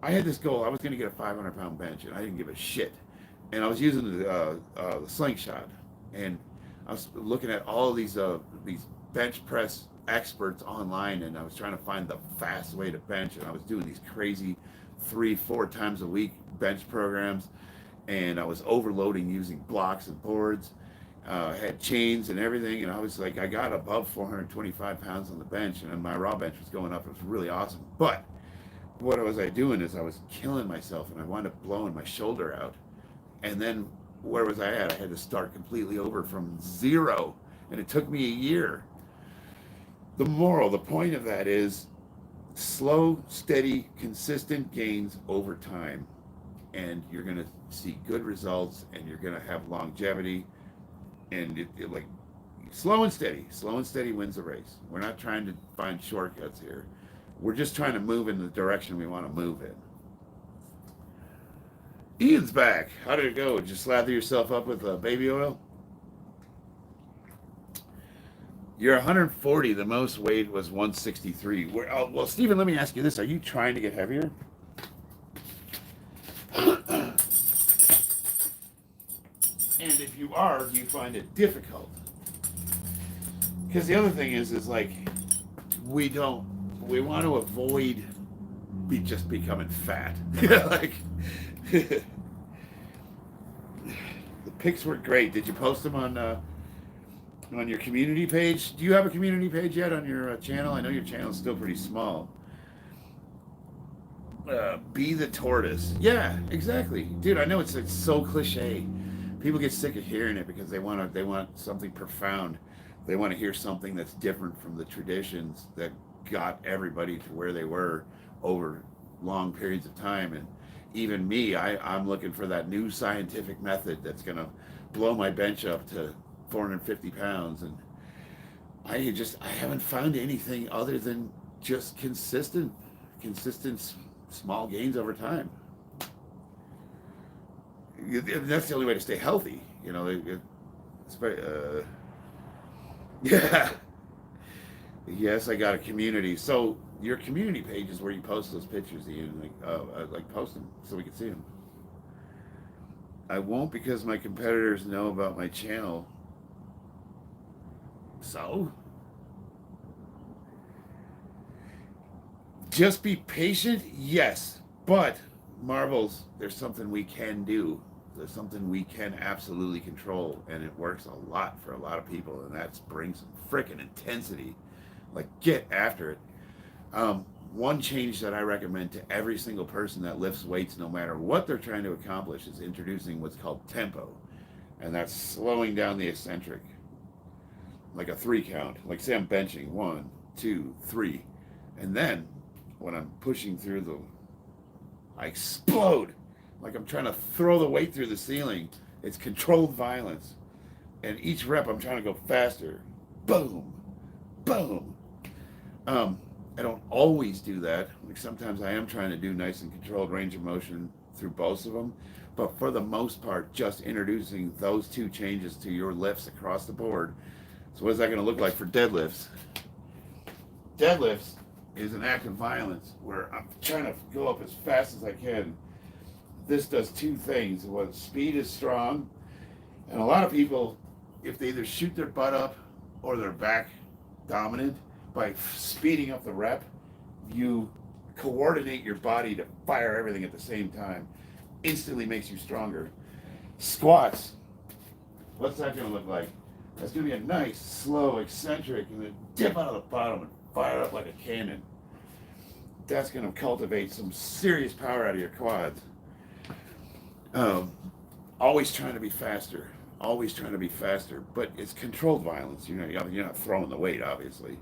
I had this goal, I was going to get a 500-pound bench, and I didn't give a shit. And I was using the slingshot, and I was looking at all of these bench press experts online, and I was trying to find the fast way to bench, and I was doing these crazy 3-4 times a week bench programs, and I was overloading using blocks and boards. Had chains and everything, and I was like, I got above 425 pounds on the bench, and my raw bench was going up. It was really awesome. But what was I doing is I was killing myself, and I wound up blowing my shoulder out. And then where was I at? I had to start completely over from zero, and it took me a year. The point of that is slow, steady, consistent gains over time, and you're going to see good results, and you're going to have longevity. And it like slow and steady wins the race. We're not trying to find shortcuts here. We're just trying to move in the direction we want to move in. Ian's back. How did it go? Did you slather yourself up with baby oil? You're 140. The most weight was 163. Well, Stephen, let me ask you this. Are you trying to get heavier? And if you are, do you find it difficult? Because the other thing is like, we want to avoid just becoming fat. Like, the pics were great. Did you post them on your community page? Do you have a community page yet on your channel? I know your channel is still pretty small. Be the tortoise. Yeah, exactly, dude. I know it's so cliche. People get sick of hearing it because they want something profound. They want to hear something that's different from the traditions that got everybody to where they were over long periods of time. And even me, I'm looking for that new scientific method that's going to blow my bench up to 450 pounds. And I haven't found anything other than just consistent small gains over time. That's the only way to stay healthy. It's very, yeah. Yes, I got a community. So your community page is where you post those pictures, Ian. Post them so we can see them. I won't, because my competitors know about my channel. So just be patient, yes, but Marbles, there's something we can do. There's something we can absolutely control, and it works a lot for a lot of people, and that's bring some freaking intensity. Like, get after it. One change that I recommend to every single person that lifts weights, no matter what they're trying to accomplish, is introducing what's called tempo, and that's slowing down the eccentric, like a 3 count. Like, say I'm benching 1, 2, 3, and then when I'm pushing through I explode. Like I'm trying to throw the weight through the ceiling. It's controlled violence. And each rep I'm trying to go faster. Boom. Boom. I don't always do that. Like sometimes I am trying to do nice and controlled range of motion through both of them. But for the most part, just introducing those 2 changes to your lifts across the board. So what is that going to look like for deadlifts? Deadlifts is an act of violence where I'm trying to go up as fast as I can. This does 2 things. Well, speed is strong, and a lot of people, if they either shoot their butt up or they're back dominant, by speeding up the rep, you coordinate your body to fire everything at the same time. Instantly makes you stronger. Squats, what's that going to look like? That's going to be a nice, slow, eccentric, and then dip out of the bottom and fire up like a cannon. That's going to cultivate some serious power out of your quads. Always trying to be faster. But it's controlled violence. You're not throwing the weight, obviously.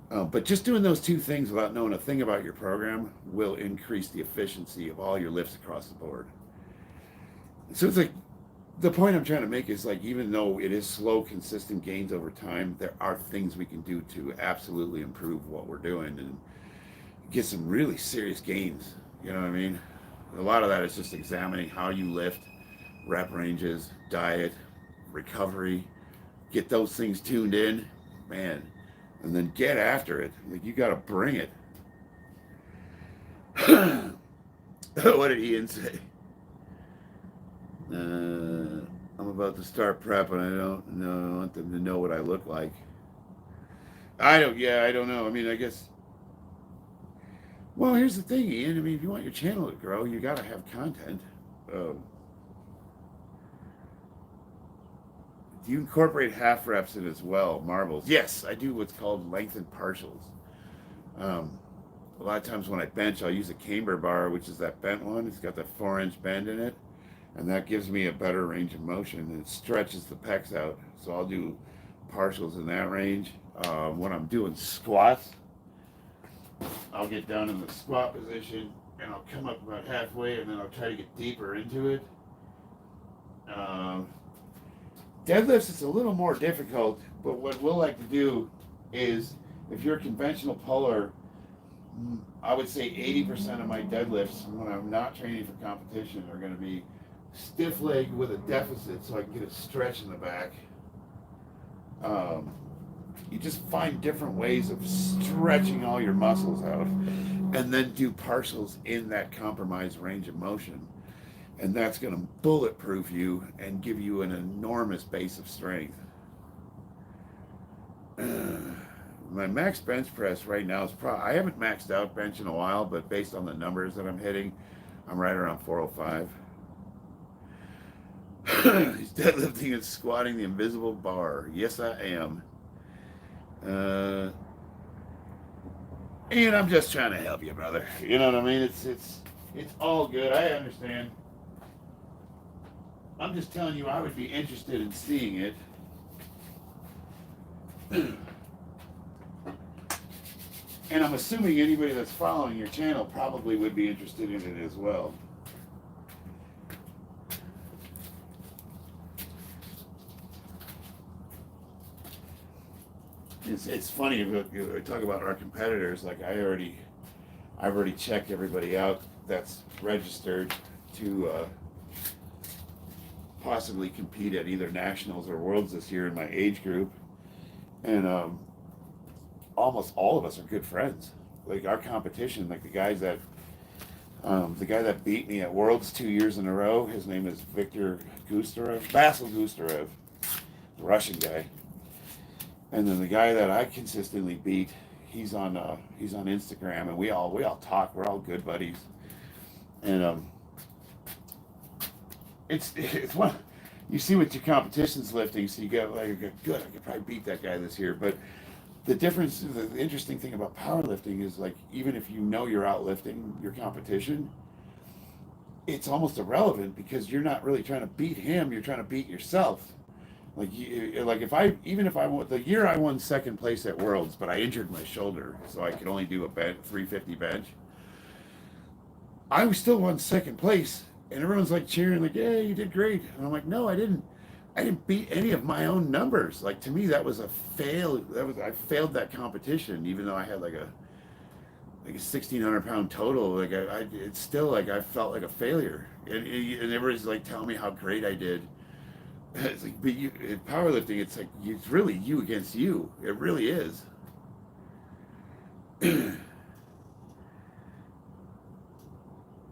But just doing those two things without knowing a thing about your program will increase the efficiency of all your lifts across the board. So it's like the point I'm trying to make is like, even though it is slow, consistent gains over time, there are things we can do to absolutely improve what we're doing and get some really serious gains. You know what I mean? A lot of that is just examining how you lift, rep ranges, diet, recovery, get those things tuned in, man, and then get after it. Like, you got to bring it. What did Ian say? I'm about to start prep and I don't know, I want them to know what I look like. I don't know. I mean, I guess, well, here's the thing, Ian. I mean, if you want your channel to grow, you got to have content. Do you incorporate half reps in as well? Marbles. Yes, I do what's called lengthened partials. A lot of times when I bench, I'll use a camber bar, which is that bent one. It's got that 4-inch bend in it. And that gives me a better range of motion and it stretches the pecs out. So I'll do partials in that range. When I'm doing squats, I'll get down in the squat position and I'll come up about halfway and then I'll try to get deeper into it. Deadlifts, it's a little more difficult, but what we'll like to do is, if you're a conventional puller, I would say 80% of my deadlifts when I'm not training for competition are going to be stiff leg with a deficit so I can get a stretch in the back. You just find different ways of stretching all your muscles out and then do partials in that compromised range of motion. And that's going to bulletproof you and give you an enormous base of strength. My max bench press right now is I haven't maxed out bench in a while, but based on the numbers that I'm hitting, I'm right around 405. He's deadlifting and squatting the invisible bar. Yes, I am. And I'm just trying to help you, brother. You know what I mean? It's all good. I understand. I'm just telling you, I would be interested in seeing it. And I'm assuming anybody that's following your channel probably would be interested in it as well. It's funny if you talk about our competitors. Like, I've already checked everybody out that's registered to possibly compete at either nationals or worlds this year in my age group, and almost all of us are good friends. Like, our competition, like the guy that beat me at worlds 2 years in a row, his name is Basil Gustarev, the Russian guy. And then the guy that I consistently beat, he's on Instagram, and we all talk. We're all good buddies, and it's one, you see with your competitions lifting, so you get like, good, I could probably beat that guy this year. But the interesting thing about powerlifting is, like, even if you know you're outlifting your competition, it's almost irrelevant because you're not really trying to beat him. You're trying to beat yourself. Like, the year I won second place at Worlds, but I injured my shoulder, so I could only do a 350 bench. I still won second place, and everyone's like cheering, like, "Yeah, you did great." And I'm like, "No, I didn't. I didn't beat any of my own numbers." Like, to me, that was a fail. I failed that competition, even though I had like a 1,600-pound total. Like, it's still like I felt like a failure, and everybody's like telling me how great I did. It's like, but in powerlifting, it's like, it's really you against you. It really is.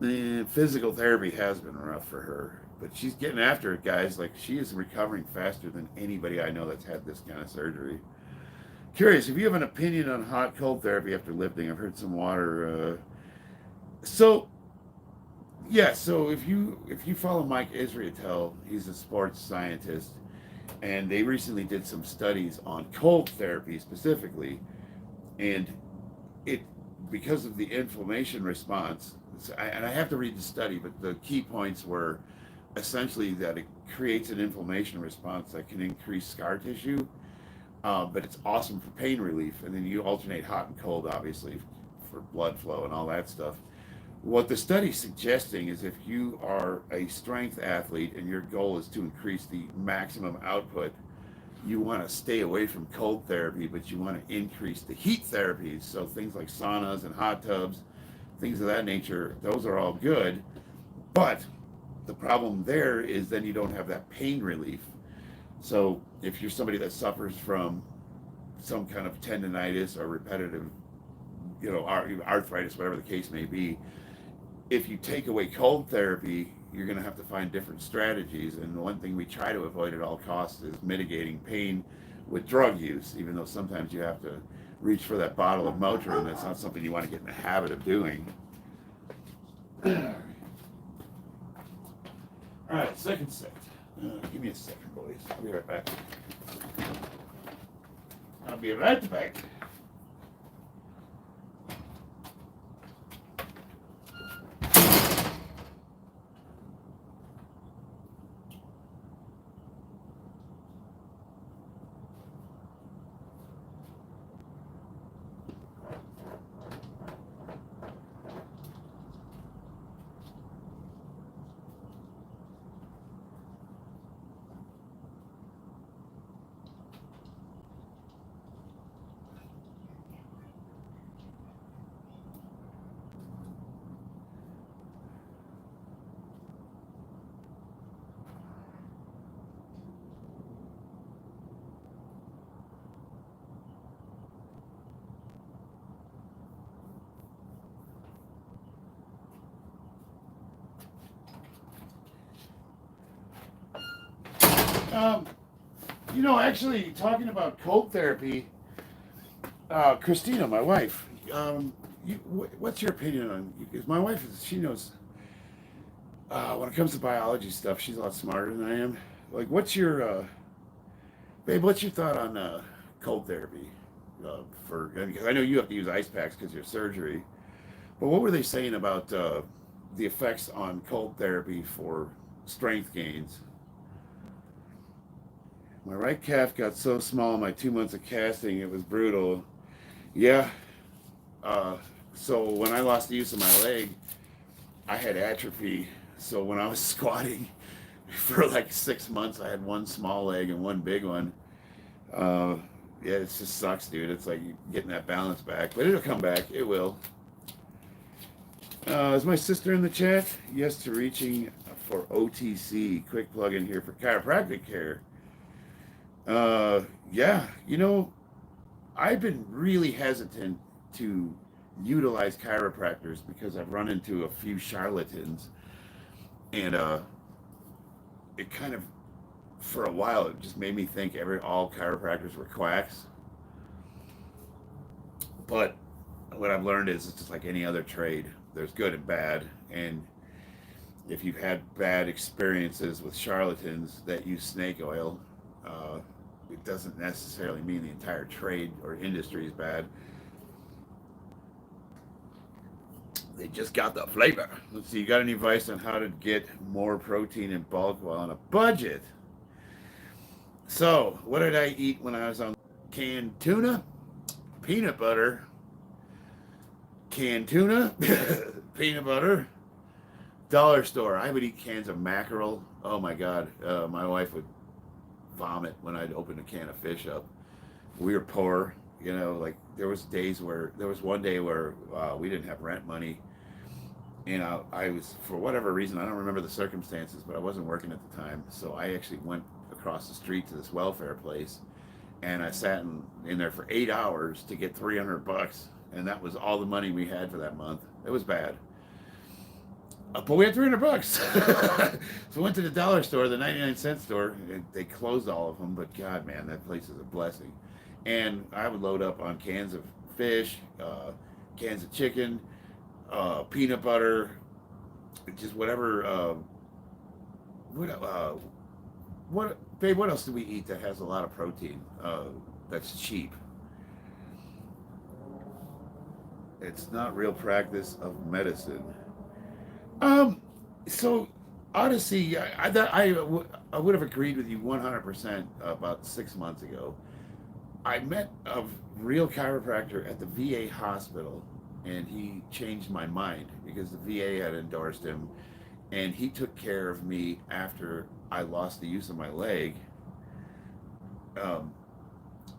The physical therapy has been rough for her, but she's getting after it, guys. Like, she is recovering faster than anybody I know that's had this kind of surgery. Curious, if you have an opinion on hot cold therapy after lifting, I've heard some water. So if you follow Mike Israetel, he's a sports scientist, and they recently did some studies on cold therapy specifically, and it, because of the inflammation response, and I have to read the study, but the key points were essentially that it creates an inflammation response that can increase scar tissue, but it's awesome for pain relief. And then you alternate hot and cold, obviously, for blood flow and all that stuff. What the study's suggesting is if you are a strength athlete and your goal is to increase the maximum output, you want to stay away from cold therapy, but you want to increase the heat therapies. So things like saunas and hot tubs, things of that nature, those are all good. But the problem there is then you don't have that pain relief. So if you're somebody that suffers from some kind of tendonitis or repetitive, arthritis, whatever the case may be, if you take away cold therapy, you're going to have to find different strategies. And the one thing we try to avoid at all costs is mitigating pain with drug use, even though sometimes you have to reach for that bottle of Motrin. That's not something you want to get in the habit of doing. All right, second set. Give me a second, boys. I'll be right back. I'll be right back. Actually, talking about cold therapy, Christina, my wife, what's your opinion on? Because my wife she knows when it comes to biology stuff, she's a lot smarter than I am. Like, babe? What's your thought on cold therapy? Because I know you have to use ice packs because of your surgery, but what were they saying about the effects on cold therapy for strength gains? My right calf got so small in my 2 months of casting, it was brutal. Yeah. So when I lost the use of my leg, I had atrophy. So when I was squatting for like 6 months, I had one small leg and one big one. Yeah, it just sucks, dude. It's like getting that balance back, but it'll come back. It will. Is my sister in the chat? Yes to reaching for OTC. Quick plug in here for chiropractic care. Yeah, I've been really hesitant to utilize chiropractors because I've run into a few charlatans, and it kind of, for a while, it just made me think all chiropractors were quacks. But what I've learned is it's just like any other trade. There's good and bad, and if you've had bad experiences with charlatans that use snake oil, it doesn't necessarily mean the entire trade or industry is bad. They just got the flavor. Let's see, you got any advice on how to get more protein in bulk while on a budget? So, what did I eat when I was on canned tuna? Peanut butter. Canned tuna, peanut butter. Dollar store. I would eat cans of mackerel. Oh my God. My wife would vomit when I'd open a can of fish up. We were poor, like there was one day where we didn't have rent money, and I was, for whatever reason, I don't remember the circumstances, but I wasn't working at the time, so I actually went across the street to this welfare place, and I sat in there for 8 hours to get $300, and that was all the money we had for that month. It was bad. But we had $300. So we went to the dollar store, the 99-cent store. And they closed all of them, but God, man, that place is a blessing. And I would load up on cans of fish, cans of chicken, peanut butter, just whatever. Babe, what else do we eat that has a lot of protein? That's cheap. It's not real practice of medicine. So Odyssey, I would have agreed with you 100% about 6 months ago. I met a real chiropractor at the VA hospital, and he changed my mind because the VA had endorsed him, and he took care of me after I lost the use of my leg. Um,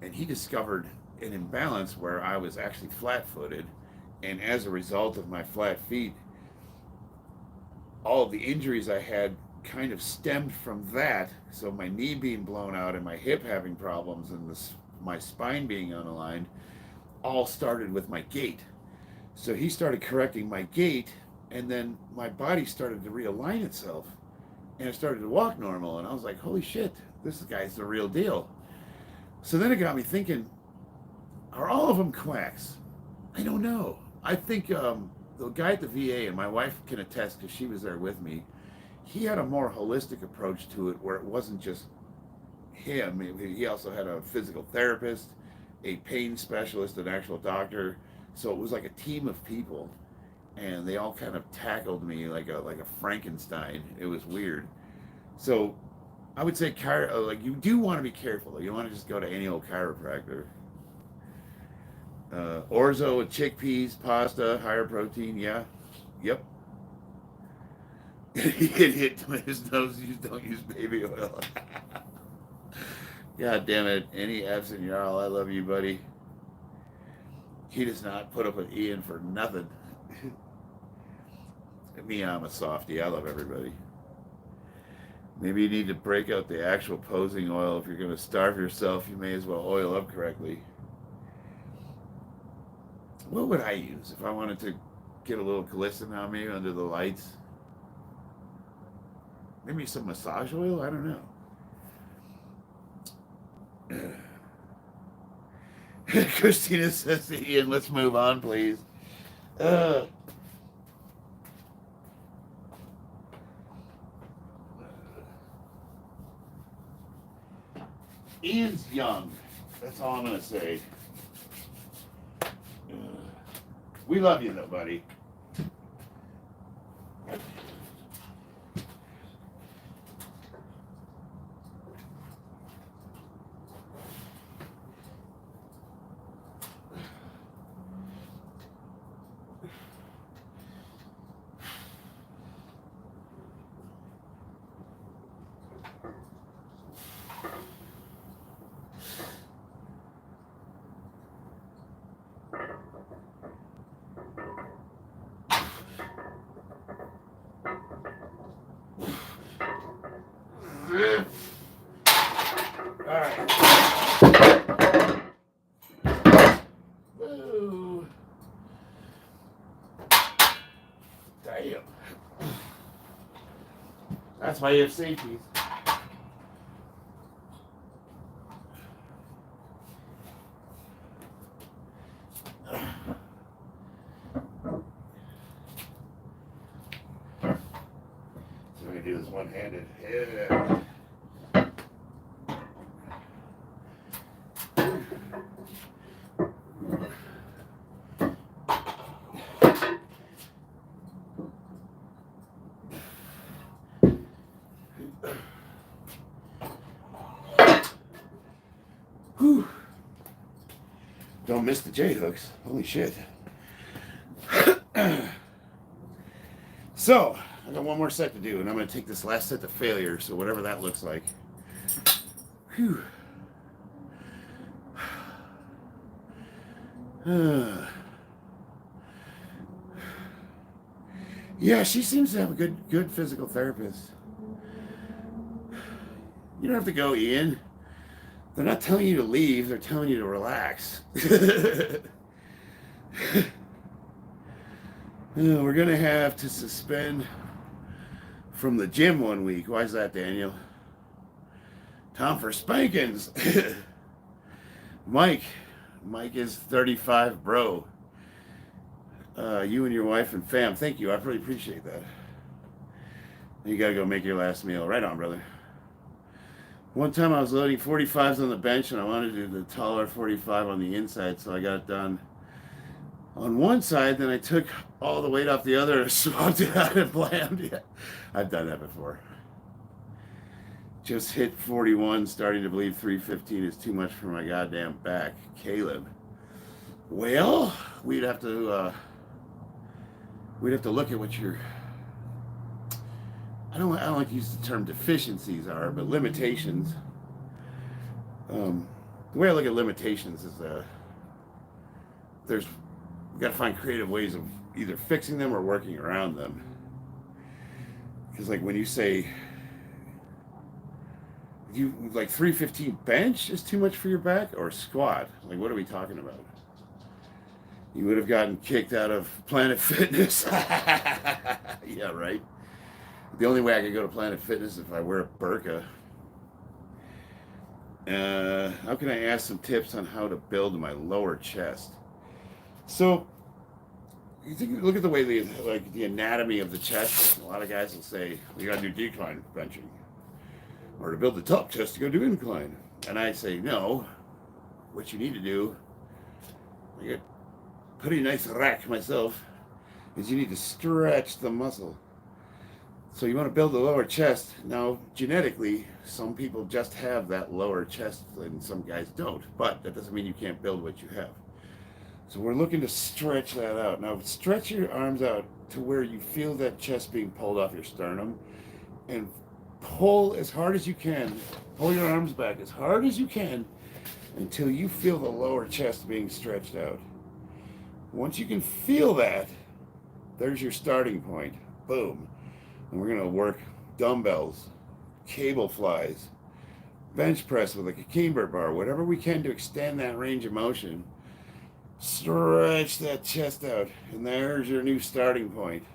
and he discovered an imbalance where I was actually flat-footed, and as a result of my flat feet, all of the injuries I had kind of stemmed from that. So my knee being blown out and my hip having problems and my spine being unaligned all started with my gait. So he started correcting my gait, and then my body started to realign itself, and I started to walk normal. And I was like, holy shit, this guy's the real deal. So then it got me thinking, are all of them quacks? I don't know. I think the guy at the VA, and my wife can attest because she was there with me, he had a more holistic approach to it where it wasn't just him. He also had a physical therapist, a pain specialist, an actual doctor. So it was like a team of people, and they all kind of tackled me like a Frankenstein. It was weird. So I would say like you do want to be careful. You don't want to just go to any old chiropractor. Orzo with chickpeas, pasta, higher protein. Yeah, yep. He can hit his nose. Don't use baby oil. God damn it. Any F's in Jarl, I love you, buddy. He does not put up with Ian for nothing. Me, I'm a softie. I love everybody. Maybe you need to break out the actual posing oil. If you're going to starve yourself, you may as well oil up correctly. What would I use if I wanted to get a little glisten on me under the lights? Maybe some massage oil? I don't know. Christina says to Ian, let's move on, please. Ian's young. That's all I'm going to say. We love you, though, buddy. Damn. That's why you have safeties. So we're going to do this one-handed. Yeah. Whew. Don't miss the J-hooks. Holy shit. So, I got one more set to do, and I'm going to take this last set to failure, so whatever that looks like. Whew. Yeah, she seems to have a good physical therapist. You don't have to go, Ian. They're not telling you to leave, they're telling you to relax. We're going to have to suspend from the gym 1 week. Why is that, Daniel? Time for spankings. Mike is 35, bro. You and your wife and fam, thank you. I really appreciate that. You got to go make your last meal. Right on, brother. One time I was loading 45s on the bench, and I wanted to do the taller 45 on the inside, so I got it done on one side, then I took all the weight off the other and swapped it out and blammed it. I've done that before. Just hit 41, starting to believe 315 is too much for my goddamn back. Caleb. Well, we'd have to look at what your, I don't like to use the term deficiencies are, but limitations. The way I look at limitations is we got to find creative ways of either fixing them or working around them. Because like when you say you like 315 bench is too much for your back, or squat, like what are we talking about? You would have gotten kicked out of Planet Fitness. Yeah, right. The only way I could go to Planet Fitness is if I wear a burqa. How can I ask some tips on how to build my lower chest? So look at the way the anatomy of the chest. A lot of guys will say you got to do decline benching, or to build the top chest, you got to do incline. And I say no. What you need to do, I get pretty nice rack myself, is you need to stretch the muscle. So you want to build the lower chest. Now, genetically, some people just have that lower chest and some guys don't, but that doesn't mean you can't build what you have. So we're looking to stretch that out. Now, stretch your arms out to where you feel that chest being pulled off your sternum, and pull as hard as you can. Pull your arms back as hard as you can until you feel the lower chest being stretched out. Once you can feel that, there's your starting point. Boom. And we're going to work dumbbells, cable flies, bench press with like a camber bar, whatever we can to extend that range of motion. Stretch that chest out, and there's your new starting point.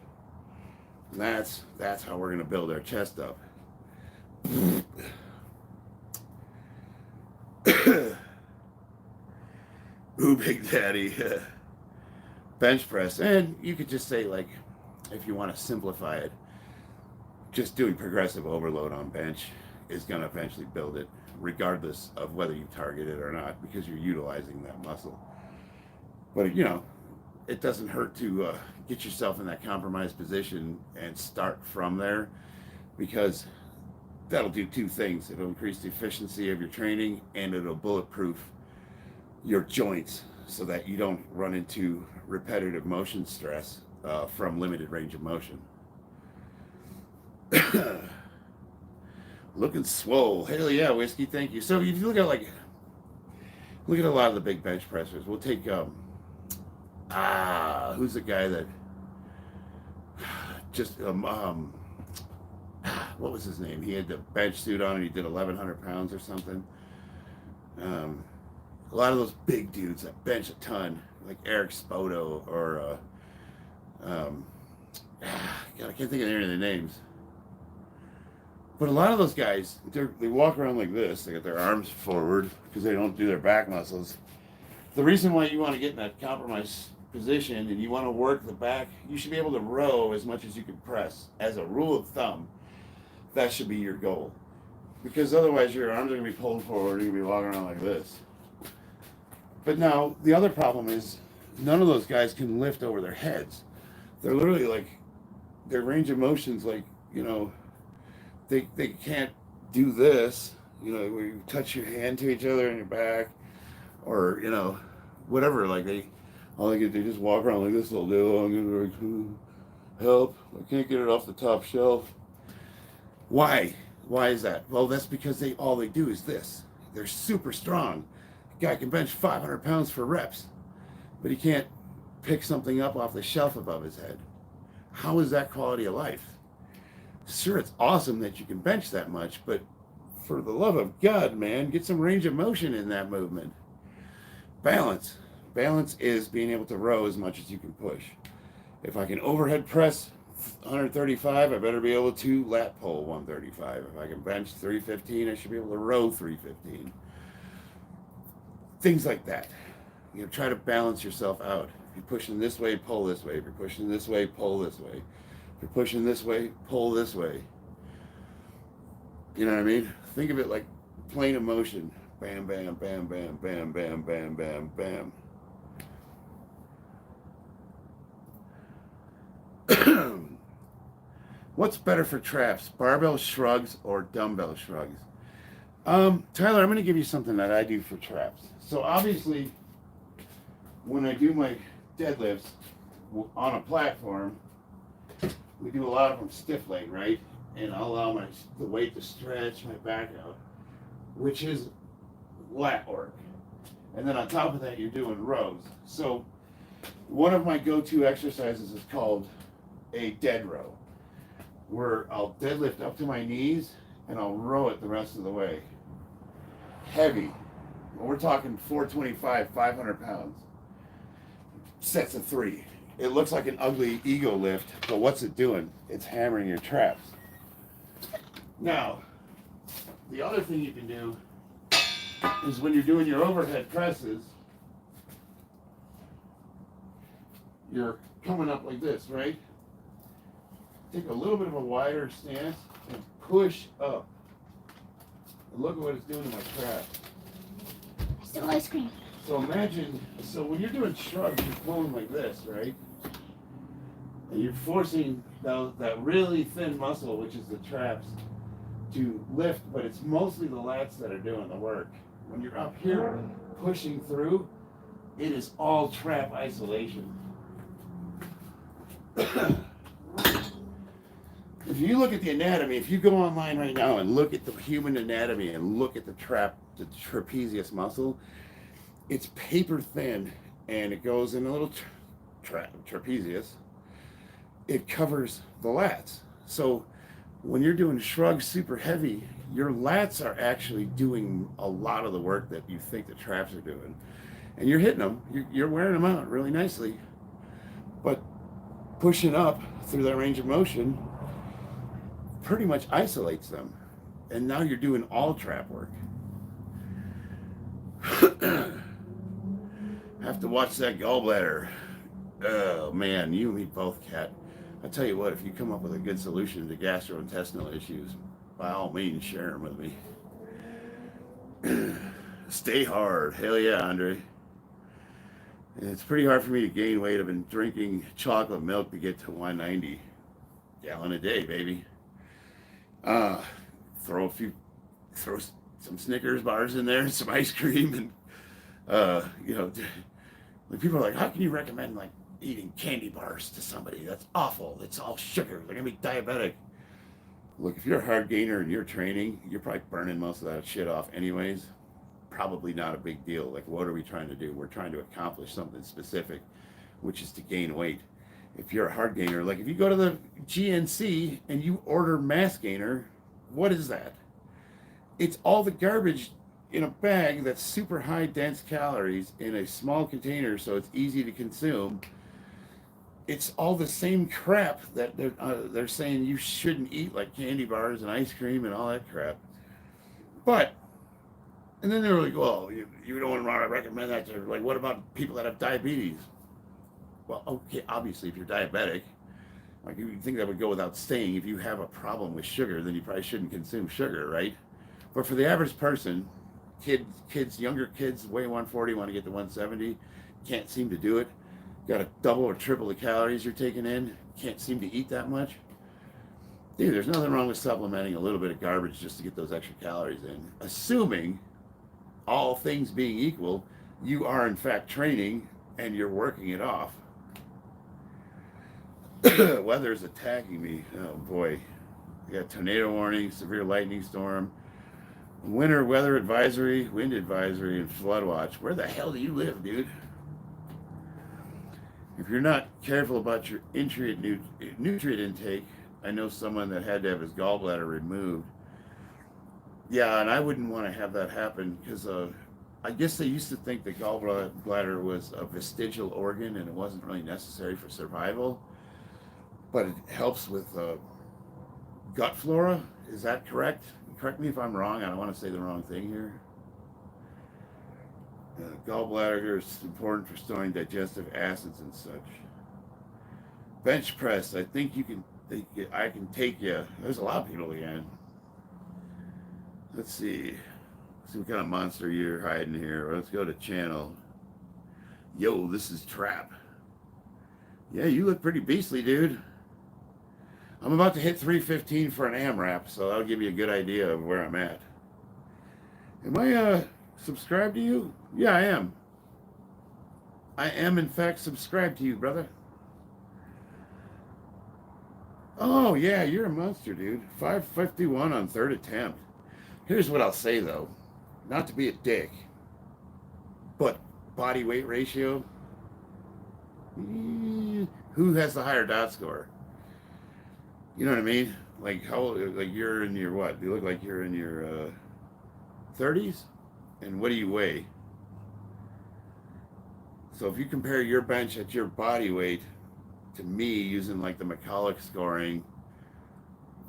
And that's how we're going to build our chest up. Ooh, Big Daddy. Bench press. And you could just say, like, if you want to simplify it, just doing progressive overload on bench is going to eventually build it, regardless of whether you target it or not, because you're utilizing that muscle. But, you know, it doesn't hurt to get yourself in that compromised position and start from there, because that'll do two things. It'll increase the efficiency of your training, and it'll bulletproof your joints so that you don't run into repetitive motion stress from limited range of motion. Looking swole. Hell yeah, Whiskey, thank you. So if you look at a lot of the big bench pressers, we'll take who's the guy that just what was his name? He had the bench suit on and he did 1,100 pounds or something. A lot of those big dudes that bench a ton, like Eric Spoto or God, I can't think of any of their names. But a lot of those guys, they walk around like this. They got their arms forward because they don't do their back muscles. The reason why you want to get in that compromised position and you want to work the back, you should be able to row as much as you can press. As a rule of thumb, that should be your goal. Because otherwise your arms are going to be pulled forward and you're going to be walking around like this. But now, the other problem is none of those guys can lift over their heads. They're literally like, their range of motion's like, you know, they can't do this, you know, where you touch your hand to each other in your back, or, you know, whatever, like they just walk around like this all day long, and like, help, I can't get it off the top shelf. Why is that? Well, that's because all they do is this. They're super strong. The guy can bench 500 pounds for reps, but he can't pick something up off the shelf above his head. How is that quality of life? Sure, it's awesome that you can bench that much, but for the love of God, man, get some range of motion in that movement. Balance. Balance is being able to row as much as you can push. If I can overhead press 135, I better be able to lat pull 135. If I can bench 315, I should be able to row 315. Things like that. You know, try to balance yourself out. If you're pushing this way, pull this way. If you're pushing this way, pull this way. If you're pushing this way, pull this way. You know what I mean? Think of it like plane of motion. Bam, bam, bam, bam, bam, bam, bam, bam, bam. What's better for traps, barbell shrugs or dumbbell shrugs? Tyler, I'm going to give you something that I do for traps. So obviously, when I do my deadlifts on a platform, we do a lot of them stiff leg, right? And I'll allow the weight to stretch my back out, which is lat work. And then on top of that, you're doing rows. So one of my go-to exercises is called a dead row, where I'll deadlift up to my knees and I'll row it the rest of the way. Heavy. We're talking 425, 500 pounds. Sets of 3. It looks like an ugly ego lift, but what's it doing? It's hammering your traps. Now, the other thing you can do is when you're doing your overhead presses, you're coming up like this, right? Take a little bit of a wider stance and push up. And look at what it's doing to my trap. Still ice cream. So imagine, so when you're doing shrugs, you're pulling like this, right? And you're forcing that really thin muscle, which is the traps, to lift, but it's mostly the lats that are doing the work. When you're up here pushing through, it is all trap isolation. If you look at the anatomy, if you go online right now and look at the human anatomy and look at the trapezius muscle, it's paper thin and it goes in a little trapezius. It covers the lats. So when you're doing shrugs super heavy, your lats are actually doing a lot of the work that you think the traps are doing. And you're hitting them, you're wearing them out really nicely. But pushing up through that range of motion pretty much isolates them. And now you're doing all trap work. Have to watch that gallbladder. Oh man, you and me both, Kat. I tell you what, if you come up with a good solution to gastrointestinal issues, by all means, share them with me. Stay hard. Hell yeah, Andre. It's pretty hard for me to gain weight. I've been drinking chocolate milk to get to 190 gallon a day, baby. Throw some Snickers bars in there, some ice cream, and like people are like, how can you recommend like eating candy bars to somebody? That's awful. It's all sugar. They're gonna be diabetic. Look, if you're a hard gainer and you're training, you're probably burning most of that shit off anyways. Probably not a big deal. Like, what are we trying to do? We're trying to accomplish something specific, which is to gain weight. If you're a hard gainer, like if you go to the GNC and you order mass gainer, what is that? It's all the garbage in a bag that's super high dense calories in a small container so it's easy to consume. It's all the same crap that they're saying you shouldn't eat, like candy bars and ice cream and all that crap. But, and then they were like, well, you don't want to recommend that to, like, what about people that have diabetes? Well, okay, obviously if you're diabetic, like you would think that would go without saying. If you have a problem with sugar, then you probably shouldn't consume sugar, right? But for the average person, younger kids weigh 140, want to get to 170, can't seem to do it. Got to double or triple the calories you're taking in, can't seem to eat that much. Dude, there's nothing wrong with supplementing a little bit of garbage just to get those extra calories in. Assuming, all things being equal, you are in fact training and you're working it off. Weather's attacking me. Oh boy. We got tornado warning, severe lightning storm, winter weather advisory, wind advisory, and flood watch. Where the hell do you live, dude? If you're not careful about your nutrient intake, I know someone that had to have his gallbladder removed. Yeah, and I wouldn't want to have that happen because I guess they used to think the gallbladder was a vestigial organ and it wasn't really necessary for survival, but it helps with gut flora. Is that correct? Correct me if I'm wrong. I don't want to say the wrong thing here. Gallbladder is important for storing digestive acids and such. Bench press. I think I can take you. There's a lot of people again. Let's see what kind of monster you're hiding here. Let's go to channel. Yo, this is Trap. Yeah, you look pretty beastly, dude. I'm about to hit 315 for an AMRAP, so that'll give you a good idea of where I'm at. Am I subscribed to you? Yeah, I am. I am, in fact, subscribed to you, brother. Oh, yeah, you're a monster, dude. 551 on third attempt. Here's what I'll say, though. Not to be a dick, but body weight ratio, who has the higher dot score? You know what I mean? Like, like you're in your what? You look like you're in your 30s? And what do you weigh? So if you compare your bench at your body weight to me using like the McCulloch scoring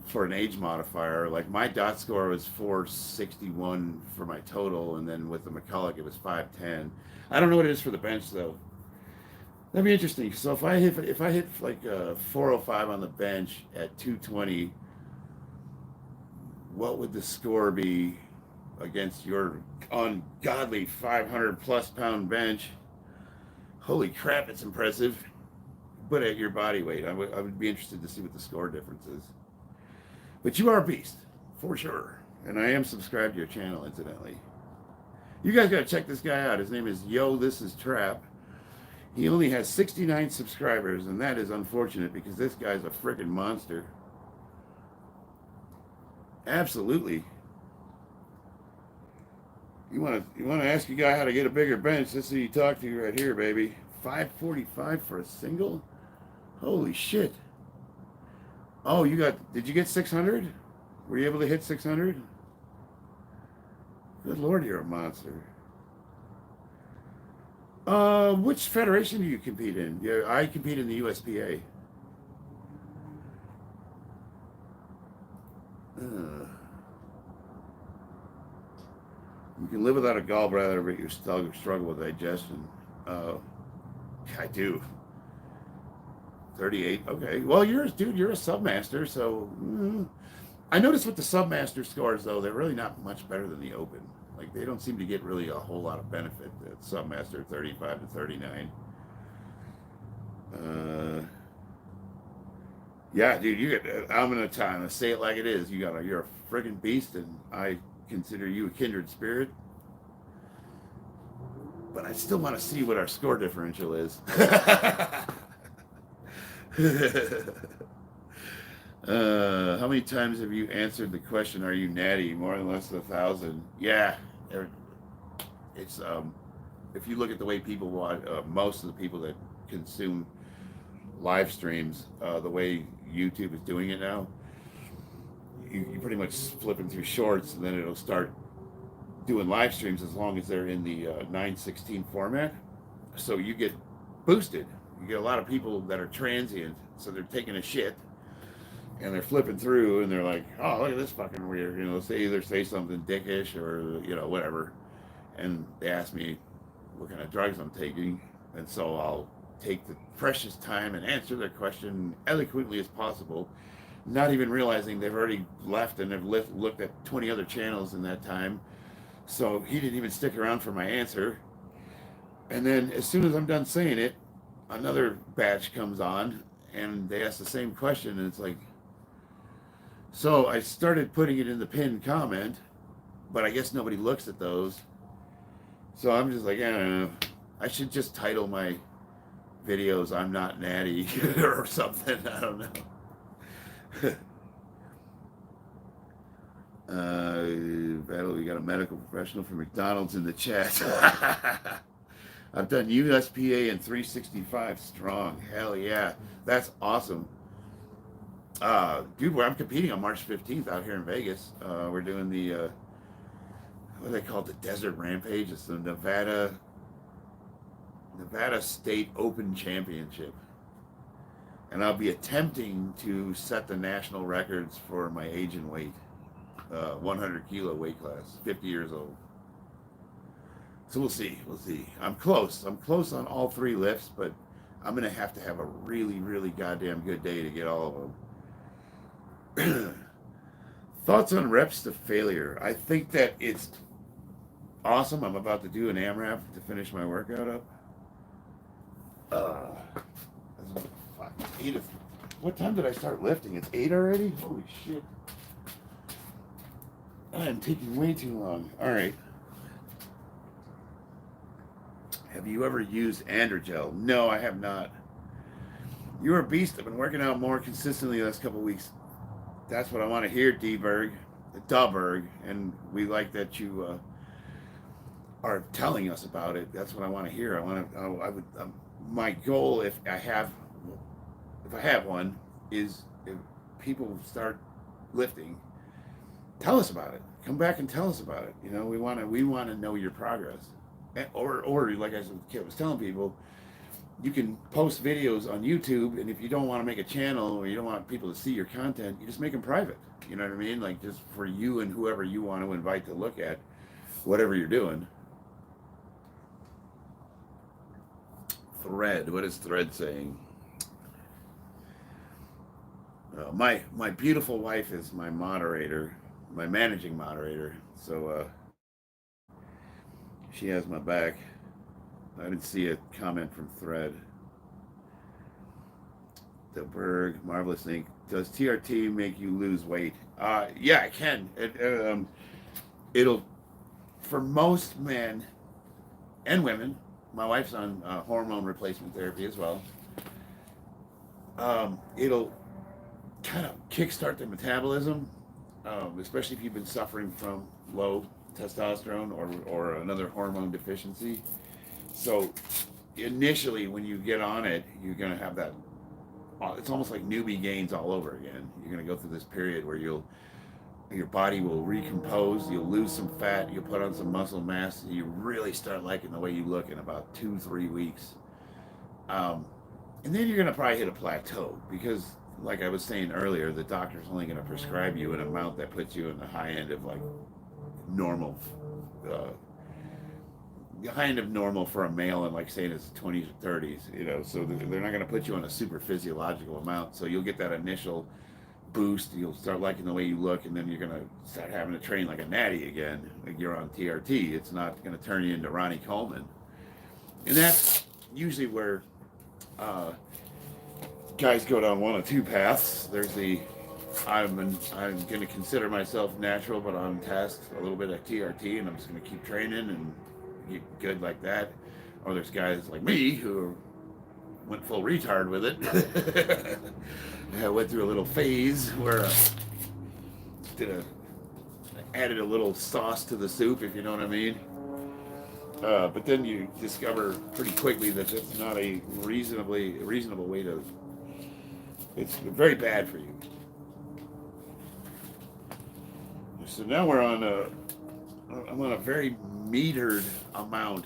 for an age modifier, like my dot score was 461 for my total, and then with the McCulloch it was 510. I don't know what it is for the bench though. That'd be interesting. So if I hit like 405 on the bench at 220, what would the score be against your ungodly 500 plus pound bench? Holy crap, it's impressive. But at your body weight, I would be interested to see what the score difference is. But you are a beast, for sure. And I am subscribed to your channel, incidentally. You guys gotta check this guy out. His name is Yo, This Is Trap. He only has 69 subscribers, and that is unfortunate because this guy's a freaking monster. Absolutely. You wanna ask a guy how to get a bigger bench? This is who you talk to right here, baby. 545 for a single? Holy shit. Oh, did you get 600? Were you able to hit 600? Good Lord, you're a monster. Which federation do you compete in? Yeah, I compete in the USPA. You can live without a gallbladder, but you still struggle with digestion. I do. 38. Okay. Well, you're a submaster, so I noticed with the submaster scores though, they're really not much better than the open. Like they don't seem to get really a whole lot of benefit. The submaster 35 to 39. Yeah, dude, I'm gonna say it like it is. You're a friggin' beast, and I consider you a kindred spirit. But I still want to see what our score differential is. How many times have you answered the question, are you natty? More than less than 1,000. Yeah. It's if you look at the way people watch, most of the people that consume live streams, the way YouTube is doing it now, you pretty much flipping through shorts, and then it'll start doing live streams as long as they're in the 9:16 format. So you get boosted. You get a lot of people that are transient, so they're taking a shit and they're flipping through and they're like, oh, look at this fucking weird, they either say something dickish or whatever, and they ask me what kind of drugs I'm taking, and so I'll take the precious time and answer their question eloquently as possible, not even realizing they've already left and they've looked at 20 other channels in that time. So he didn't even stick around for my answer. And then as soon as I'm done saying it, another batch comes on and they ask the same question, and it's like, so I started putting it in the pinned comment, but I guess nobody looks at those. So I'm just like, I don't know. I should just title my videos "I'm Not Natty" or something. I don't know. Battle, we got a medical professional from McDonald's in the chat. I've done USPA and 365 strong. Hell yeah. That's awesome. Dude, I'm competing on March 15th out here in Vegas. We're doing the, what do they call it? The Desert Rampage. It's the Nevada State Open Championship. And I'll be attempting to set the national records for my age and weight. 100 kilo weight class, 50 years old. So we'll see. I'm close on all three lifts, but I'm going to have a really, really goddamn good day to get all of them. Thoughts on reps to failure? I think that it's awesome. I'm about to do an AMRAP to finish my workot up. What time did I start lifting? It's 8 already? Holy shit. I am taking way too long. All right. Have you ever used androgel? No, I have not. You're a beast. I've been working out more consistently the last couple of weeks. That's what I want to hear, D-Berg. Duberg. And we like that you are telling us about it. That's what I want to hear. My goal, if I have one, is if people start lifting, tell us about it. Come back and tell us about it. You know, we want to know your progress. Or like I was telling people, you can post videos on YouTube, and if you don't want to make a channel or you don't want people to see your content, you just make them private. You know what I mean? Like just for you and whoever you want to invite to look at whatever you're doing. Thread. What is Thread saying? My beautiful wife is my moderator, my managing moderator. So she has my back. I didn't see a comment from Thread. The Berg, marvelous thing. Does TRT make you lose weight? Yeah, it can. It'll, for most men and women. My wife's on hormone replacement therapy as well. It'll kind of kickstart the metabolism, especially if you've been suffering from low testosterone or another hormone deficiency. So initially when you get on it, you're going to have that, it's almost like newbie gains all over again. You're going to go through this period where your body will recompose, you'll lose some fat, you'll put on some muscle mass, and you really start liking the way you look in about 2-3 weeks. And then you're going to probably hit a plateau because, like I was saying earlier, the doctor's only going to prescribe you an amount that puts you in the high end of like normal, high end of normal for a male in like saying his 20s or 30s, you know, so they're not going to put you on a super physiological amount. So you'll get that initial boost, you'll start liking the way you look, and then you're going to start having to train like a natty again. Like you're on TRT. It's not going to turn you into Ronnie Coleman. And that's usually where guys go down one of two paths. There's the I'm going to consider myself natural, but on test a little bit of TRT, and I'm just going to keep training and get good like that. Or there's guys like me who went full retard with it. I went through a little phase where I added a little sauce to the soup, if you know what I mean. But then you discover pretty quickly that that's not a reasonable way to. It's very bad for you. So now we're on I'm on a very metered amount.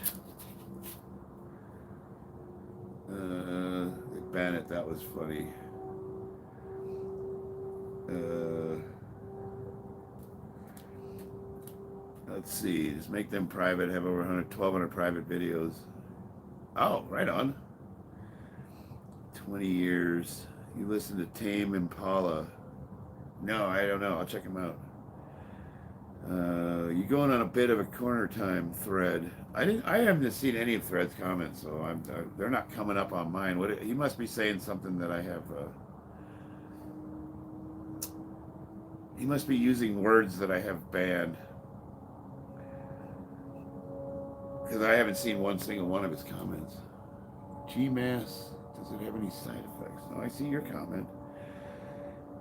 Bennett, that was funny. Let's see, just make them private, have over 1,200 private videos. Oh, right on. 20 years. You listen to Tame Impala. No, I don't know. I'll check him out. You going on a bit of a corner time, Thread. I haven't seen any of Thread's comments, so they're not coming up on mine. He must be saying something that I have. He must be using words that I have banned, because I haven't seen one single one of his comments. GMAS, does it have any side effects? No, I see your comment.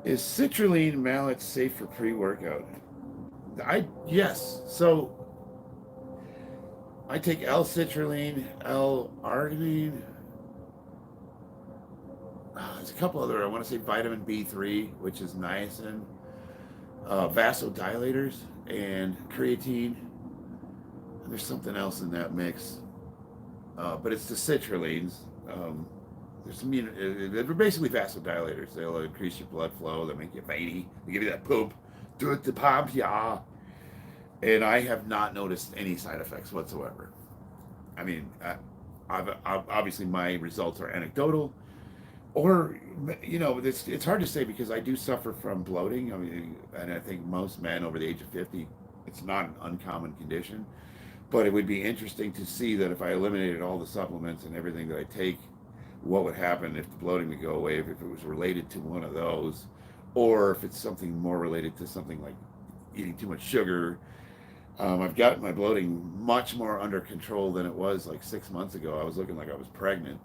Is citrulline mallet safe for pre-workout? Yes. So I take L-citrulline, L-arginine. There's a couple other. I want to say vitamin B3, which is niacin, vasodilators, and creatine. And there's something else in that mix, but it's the citrulines. There's some, they're basically vasodilators. They'll increase your blood flow. They make you veiny. They give you that poop. Do it to pump, yeah. And I have not noticed any side effects whatsoever. I mean, obviously my results are anecdotal, or it's hard to say because I do suffer from bloating. I mean, and I think most men over the age of 50, it's not an uncommon condition. But it would be interesting to see that if I eliminated all the supplements and everything that I take, what would happen if the bloating would go away, if it was related to one of those, or if it's something more related to something like eating too much sugar. I've gotten my bloating much more under control than it was like 6 months ago. I was looking like I was pregnant.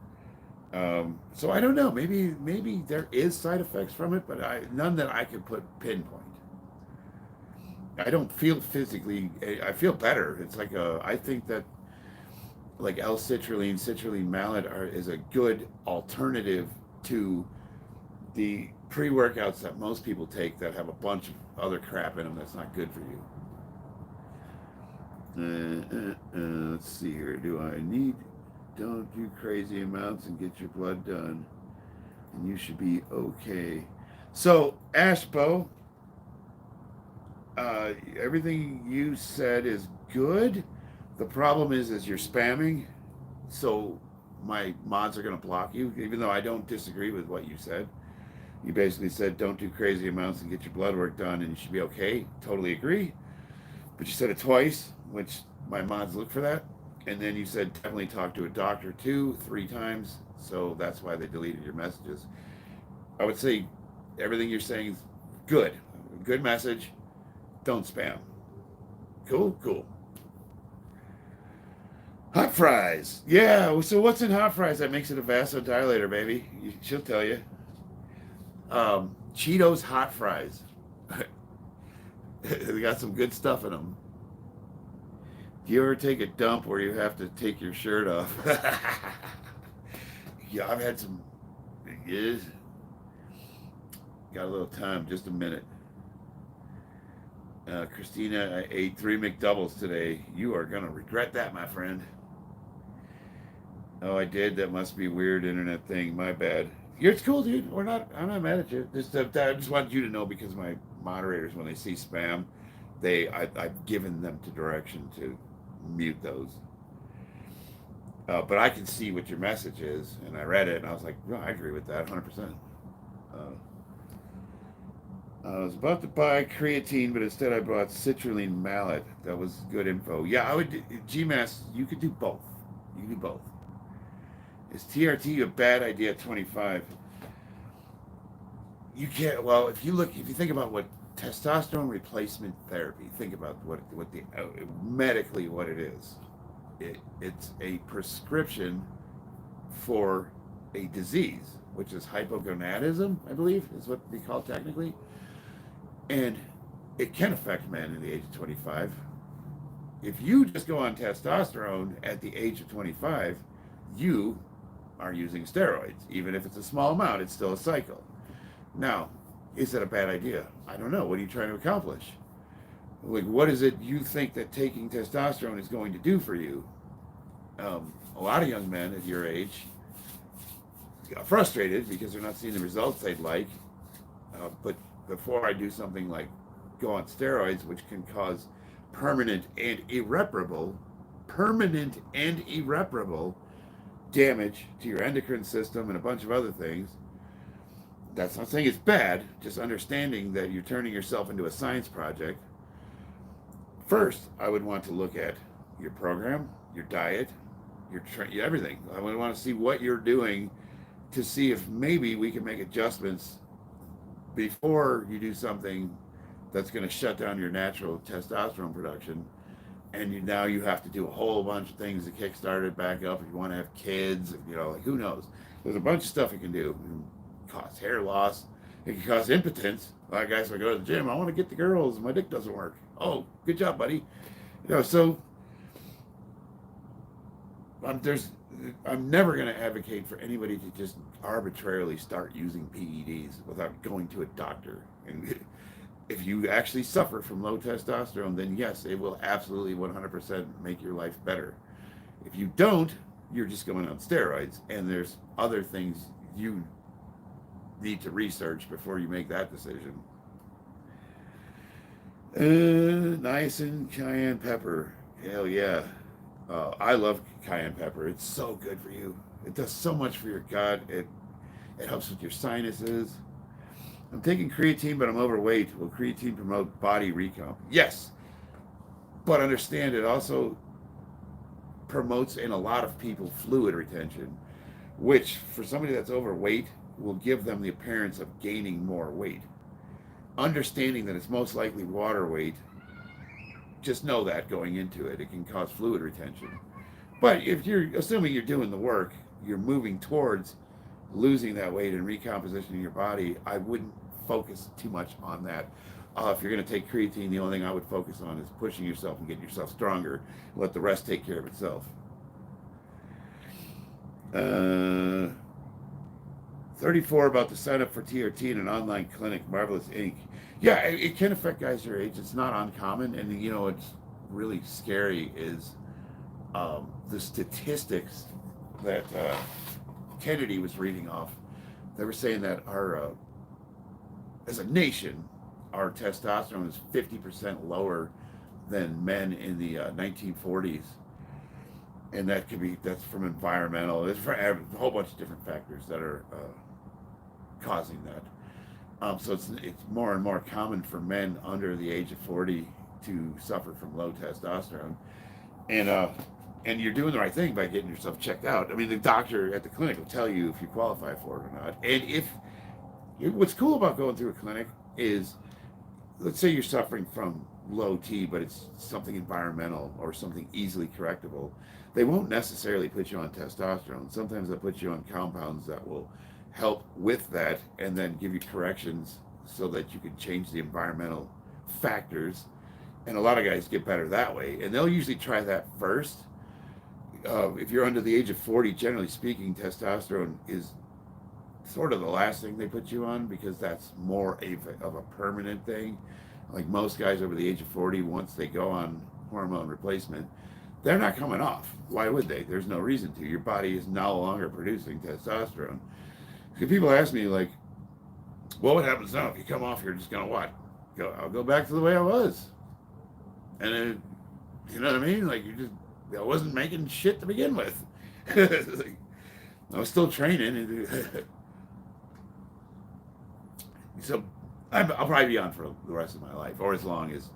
So I don't know. Maybe there is side effects from it, but none that I could pinpoint. I don't feel physically. I feel better. It's like I think that like L-citrulline, citrulline malate is a good alternative to the pre-workouts that most people take that have a bunch of other crap in them that's not good for you. Let's see here. Don't do crazy amounts and get your blood done, and you should be okay. So, Ashbo, everything you said is good. The problem is you're spamming, so my mods are going to block you, even though I don't disagree with what you said. You basically said don't do crazy amounts and get your blood work done, and you should be okay. Totally agree. But you said it twice, which my mods look for that. And then you said definitely talk to a doctor 3 times. So that's why they deleted your messages. I would say everything you're saying is good. Good message. Don't spam. Cool. Hot fries. Yeah, so what's in hot fries that makes it a vasodilator, baby? She'll tell you. Cheetos hot fries. They got some good stuff in them. Do you ever take a dump where you have to take your shirt off? Yeah, I've had some. Yes. Got a little time, just a minute. Christina, I ate 3 McDoubles today. You are going to regret that, my friend. Oh, I did? That must be a weird internet thing. My bad. It's cool, dude. I'm not mad at you. I just wanted you to know because my moderators, when they see spam, I've given them to direction to mute those. But I can see what your message is, and I read it, and I was like, no, I agree with that 100%. I was about to buy creatine, but instead I bought citrulline malate. That was good info. Yeah, I would. GMAS, you could do both. You can do both. Is TRT a bad idea at 25? You can't. Well, if you think about what testosterone replacement therapy, think about what the medically what it is. It's a prescription for a disease, which is hypogonadism, I believe, is what they call it technically. And it can affect men in the age of 25. If you just go on testosterone at the age of 25, you are using steroids. Even if it's a small amount, it's still a cycle. Now, is that a bad idea? I don't know. What are you trying to accomplish? Like, what is it you think that taking testosterone is going to do for you? A lot of young men at your age got frustrated because they're not seeing the results they'd like. But before I do something like go on steroids, which can cause permanent and irreparable damage to your endocrine system and a bunch of other things. That's not saying it's bad, just understanding that you're turning yourself into a science project. First, I would want to look at your program, your diet, everything. I would want to see what you're doing to see if maybe we can make adjustments before you do something that's going to shut down your natural testosterone production. And now you have to do a whole bunch of things to kickstart it back up. If you want to have kids, like who knows? There's a bunch of stuff you can do. It can cause hair loss. It can cause impotence. A lot of guys will go to the gym. I want to get the girls. My dick doesn't work. Oh, good job, buddy. So I'm never going to advocate for anybody to just arbitrarily start using PEDs without going to a doctor. And if you actually suffer from low testosterone, then yes, it will absolutely 100% make your life better. If you don't, you're just going on steroids, and there's other things you need to research before you make that decision. Niacin, cayenne pepper. Hell yeah. I love cayenne pepper. It's so good for you. It does so much for your gut. It helps with your sinuses. I'm taking creatine, but I'm overweight. Will creatine promote body recomp? Yes. But understand it also promotes in a lot of people fluid retention, which for somebody that's overweight will give them the appearance of gaining more weight. Understanding that it's most likely water weight, just know that going into it. It can cause fluid retention. But if you're assuming you're doing the work, you're moving towards losing that weight and recompositioning your body, I wouldn't focus too much on that. If you're going to take creatine, the only thing I would focus on is pushing yourself and getting yourself stronger. Let the rest take care of itself. 34 about the sign up for TRT in an online clinic, Marvelous Inc. Yeah, it can affect guys your age. It's not uncommon. And, you know, what's really scary is the statistics that Kennedy was reading off. They were saying that our, as a nation, our testosterone is 50% lower than men in the 1940s. And that could be, that's from environmental, it's for a whole bunch of different factors that are causing that. So it's more and more common for men under the age of 40 to suffer from low testosterone. And you're doing the right thing by getting yourself checked out. I mean, the doctor at the clinic will tell you if you qualify for it or not. And what's cool about going through a clinic is, let's say you're suffering from low T, but it's something environmental or something easily correctable. They won't necessarily put you on testosterone. Sometimes they'll put you on compounds that will help with that and then give you corrections so that you can change the environmental factors. And a lot of guys get better that way. And they'll usually try that first. If you're under the age of 40, generally speaking, testosterone is sort of the last thing they put you on because that's more of a permanent thing. Like most guys over the age of 40, once they go on hormone replacement, they're not coming off. Why would they? There's no reason to. Your body is no longer producing testosterone. So people ask me, like, well, what happens now? If you come off, you're just going to what? I'll go back to the way I was. And then, you know what I mean? Like, I wasn't making shit to begin with. Like, I was still training. So I'll probably be on for the rest of my life, or as long as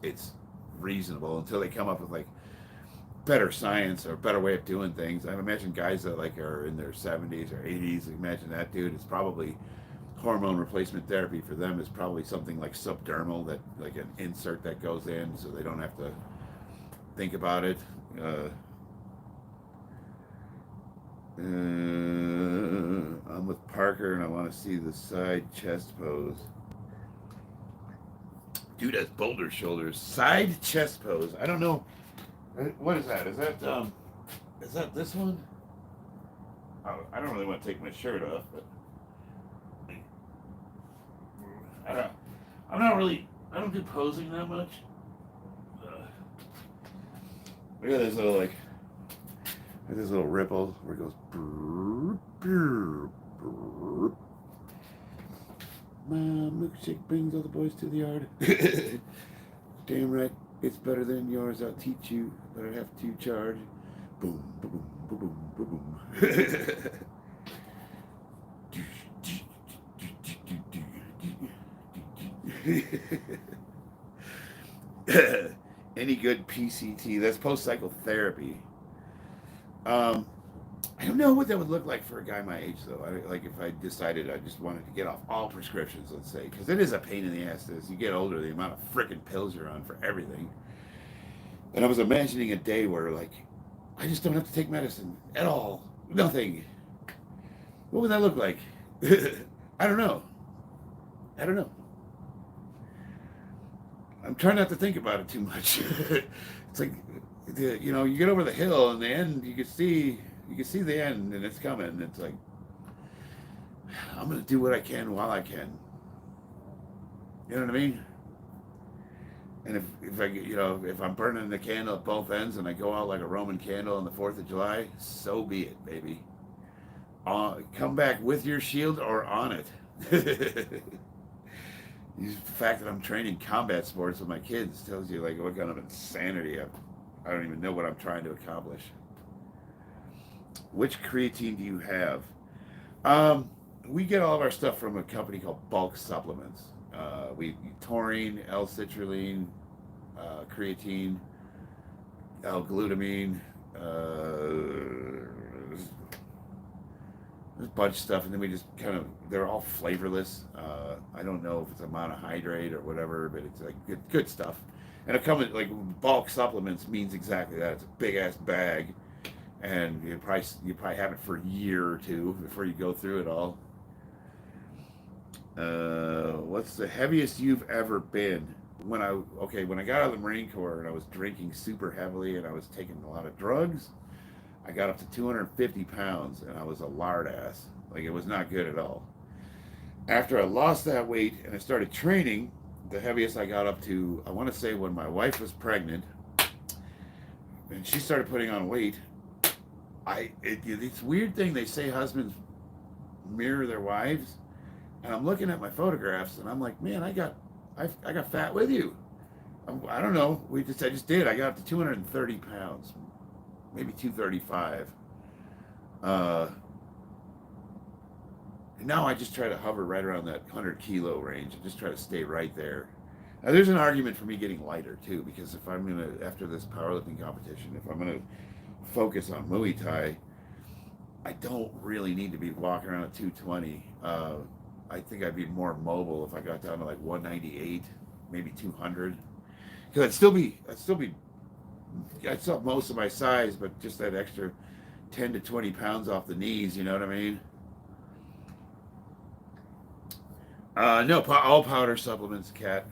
it's reasonable, until they come up with like better science or a better way of doing things. I imagine guys that like are in their 70s or 80s, imagine that dude is probably hormone replacement therapy for them is probably something like subdermal, that like an insert that goes in so they don't have to think about it. I'm with Parker and I want to see the side chest pose. Dude has boulder shoulders. Side chest pose. I don't know. What is that? Is that this one? Oh, I don't really want to take my shirt off, but I don't do posing that much. Look at this little ripple where it goes. Brr, brr, brr. My milkshake brings all the boys to the yard. Damn right, it's better than yours. I'll teach you, but I have to charge. Boom, boom, boom, boom, boom. Any good PCT? That's post-cycle therapy. I don't know what that would look like for a guy my age, though. Like if I decided I just wanted to get off all prescriptions, let's say, because it is a pain in the ass. As you get older, the amount of frickin' pills you're on for everything. And I was imagining a day where, like, I just don't have to take medicine at all. Nothing. What would that look like? I don't know. I'm trying not to think about it too much. It's like, you know, you get over the hill and the end, you can see the end and it's coming. It's like, I'm going to do what I can while I can. You know what I mean? And if I'm burning the candle at both ends and I go out like a Roman candle on the 4th of July, so be it, baby. Come back with your shield or on it. The fact that I'm training combat sports with my kids tells you like what kind of insanity I don't even know what I'm trying to accomplish. Which creatine do you have? We get all of our stuff from a company called Bulk Supplements. We taurine, L-citrulline, creatine, L-glutamine, There's a bunch of stuff, and then we just kind of, they're all flavorless. I don't know if it's a monohydrate or whatever, but it's like good stuff. And it comes like bulk supplements means exactly that. It's a big ass bag, and you probably have it for a year or two before you go through it all. What's the heaviest you've ever been? When I got out of the Marine Corps and I was drinking super heavily and I was taking a lot of drugs, I got up to 250 pounds and I was a lard ass. Like, it was not good at all. After I lost that weight and I started training, the heaviest I got up to, I want to say when my wife was pregnant and she started putting on weight, it's a weird thing. They say husbands mirror their wives. And I'm looking at my photographs and I'm like, man, I got fat with you. I don't know. I just did. I got up to 230 pounds, maybe 235. And now I just try to hover right around that 100 kilo range and just try to stay right there. Now, there's an argument for me getting lighter too, because if I'm gonna, after this powerlifting competition, if I'm gonna focus on Muay Thai, I don't really need to be walking around at 220. I think I'd be more mobile if I got down to like 198, maybe 200. Because I'd still have most of my size, but just that extra 10 to 20 pounds off the knees, you know what I mean? No, all powder supplements, Cat.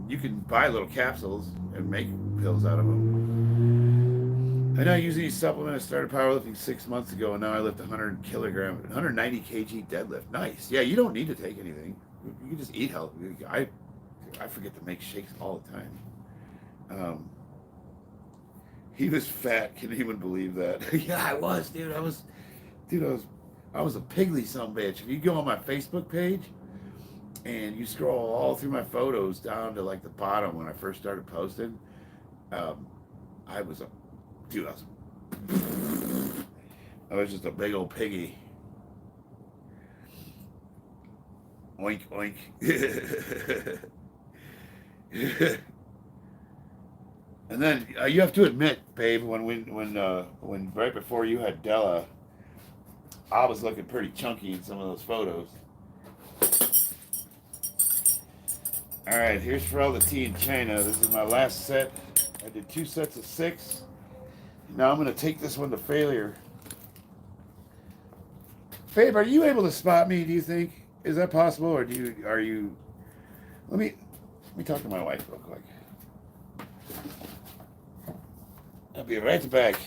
You can buy little capsules and make pills out of them. I know I use these supplements. I started powerlifting 6 months ago, and now I lift 190 kg deadlift. Nice. Yeah, you don't need to take anything. You can just eat healthy. I forget to make shakes all the time. He was fat. Can anyone believe that? Yeah, I was, dude. I was a pigly sumbitch. If you go on my Facebook page and you scroll all through my photos down to like the bottom when I first started posting, I was just a big old piggy. Oink oink. And then you have to admit, babe, when right before you had Della, I was looking pretty chunky in some of those photos. All right, here's for all the tea in China. This is my last set. I did 2 sets of 6. Now I'm going to take this one to failure. Babe, are you able to spot me, do you think? Is that possible, or are you... Let me talk to my wife real quick. I'll be right back.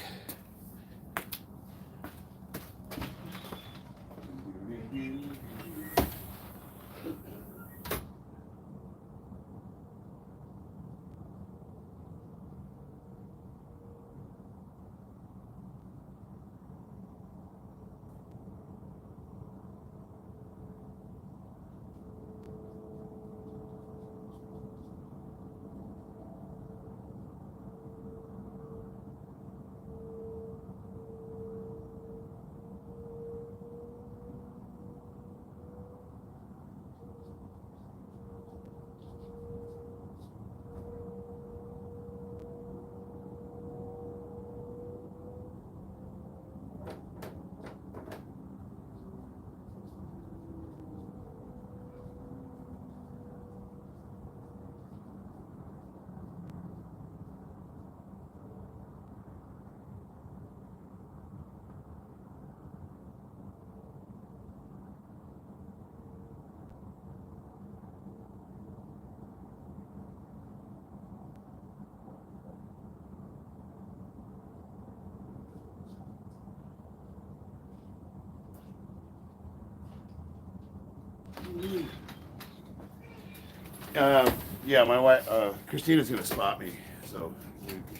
Yeah, my wife, Christina's gonna spot me, so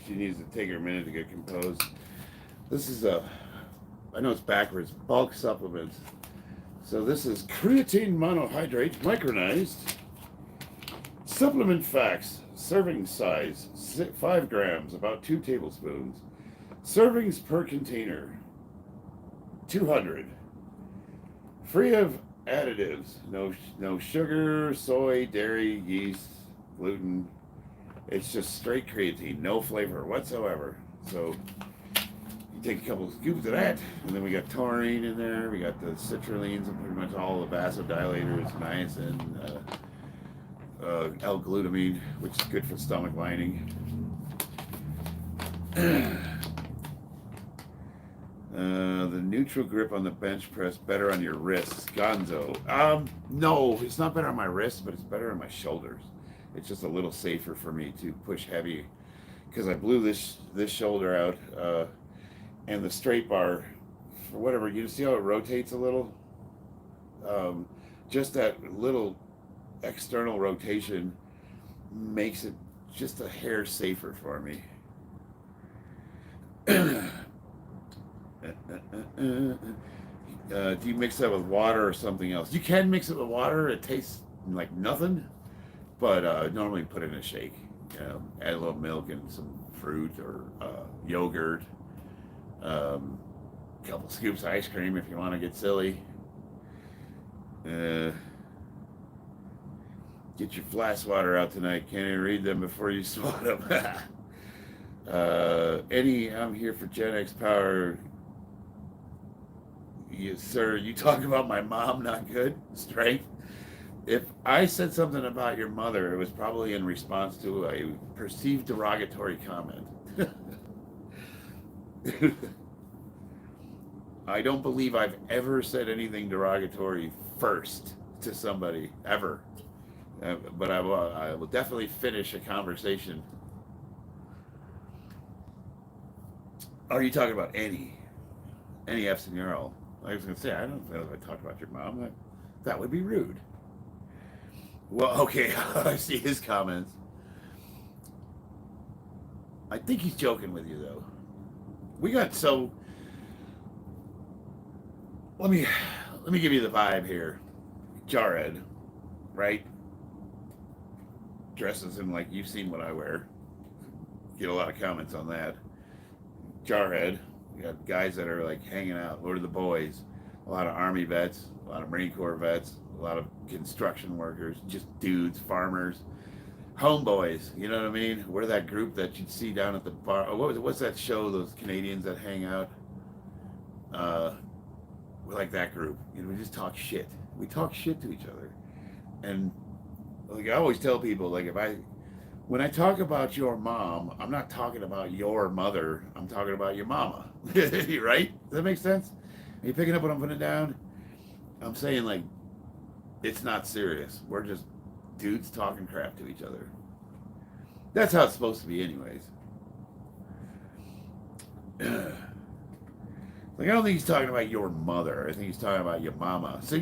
she needs to take her a minute to get composed. This is I know it's backwards, bulk supplements. So this is creatine monohydrate, micronized. Supplement facts: serving size 5 grams, about 2 tablespoons. Servings per container 200. Free of additives, no sugar, soy, dairy, yeast, gluten. It's just straight creatine, no flavor whatsoever. So you take a couple of scoops of that, and then we got taurine in there. We got the citrulines and pretty much all the vasodilators, niacin, L-glutamine, which is good for stomach lining. The neutral grip on the bench press better on your wrists. Gonzo. No, it's not better on my wrists, but it's better on my shoulders. It's just a little safer for me to push heavy because I blew this shoulder out, and the straight bar, for whatever, you see how it rotates a little? Just that little external rotation makes it just a hair safer for me. Do you mix that with water or something else? You can mix it with water. It tastes like nothing, but normally put it in a shake. Add a little milk and some fruit or yogurt. A couple scoops of ice cream if you want to get silly. Get your flask water out tonight. Can't even read them before you swat them. I'm here for Gen X Power. Yes, sir. You talk about my mom not good strength. If I said something about your mother, it was probably in response to a perceived derogatory comment. I don't believe I've ever said anything derogatory first to somebody, ever. But I will definitely finish a conversation. Are you talking about any F's in your all? I was going to say, I don't know if I talked about your mom. That would be rude. Well, okay, I see his comments. I think he's joking with you, though. Let me give you the vibe here. Jarhead, right? Dresses him like you've seen what I wear. Get a lot of comments on that. Jarhead. We got guys that are like hanging out. Lord of the Boys. A lot of Army vets, a lot of Marine Corps vets, a lot of construction workers, just dudes, farmers, homeboys. You know what I mean? We're that group that you'd see down at the bar. Oh, what's that show? Those Canadians that hang out. We're like that group. We just talk shit. We talk shit to each other, and like I always tell people, like when I talk about your mom, I'm not talking about your mother. I'm talking about your mama. Right? Does that make sense? Are you picking up what I'm putting down? I'm saying, like, it's not serious. We're just dudes talking crap to each other. That's how it's supposed to be anyways. Like, I don't think he's talking about your mother. I think he's talking about your mama. So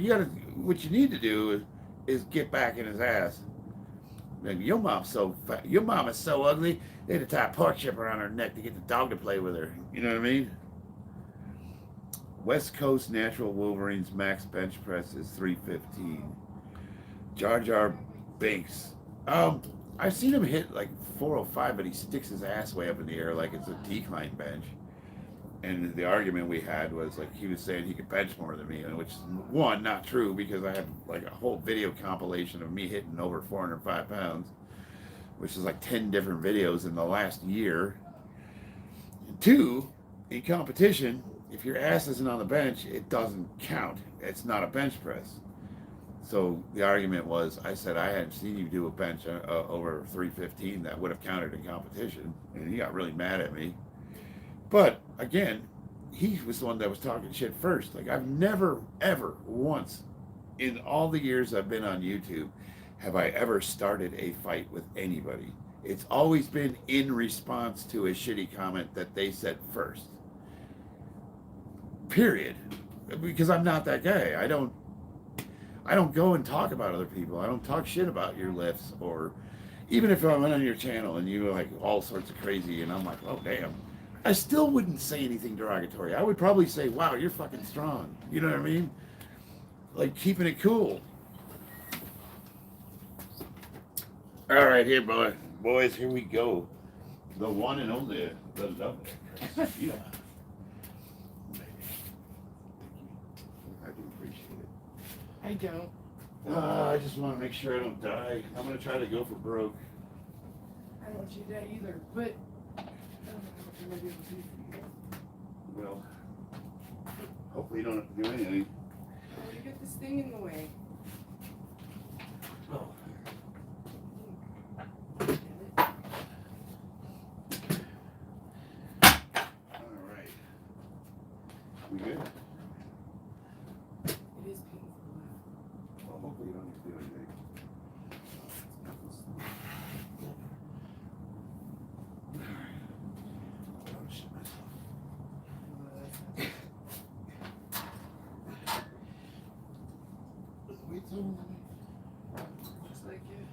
what you need to do is get back in his ass. Like, your mama's so ugly, they had to tie a pork chip around her neck to get the dog to play with her. You know what I mean? West Coast Natural Wolverines max bench press is 315. Jar Jar Binks. I've seen him hit like 405, but he sticks his ass way up in the air like it's a decline bench. And the argument we had was like he was saying he could bench more than me, which is one, not true, because I have like a whole video compilation of me hitting over 405 pounds, which is like 10 different videos in the last year. And two, in competition, if your ass isn't on the bench, it doesn't count. It's not a bench press. So the argument was, I said I hadn't seen you do a bench over 315 that would have counted in competition, and he got really mad at me. But again, he was the one that was talking shit first. Like, I've never, ever once in all the years I've been on YouTube have I ever started a fight with anybody. It's always been in response to a shitty comment that they said first. Period. Because I'm not that guy. I don't go and talk about other people. I don't talk shit about your lifts, or even if I went on your channel and you were like all sorts of crazy and I'm like, oh damn, I still wouldn't say anything derogatory. I would probably say, wow, you're fucking strong. You know what I mean? Like, keeping it cool. All right, here, boys, here we go. The one and only, the love. Yeah. I do appreciate it. I don't. I just want to make sure I don't die. I'm going to try to go for broke. I don't want you to die either, but I don't know what I'm going to be able to do for you. will. Hopefully you don't have to do anything. Oh, you get this thing in the way. Oh. All right. We good? It is painful. Well, hopefully you don't have to do anything. Oh, shit myself. Weight's on. Looks like it.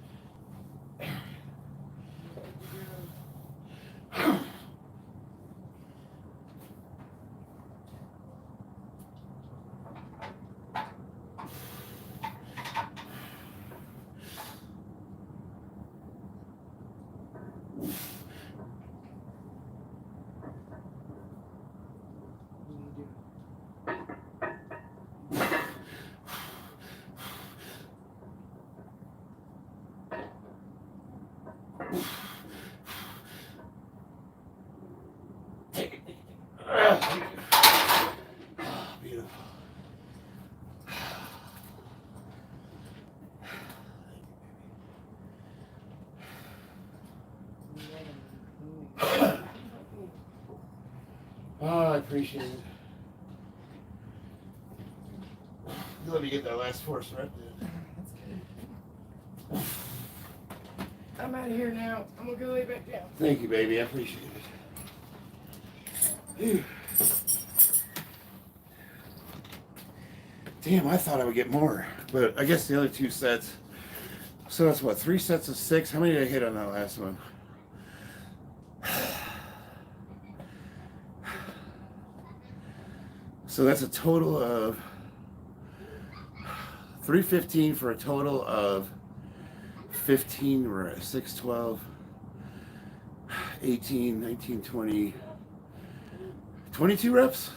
Beautiful. Oh, I appreciate it. You let me get that last force rep in. That's good. I'm out of here now. I'm gonna go lay back down. Thank you, baby. I appreciate it. Phew. Damn, I thought I would get more, but I guess the other 2 sets. So that's what, 3 sets of 6? How many did I hit on that last one? So that's a total of 315 for a total of 15, 6, 12, 18, 19, 20, 22 reps?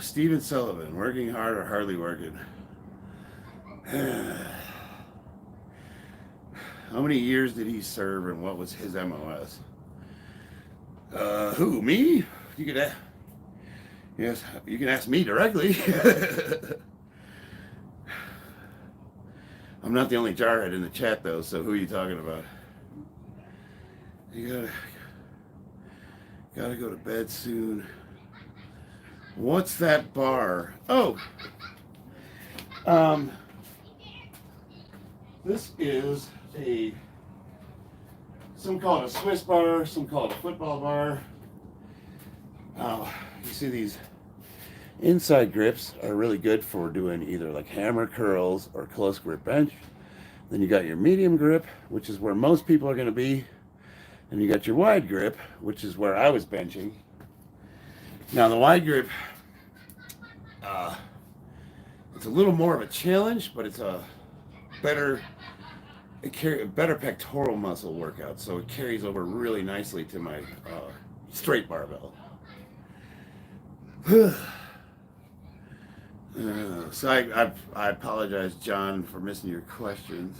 Steven Sullivan, working hard or hardly working? How many years did he serve and what was his MOS? Who, me? You could ask. Yes, you can ask me directly. I'm not the only jarhead in the chat though, so who are you talking about? You gotta go to bed soon. What's that bar? Oh, this is some call it a Swiss bar, some call it a football bar. You see these inside grips are really good for doing either like hammer curls or close grip bench. Then you got your medium grip, which is where most people are going to be. And you got your wide grip, which is where I was benching. Now the wide grip, it's a little more of a challenge, but it's a better pectoral muscle workout. So it carries over really nicely to my straight barbell. So I apologize, John, for missing your questions.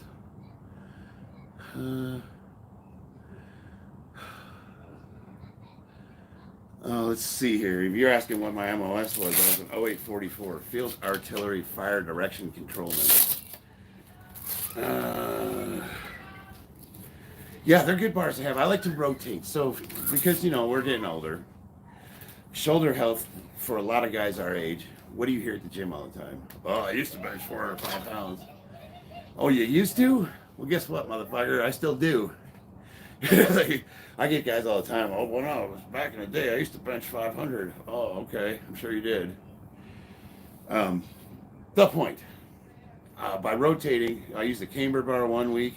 Let's see here. If you're asking what my MOS was, I was an 0844 Field Artillery Fire Direction Controlman. Yeah, they're good bars to have. I like to rotate. So because we're getting older, shoulder health for a lot of guys our age. What do you hear at the gym all the time? Oh, I used to bench 4 or 5 pounds. Oh, you used to? Well, guess what, motherfucker? I still do. I get guys all the time. Oh, well, no, it was back in the day. I used to bench 500. Oh, okay. I'm sure you did. The point. By rotating, I use the camber bar 1 week.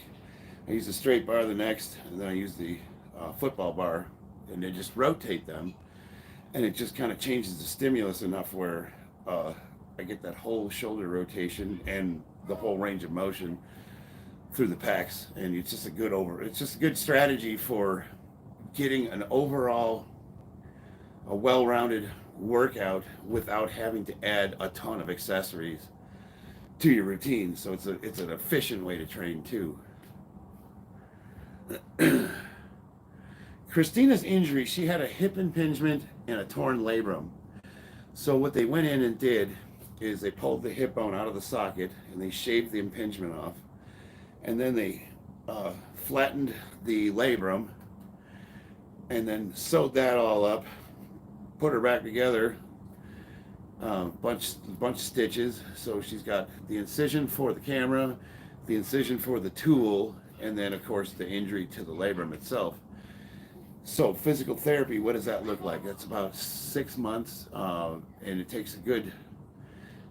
I use the straight bar the next. And then I use the football bar. And then just rotate them. And it just kind of changes the stimulus enough where I get that whole shoulder rotation and the whole range of motion through the pecs, and it's just a good strategy for getting an overall a well-rounded workout without having to add a ton of accessories to your routine. So it's an efficient way to train too. Christina's injury, she had a hip impingement and a torn labrum. So what they went in and did is they pulled the hip bone out of the socket and they shaved the impingement off. And then they flattened the labrum and then sewed that all up, put her back together, bunch of stitches. So she's got the incision for the camera, the incision for the tool, and then of course the injury to the labrum itself. So physical therapy, what does that look like? That's about 6 months, and it takes a good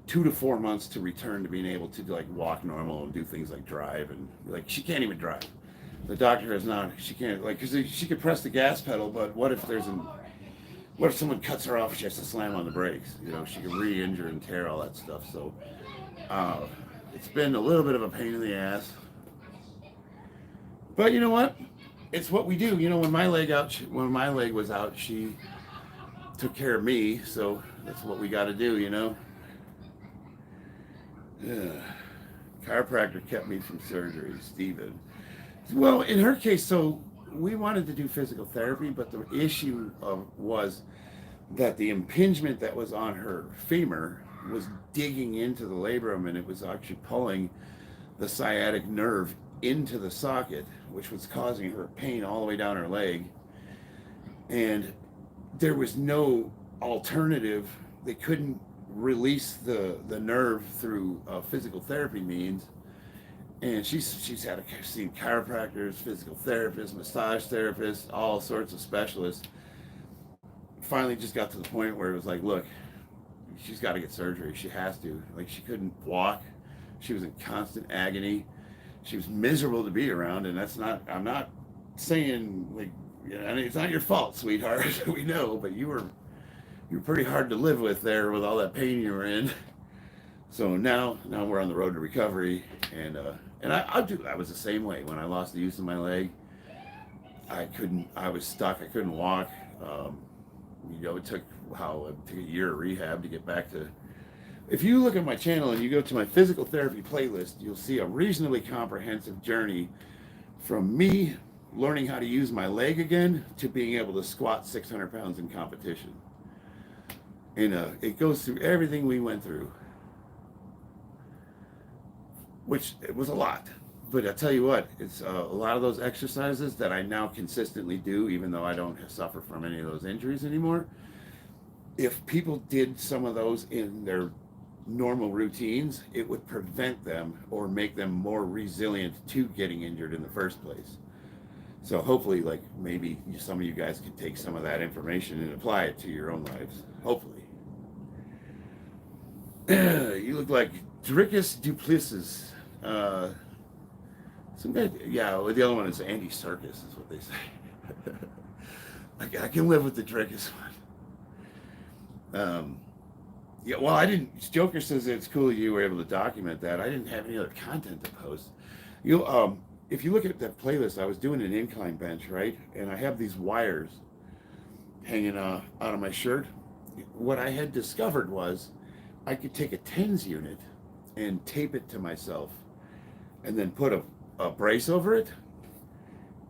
2 to 4 months to return to being able to like walk normal and do things like drive, and like she can't even drive. The doctor has not. She can't, like, because she could press the gas pedal, but what if someone cuts her off? She has to slam on the brakes. You know, she could re-injure and tear all that stuff. So it's been a little bit of a pain in the ass. But you know what? It's what we do. You know, when my leg was out, she took care of me. So that's what we got to do. You know. Chiropractor kept me from surgery, Steven. Well, in her case, so we wanted to do physical therapy, but the issue was that the impingement that was on her femur was digging into the labrum, and it was actually pulling the sciatic nerve into the socket, which was causing her pain all the way down her leg. And there was no alternative. They couldn't release the nerve through physical therapy means. And she's had seen chiropractors, physical therapists, massage therapists, all sorts of specialists. Finally just got to the point where it was like, look, she's got to get surgery. She has to. Like, she couldn't walk. She was in constant agony. She was miserable to be around, and I'm not saying, like, you know, I mean, it's not your fault, sweetheart. We know, but you were pretty hard to live with there with all that pain you were in. So now we're on the road to recovery, and I was the same way when I lost the use of my leg. I was stuck. I couldn't walk. You know, it took a year of rehab to get back to. If you look at my channel and you go to my physical therapy playlist, you'll see a reasonably comprehensive journey from me learning how to use my leg again to being able to squat 600 pounds in competition. And it goes through everything we went through, which it was a lot. But I tell you what, it's a lot of those exercises that I now consistently do, even though I don't suffer from any of those injuries anymore. If people did some of those in their normal routines, it would prevent them or make them more resilient to getting injured in the first place. So hopefully, like, maybe some of you guys could take some of that information and apply it to your own lives. Hopefully. You look like Dricus Duplessis. Some guy, yeah, well, the other one is Andy Serkis, is what they say. I can live with the Dricus one. Yeah, well, I didn't. Joker says it's cool you were able to document that. I didn't have any other content to post. If you look at that playlist, I was doing an incline bench, right? And I have these wires hanging out of my shirt. What I had discovered was I could take a TENS unit and tape it to myself and then put a brace over it,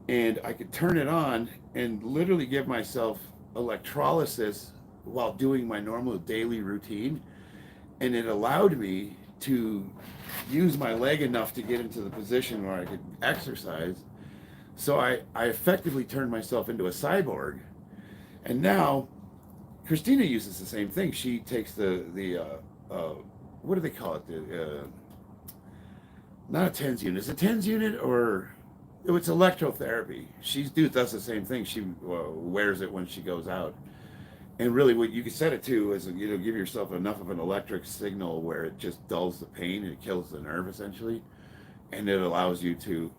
and I could turn it on and literally give myself electrolysis while doing my normal daily routine, and it allowed me to use my leg enough to get into the position where I could exercise. So I effectively turned myself into a cyborg. And now Christina uses the same thing. She takes the what do they call it? Not a TENS unit. Is it a TENS unit, or it's electrotherapy? She does the same thing. She wears it when she goes out. And really what you can set it to is, you know, give yourself enough of an electric signal where it just dulls the pain and it kills the nerve essentially. And it allows you to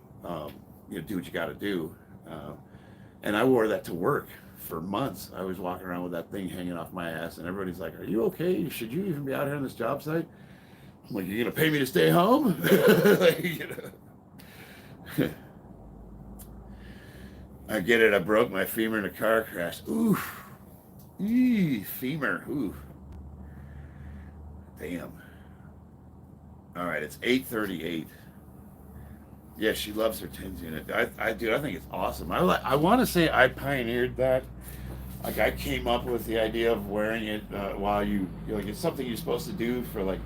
do what you got to do. And I wore that to work for months. I was walking around with that thing hanging off my ass, and everybody's like, "Are you okay? Should you even be out here on this job site?" I'm like, "You gonna pay me to stay home?" Like, you know. I get it. I broke my femur in a car crash. Oof. Femur. Ooh. Damn. All right, it's 8:38. Yeah, she loves her tens unit. I do. I think it's awesome. I want to say I pioneered that. Like I came up with the idea of wearing it while like it's something you're supposed to do for like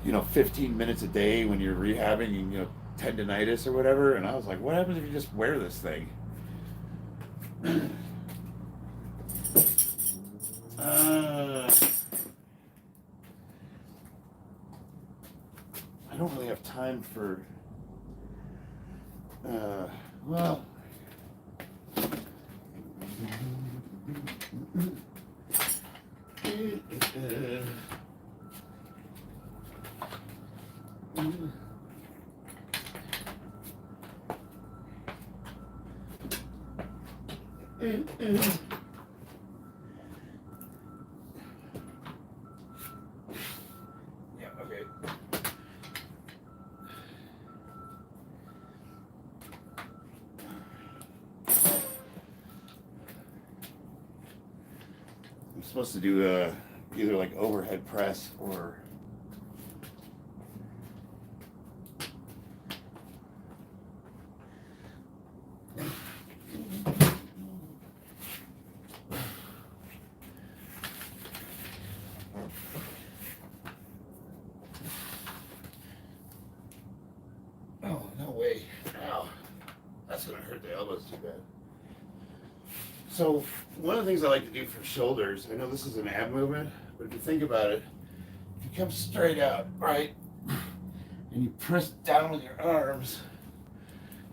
15 minutes a day when you're rehabbing, tendonitis or whatever. And I was like, what happens if you just wear this thing? I don't really have time for. Well. Yeah, okay. I'm supposed to do either like overhead press or oh, no way. Ow. That's gonna hurt the elbows too bad. So one of the things I like to do for shoulders, I know this is an ab movement, but if you think about it, if you come straight out, right, and you press down with your arms,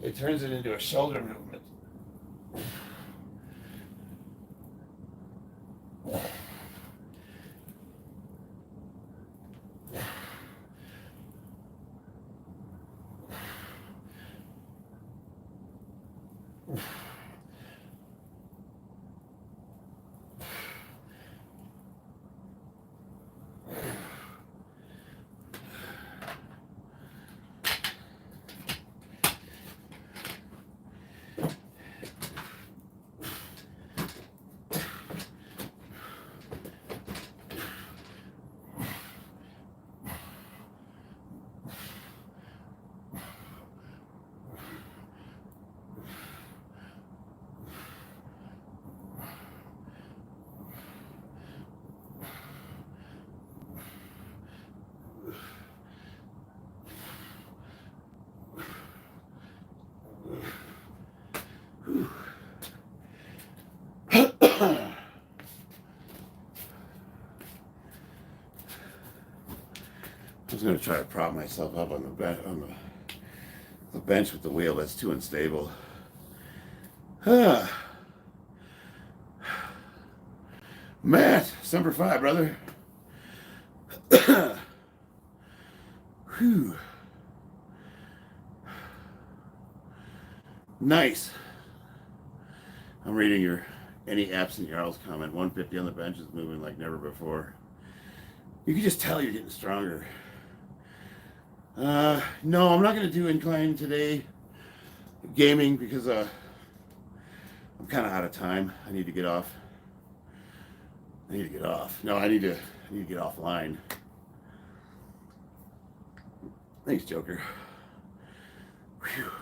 it turns it into a shoulder movement. I was going to try to prop myself up on the bench with the wheel. That's too unstable. Matt, Semper Fi, brother. Whew. Nice. I'm reading any absent Jarl's comment. 150 on the bench is moving like never before. You can just tell you're getting stronger. No, I'm not going to do incline today, gaming, because I'm kind of out of time. I need to get off. No, I need to get offline. Thanks, Joker. Whew.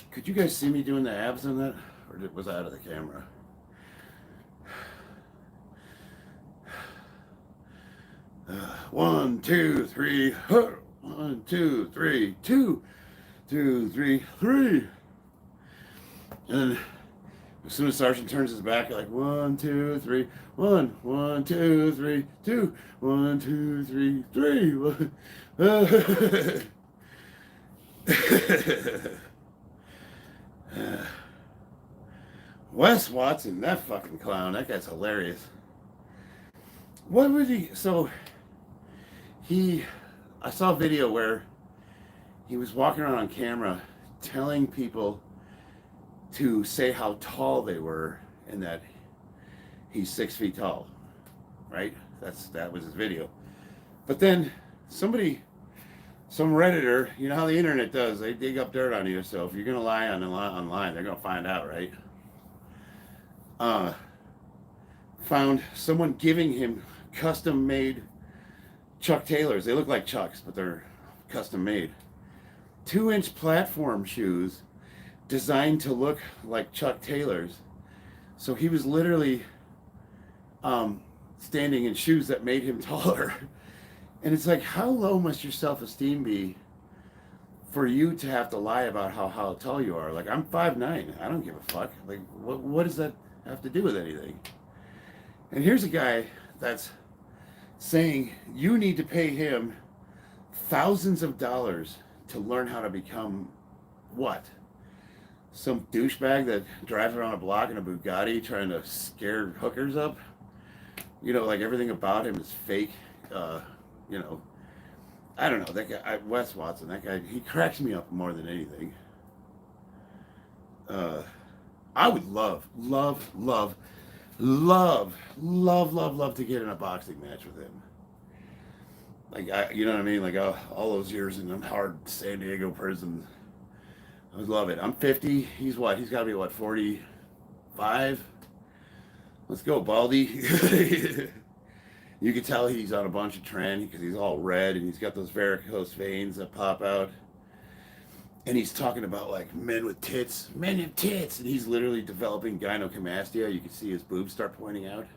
Could you guys see me doing the abs on that, or was I out of the camera? One, two, three. 1, 2, 3, 2, 2, 3, 3. And as soon as Sergeant turns his back, you're like 1, 2, 3, 1, 1, 2, 3, 2, 1, 2, 3, 3. Wes Watson, that fucking clown, that guy's hilarious. What was he? So I saw a video where he was walking around on camera telling people to say how tall they were and that he's 6 feet tall, right? That was his video. But then some Redditor, you know how the internet does, they dig up dirt on you, so if you're gonna lie online, they're gonna find out, right? Found someone giving him custom made Chuck Taylors. They look like Chucks, but they're custom made. 2-inch platform shoes designed to look like Chuck Taylor's. So he was literally standing in shoes that made him taller. And it's like, how low must your self-esteem be for you to have to lie about how tall you are? Like, I'm 5'9". I don't give a fuck. Like, what does that have to do with anything? And here's a guy that's saying you need to pay him thousands of dollars to learn how to become what? Some douchebag that drives around a block in a Bugatti trying to scare hookers up? You know, like everything about him is fake. You know, I don't know. That guy, Wes Watson, that guy, he cracks me up more than anything. I would love to get in a boxing match with him. Like, you know what I mean? Like, all those years in a hard San Diego prison. I would love it. I'm 50. He's what? He's got to be, what, 45? Let's go, Baldy. You can tell he's on a bunch of tren because he's all red and he's got those varicose veins that pop out. And he's talking about, like, men with tits. Men with tits. And he's literally developing gynecomastia. You can see his boobs start pointing out.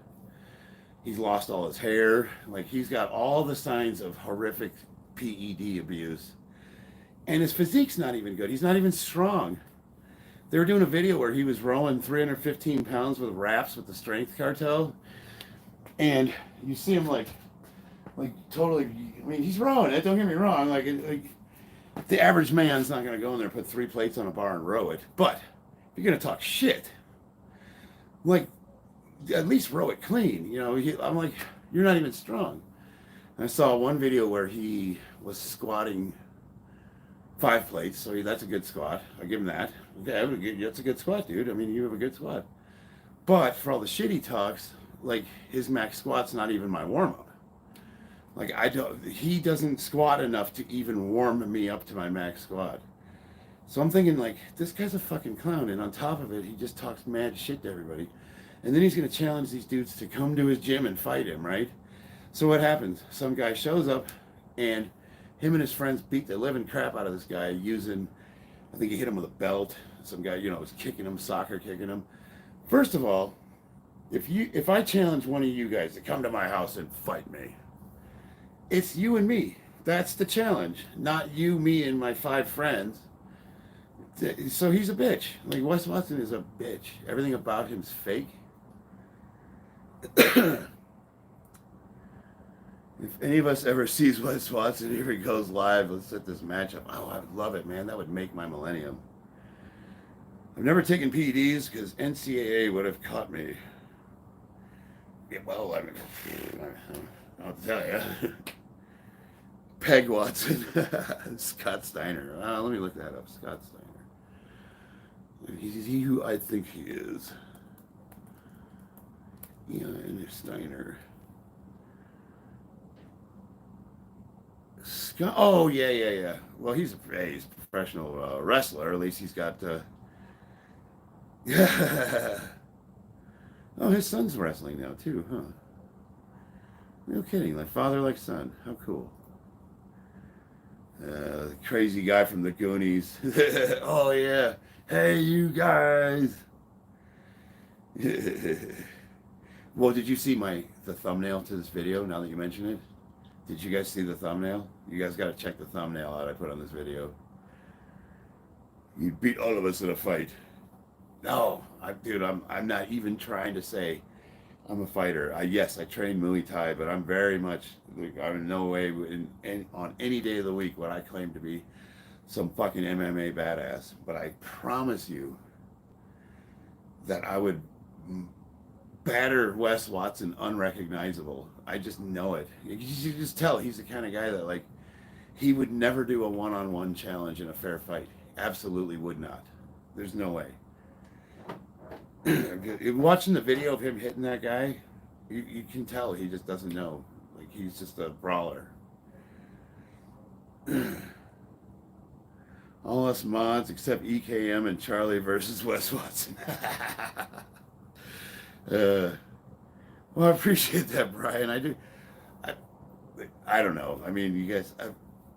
He's lost all his hair. Like, he's got all the signs of horrific PED abuse. And his physique's not even good. He's not even strong. They were doing a video where he was rowing 315 pounds with wraps with the strength cartel. And you see him like totally, I mean, he's rowing it, don't get me wrong. Like the average man's not going to go in there and put 3 plates on a bar and row it. But if you're going to talk shit, like, at least row it clean. You know, I'm like, you're not even strong. I saw one video where he was squatting 5 plates, so that's a good squat. I'll give him that. Okay, that's a good squat, dude. I mean, you have a good squat. But for all the shit he talks, like, his max squat's not even my warm-up. Like, he doesn't squat enough to even warm me up to my max squat. So I'm thinking, like, this guy's a fucking clown, and on top of it, he just talks mad shit to everybody. And then he's going to challenge these dudes to come to his gym and fight him, right? So what happens? Some guy shows up, and him and his friends beat the living crap out of this guy using, I think he hit him with a belt. Some guy, you know, was kicking him, soccer kicking him. First of all, if I challenge one of you guys to come to my house and fight me, it's you and me. That's the challenge, not you, me, and my 5 friends. So he's a bitch. Like, Wes Watson is a bitch. Everything about him's fake. If any of us ever sees Wes Watson, here he goes live, let's set this match up. Oh, I would love it, man. That would make my millennium. I've never taken PEDs because NCAA would have caught me. Yeah, well, I mean, I'll tell you. Peg Watson. Scott Steiner. Let me look that up. Scott Steiner. He's he who I think he is. Ian Steiner. Scott. Oh, yeah. Well, he's a professional wrestler. At least he's got... Yeah. Oh, his son's wrestling now, too, huh? No kidding. Like father, like son. How cool. The crazy guy from the Goonies. Oh, yeah. Hey, you guys. Well, did you see the thumbnail to this video, now that you mention it? Did you guys see the thumbnail? You guys got to check the thumbnail out I put on this video. You beat all of us in a fight. No, dude, I'm not even trying to say I'm a fighter. Yes, I train Muay Thai, but I'm very much, I'm in no way on any day of the week what I claim to be some fucking MMA badass. But I promise you that I would batter Wes Watson unrecognizable. I just know it. You just tell he's the kind of guy that, like, he would never do a one-on-one challenge in a fair fight. Absolutely would not. There's no way. Watching the video of him hitting that guy, you can tell he just doesn't know. Like, he's just a brawler. All us mods except EKM and Charlie versus Wes Watson. Well, I appreciate that, Brian. I do. I don't know. I mean, you guys,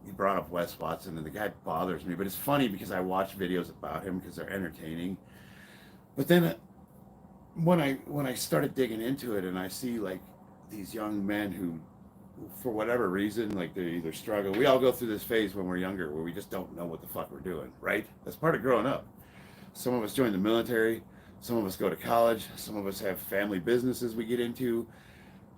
he brought up Wes Watson, and the guy bothers me, but it's funny because I watch videos about him because they're entertaining. But then when I started digging into it, and I see like these young men who, for whatever reason, like they either struggle. We all go through this phase when we're younger where we just don't know what the fuck we're doing, right? That's part of growing up. Some of us join the military, some of us go to college, some of us have family businesses we get into,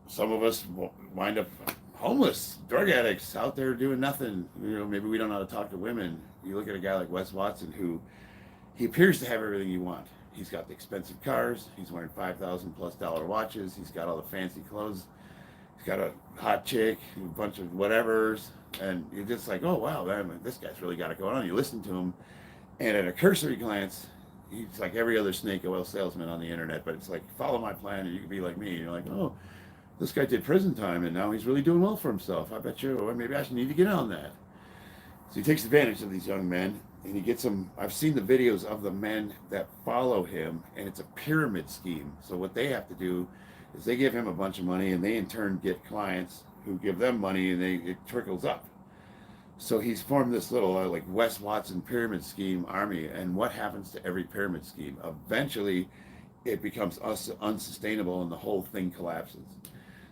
some of us wind up homeless, drug addicts out there doing nothing. Maybe we don't know how to talk to women. You look at a guy like Wes Watson, who he appears to have everything you want. He's got the expensive cars. He's wearing $5,000+ watches. He's got all the fancy clothes. He's got a hot chick, a bunch of whatevers, and you're just like, oh wow, man, this guy's really got it going on. You listen to him, and at a cursory glance, he's like every other snake oil salesman on the internet. But it's like, follow my plan, and you can be like me. And you're like, oh, this guy did prison time, and now he's really doing well for himself. I bet you, or maybe I should need to get on that. So he takes advantage of these young men, and he gets them. I've seen the videos of the men that follow him, and it's a pyramid scheme. So what they have to do is they give him a bunch of money, and they in turn get clients who give them money, and it trickles up. So he's formed this little like Wes Watson pyramid scheme army. And what happens to every pyramid scheme? Eventually, it becomes unsustainable, and the whole thing collapses.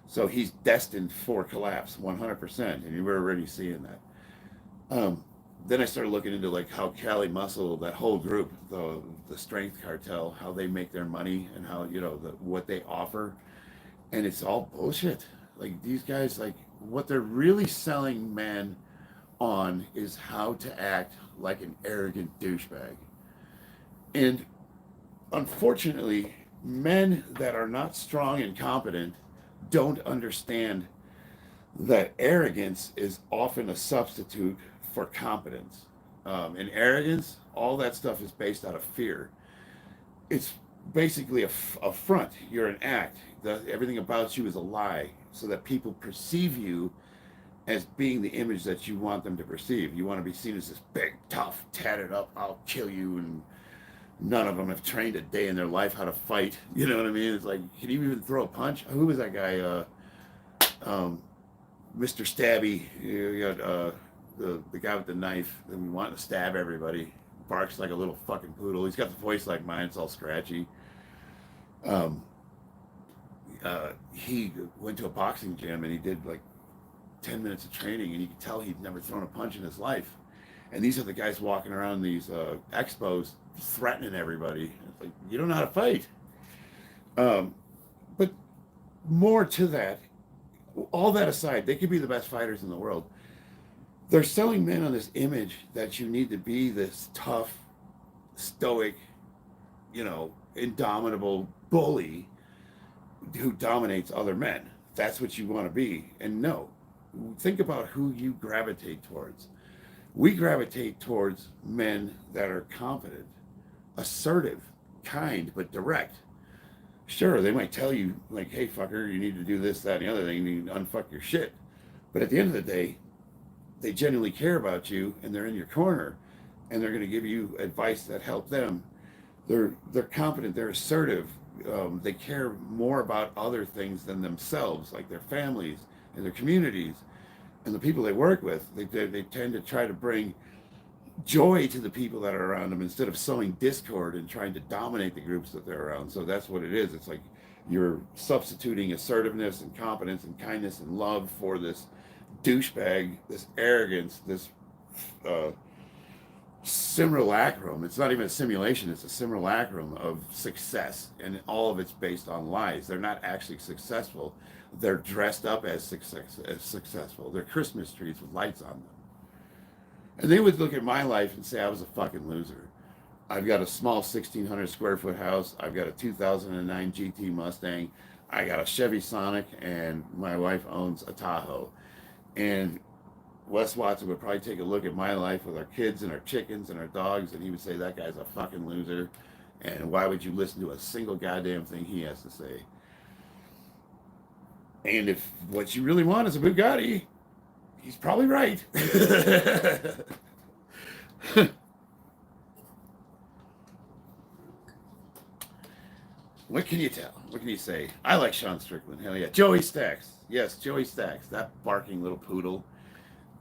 So he's destined for collapse, 100%, and you were already seeing that. Then I started looking into like how Cali Muscle, that whole group, the strength cartel, how they make their money, and how what they offer, and it's all bullshit. Like these guys, like what they're really selling men on is how to act like an arrogant douchebag. And unfortunately, men that are not strong and competent don't understand that arrogance is often a substitute for competence. And arrogance, all that stuff is based out of fear. It's basically a front. You're an act. Everything about you is a lie, so that people perceive you as being the image that you want them to perceive. You want to be seen as this big, tough, tatted up, I'll kill you, and none of them have trained a day in their life how to fight. You know what I mean? It's like, can you even throw a punch? Who was that guy? Mr. Stabby. You got the guy with the knife that we want to stab everybody. Barks like a little fucking poodle. He's got the voice like mine. It's all scratchy. He went to a boxing gym, and he did like 10 minutes of training, and you could tell he'd never thrown a punch in his life. And these are the guys walking around these expos threatening everybody. It's like, you don't know how to fight. But more to that, all that aside, they could be the best fighters in the world. They're selling men on this image that you need to be this tough, stoic, indomitable bully who dominates other men. That's what you want to be. And no, think about who you gravitate towards. We gravitate towards men that are confident, assertive, kind, but direct. Sure, they might tell you, like, hey, fucker, you need to do this, that, and the other thing, you need to unfuck your shit. But at the end of the day, they genuinely care about you, and they're in your corner, and they're going to give you advice that help them. They're competent, they're assertive, they care more about other things than themselves, like their families and their communities and the people they work with. They tend to try to bring joy to the people that are around them instead of sowing discord and trying to dominate the groups that they're around. So that's what it is. It's like you're substituting assertiveness and competence and kindness and love for this douchebag, this arrogance, this simulacrum. It's not even a simulation, it's a simulacrum of success, and all of it's based on lies. They're not actually successful. They're dressed up as successful. They're Christmas trees with lights on them. And they would look at my life and say I was a fucking loser. I've got a small 1,600 square foot house. I've got a 2009 GT Mustang. I got a Chevy Sonic, and my wife owns a Tahoe. And Wes Watson would probably take a look at my life with our kids and our chickens and our dogs, and he would say, that guy's a fucking loser, and why would you listen to a single goddamn thing he has to say? And if what you really want is a Bugatti, he's probably right. What can you tell? What can you say? I like Sean Strickland. Hell yeah. Joey Stacks. Yes, Joey Stacks. That barking little poodle.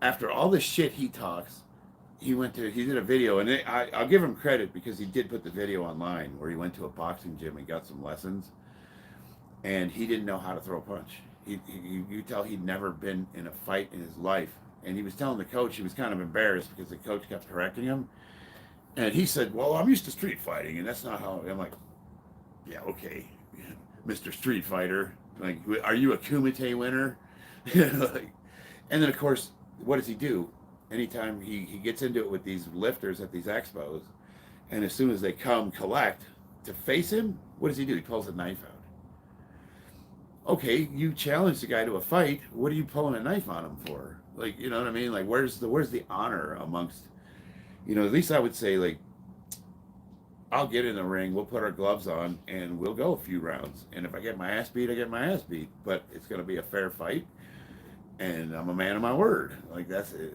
after all the shit he talks, he did a video, and I'll give him credit because he did put the video online where he went to a boxing gym and got some lessons, and he didn't know how to throw a punch. You tell he'd never been in a fight in his life, and he was telling the coach he was kind of embarrassed because the coach kept correcting him, and he said, "Well, I'm used to street fighting, and that's not how." I'm like, "Yeah, okay, Mr. Street Fighter. Like, are you a Kumite winner?" Like, and then of course, what does he do? Anytime he gets into it with these lifters at these expos, and as soon as they come collect to face him, what does he do? He pulls a knife out. Okay, you challenge the guy to a fight. What are you pulling a knife on him for? Like, you know what I mean? Like, where's the honor amongst, at least I would say, like, I'll get in the ring, we'll put our gloves on, and we'll go a few rounds. And if I get my ass beat, I get my ass beat. But it's going to be a fair fight, and I'm a man of my word. Like, that's it.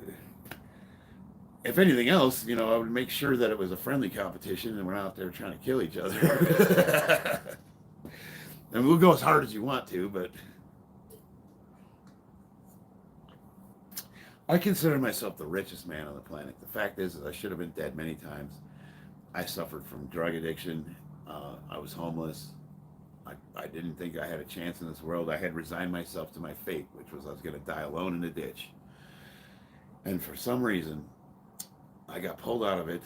If anything else, I would make sure that it was a friendly competition and we're not out there trying to kill each other. And we'll go as hard as you want to, but I consider myself the richest man on the planet. The fact is I should have been dead many times. I suffered from drug addiction. I was homeless. I didn't think I had a chance in this world. I had resigned myself to my fate, which was I was going to die alone in a ditch. And for some reason, I got pulled out of it,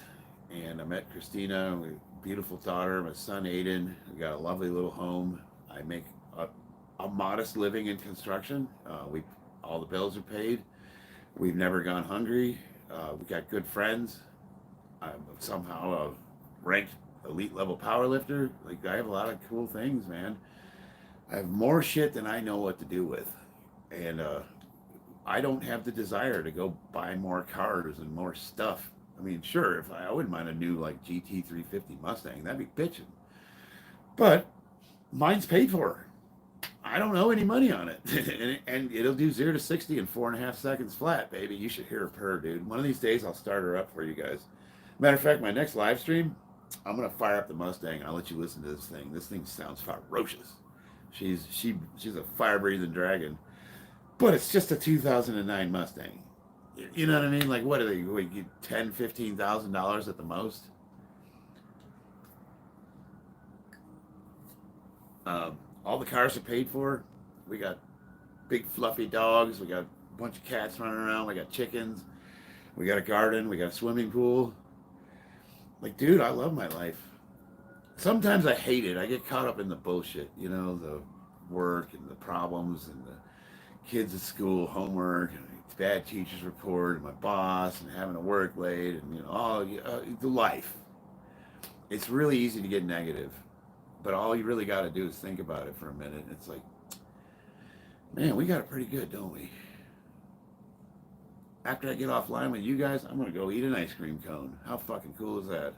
and I met Christina, a beautiful daughter, my son Aiden. We got a lovely little home. I make a modest living in construction. All the bills are paid. We've never gone hungry. We got good friends. I'm somehow a ranked elite level powerlifter. Like, I have a lot of cool things, man. I have more shit than I know what to do with, and I don't have the desire to go buy more cars and more stuff. I mean, sure, if I wouldn't mind a new like GT 350 Mustang, that'd be bitching. But mine's paid for. I don't owe any money on it, and it'll do 0 to 60 in 4.5 seconds flat, baby. You should hear her purr, dude. One of these days, I'll start her up for you guys. Matter of fact, my next live stream, I'm gonna fire up the Mustang, and I'll let you listen to this thing. This thing sounds ferocious. She's a fire-breathing dragon, but it's just a 2009 Mustang. You know what I mean? Like, what are they? What, you $10,000-$15,000 at the most? All the cars are paid for. We got big fluffy dogs. We got a bunch of cats running around. We got chickens. We got a garden. We got a swimming pool. Like, dude, I love my life. Sometimes I hate it. I get caught up in the bullshit, the work and the problems and the kids at school, homework, and bad teachers report, and my boss, and having to work late, and the life. It's really easy to get negative, but all you really got to do is think about it for a minute. It's like, man, we got it pretty good, don't we? After I get offline with you guys, I'm gonna go eat an ice cream cone. How fucking cool is that?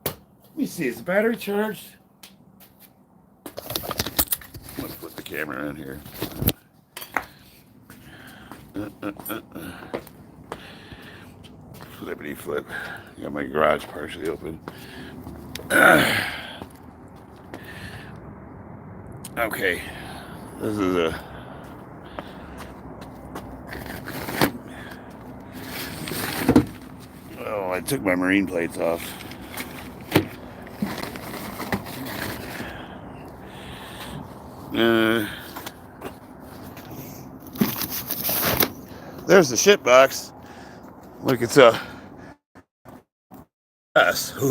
Let me see, is the battery charged? Let's put the camera in here. Flippity flip. Got my garage partially open. Okay, this is I took my marine plates off. There's the shit box. Look, it's a yes. This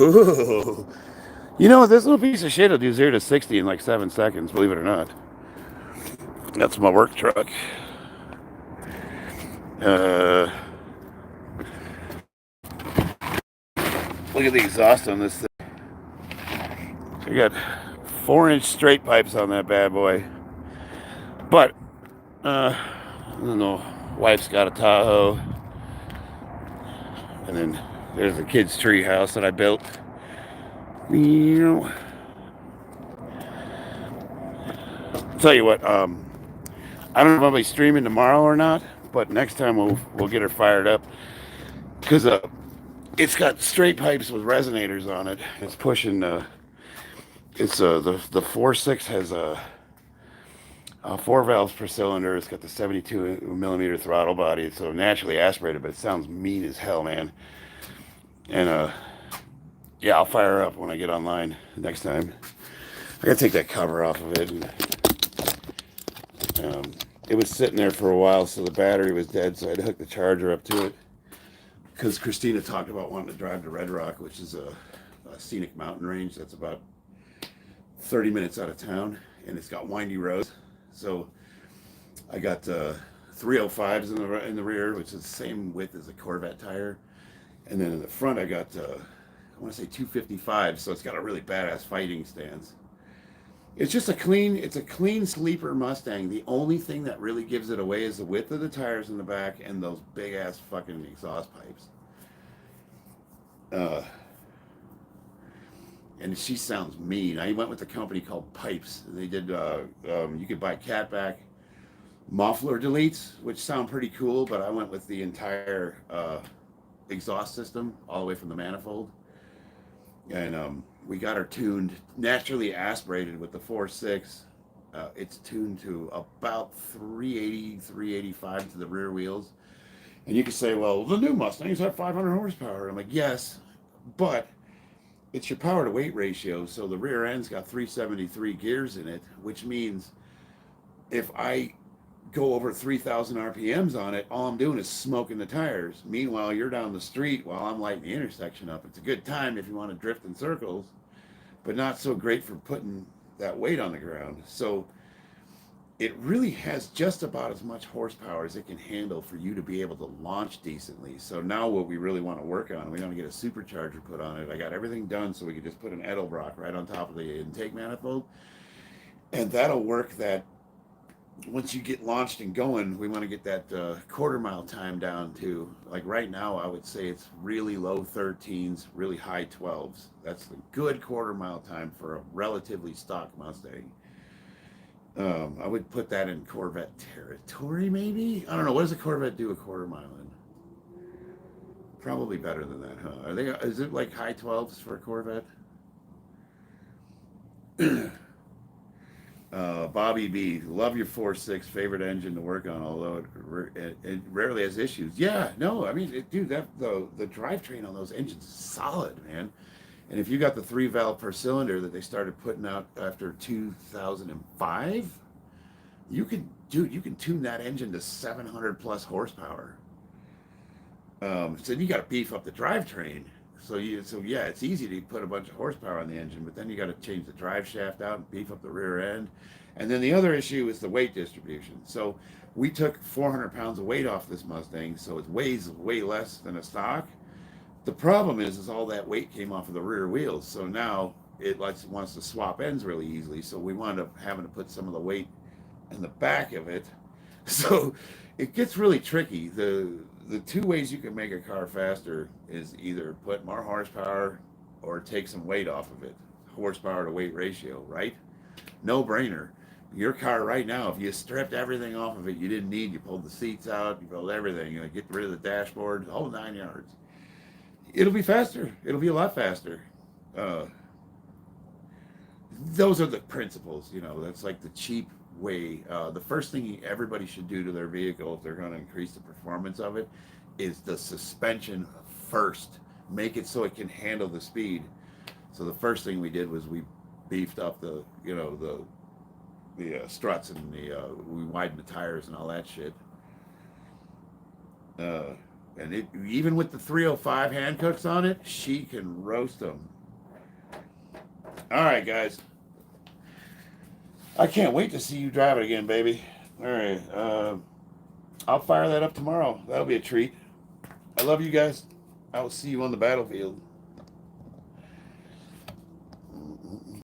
little piece of shit will do 0 to 60 in like 7 seconds, believe it or not. That's my work truck. Look at the exhaust on this thing. We got 4-inch straight pipes on that bad boy. But, I don't know, wife's got a Tahoe. And then there's the kid's tree house that I built. Tell you what, I don't know if I'll be streaming tomorrow or not, but next time we'll get her fired up. Because it's got straight pipes with resonators on it. It's pushing, the 4.6 has 4 valves per cylinder. It's got the 72 millimeter throttle body, so naturally aspirated, but it sounds mean as hell, man. And yeah, I'll fire her up when I get online next time. I gotta take that cover off of it. And, it was sitting there for a while, so the battery was dead, so I had to hook the charger up to it. Because Christina talked about wanting to drive to Red Rock, which is a scenic mountain range that's about 30 minutes out of town, and it's got windy roads. So I got 305s in the rear, which is the same width as a Corvette tire, and then in the front I got I want to say 255, so it's got a really badass fighting stance. It's just a clean sleeper Mustang. The only thing that really gives it away is the width of the tires in the back and those big ass fucking exhaust pipes. And she sounds mean. I went with a company called Pipes. They did, you could buy catback muffler deletes, which sound pretty cool, but I went with the entire exhaust system, all the way from the manifold. And we got her tuned, naturally aspirated with the 4.6. It's tuned to about 380, 385 to the rear wheels. And you could say, well, the new Mustangs have 500 horsepower. I'm like, yes, but it's your power to weight ratio. So the rear end's got 373 gears in it, which means if I go over 3,000 RPMs on it, all I'm doing is smoking the tires. Meanwhile, you're down the street while I'm lighting the intersection up. It's a good time if you want to drift in circles, but not so great for putting that weight on the ground. So it really has just about as much horsepower as it can handle for you to be able to launch decently. So now what we really want to work on, we want to get a supercharger put on it. I got everything done so we could just put an Edelbrock right on top of the intake manifold. And that'll work that once you get launched and going, we want to get that quarter mile time down to, like right now, I would say it's really low 13s, really high 12s. That's the good quarter mile time for a relatively stock Mustang. I would put that in Corvette territory, maybe? I don't know. What does a Corvette do a quarter mile in? Probably better than that, huh? Is it like high 12s for a Corvette? Bobby B, love your 4.6, favorite engine to work on, although it rarely has issues. Yeah, no, I mean, dude, the drivetrain on those engines is solid, man. And if you got the 3 valve per cylinder that they started putting out after 2005, you can tune that engine to 700 plus horsepower. So you got to beef up the drivetrain. So yeah, it's easy to put a bunch of horsepower on the engine, but then you got to change the drive shaft out and beef up the rear end. And then the other issue is the weight distribution. So we took 400 pounds of weight off this Mustang, so it weighs way less than a stock. The problem is all that weight came off of the rear wheels. So now it wants to swap ends really easily. So we wound up having to put some of the weight in the back of it. So it gets really tricky. The 2 ways you can make a car faster is either put more horsepower or take some weight off of it. Horsepower to weight ratio, right? No brainer. Your car right now, if you stripped everything off of it you didn't need, you pulled the seats out, you pulled everything, you get rid of the dashboard, the whole 9 yards. It'll be faster. It'll be a lot faster. Those are the principles, that's like the cheap way. The first thing everybody should do to their vehicle if they're going to increase the performance of it is the suspension first. Make it so it can handle the speed. So the first thing we did was we beefed up the struts and we widened the tires and all that shit. And even with the 305 Hancooks on it, she can roast them. All right, guys. I can't wait to see you drive it again, baby. All right. I'll fire that up tomorrow. That'll be a treat. I love you guys. I will see you on the battlefield.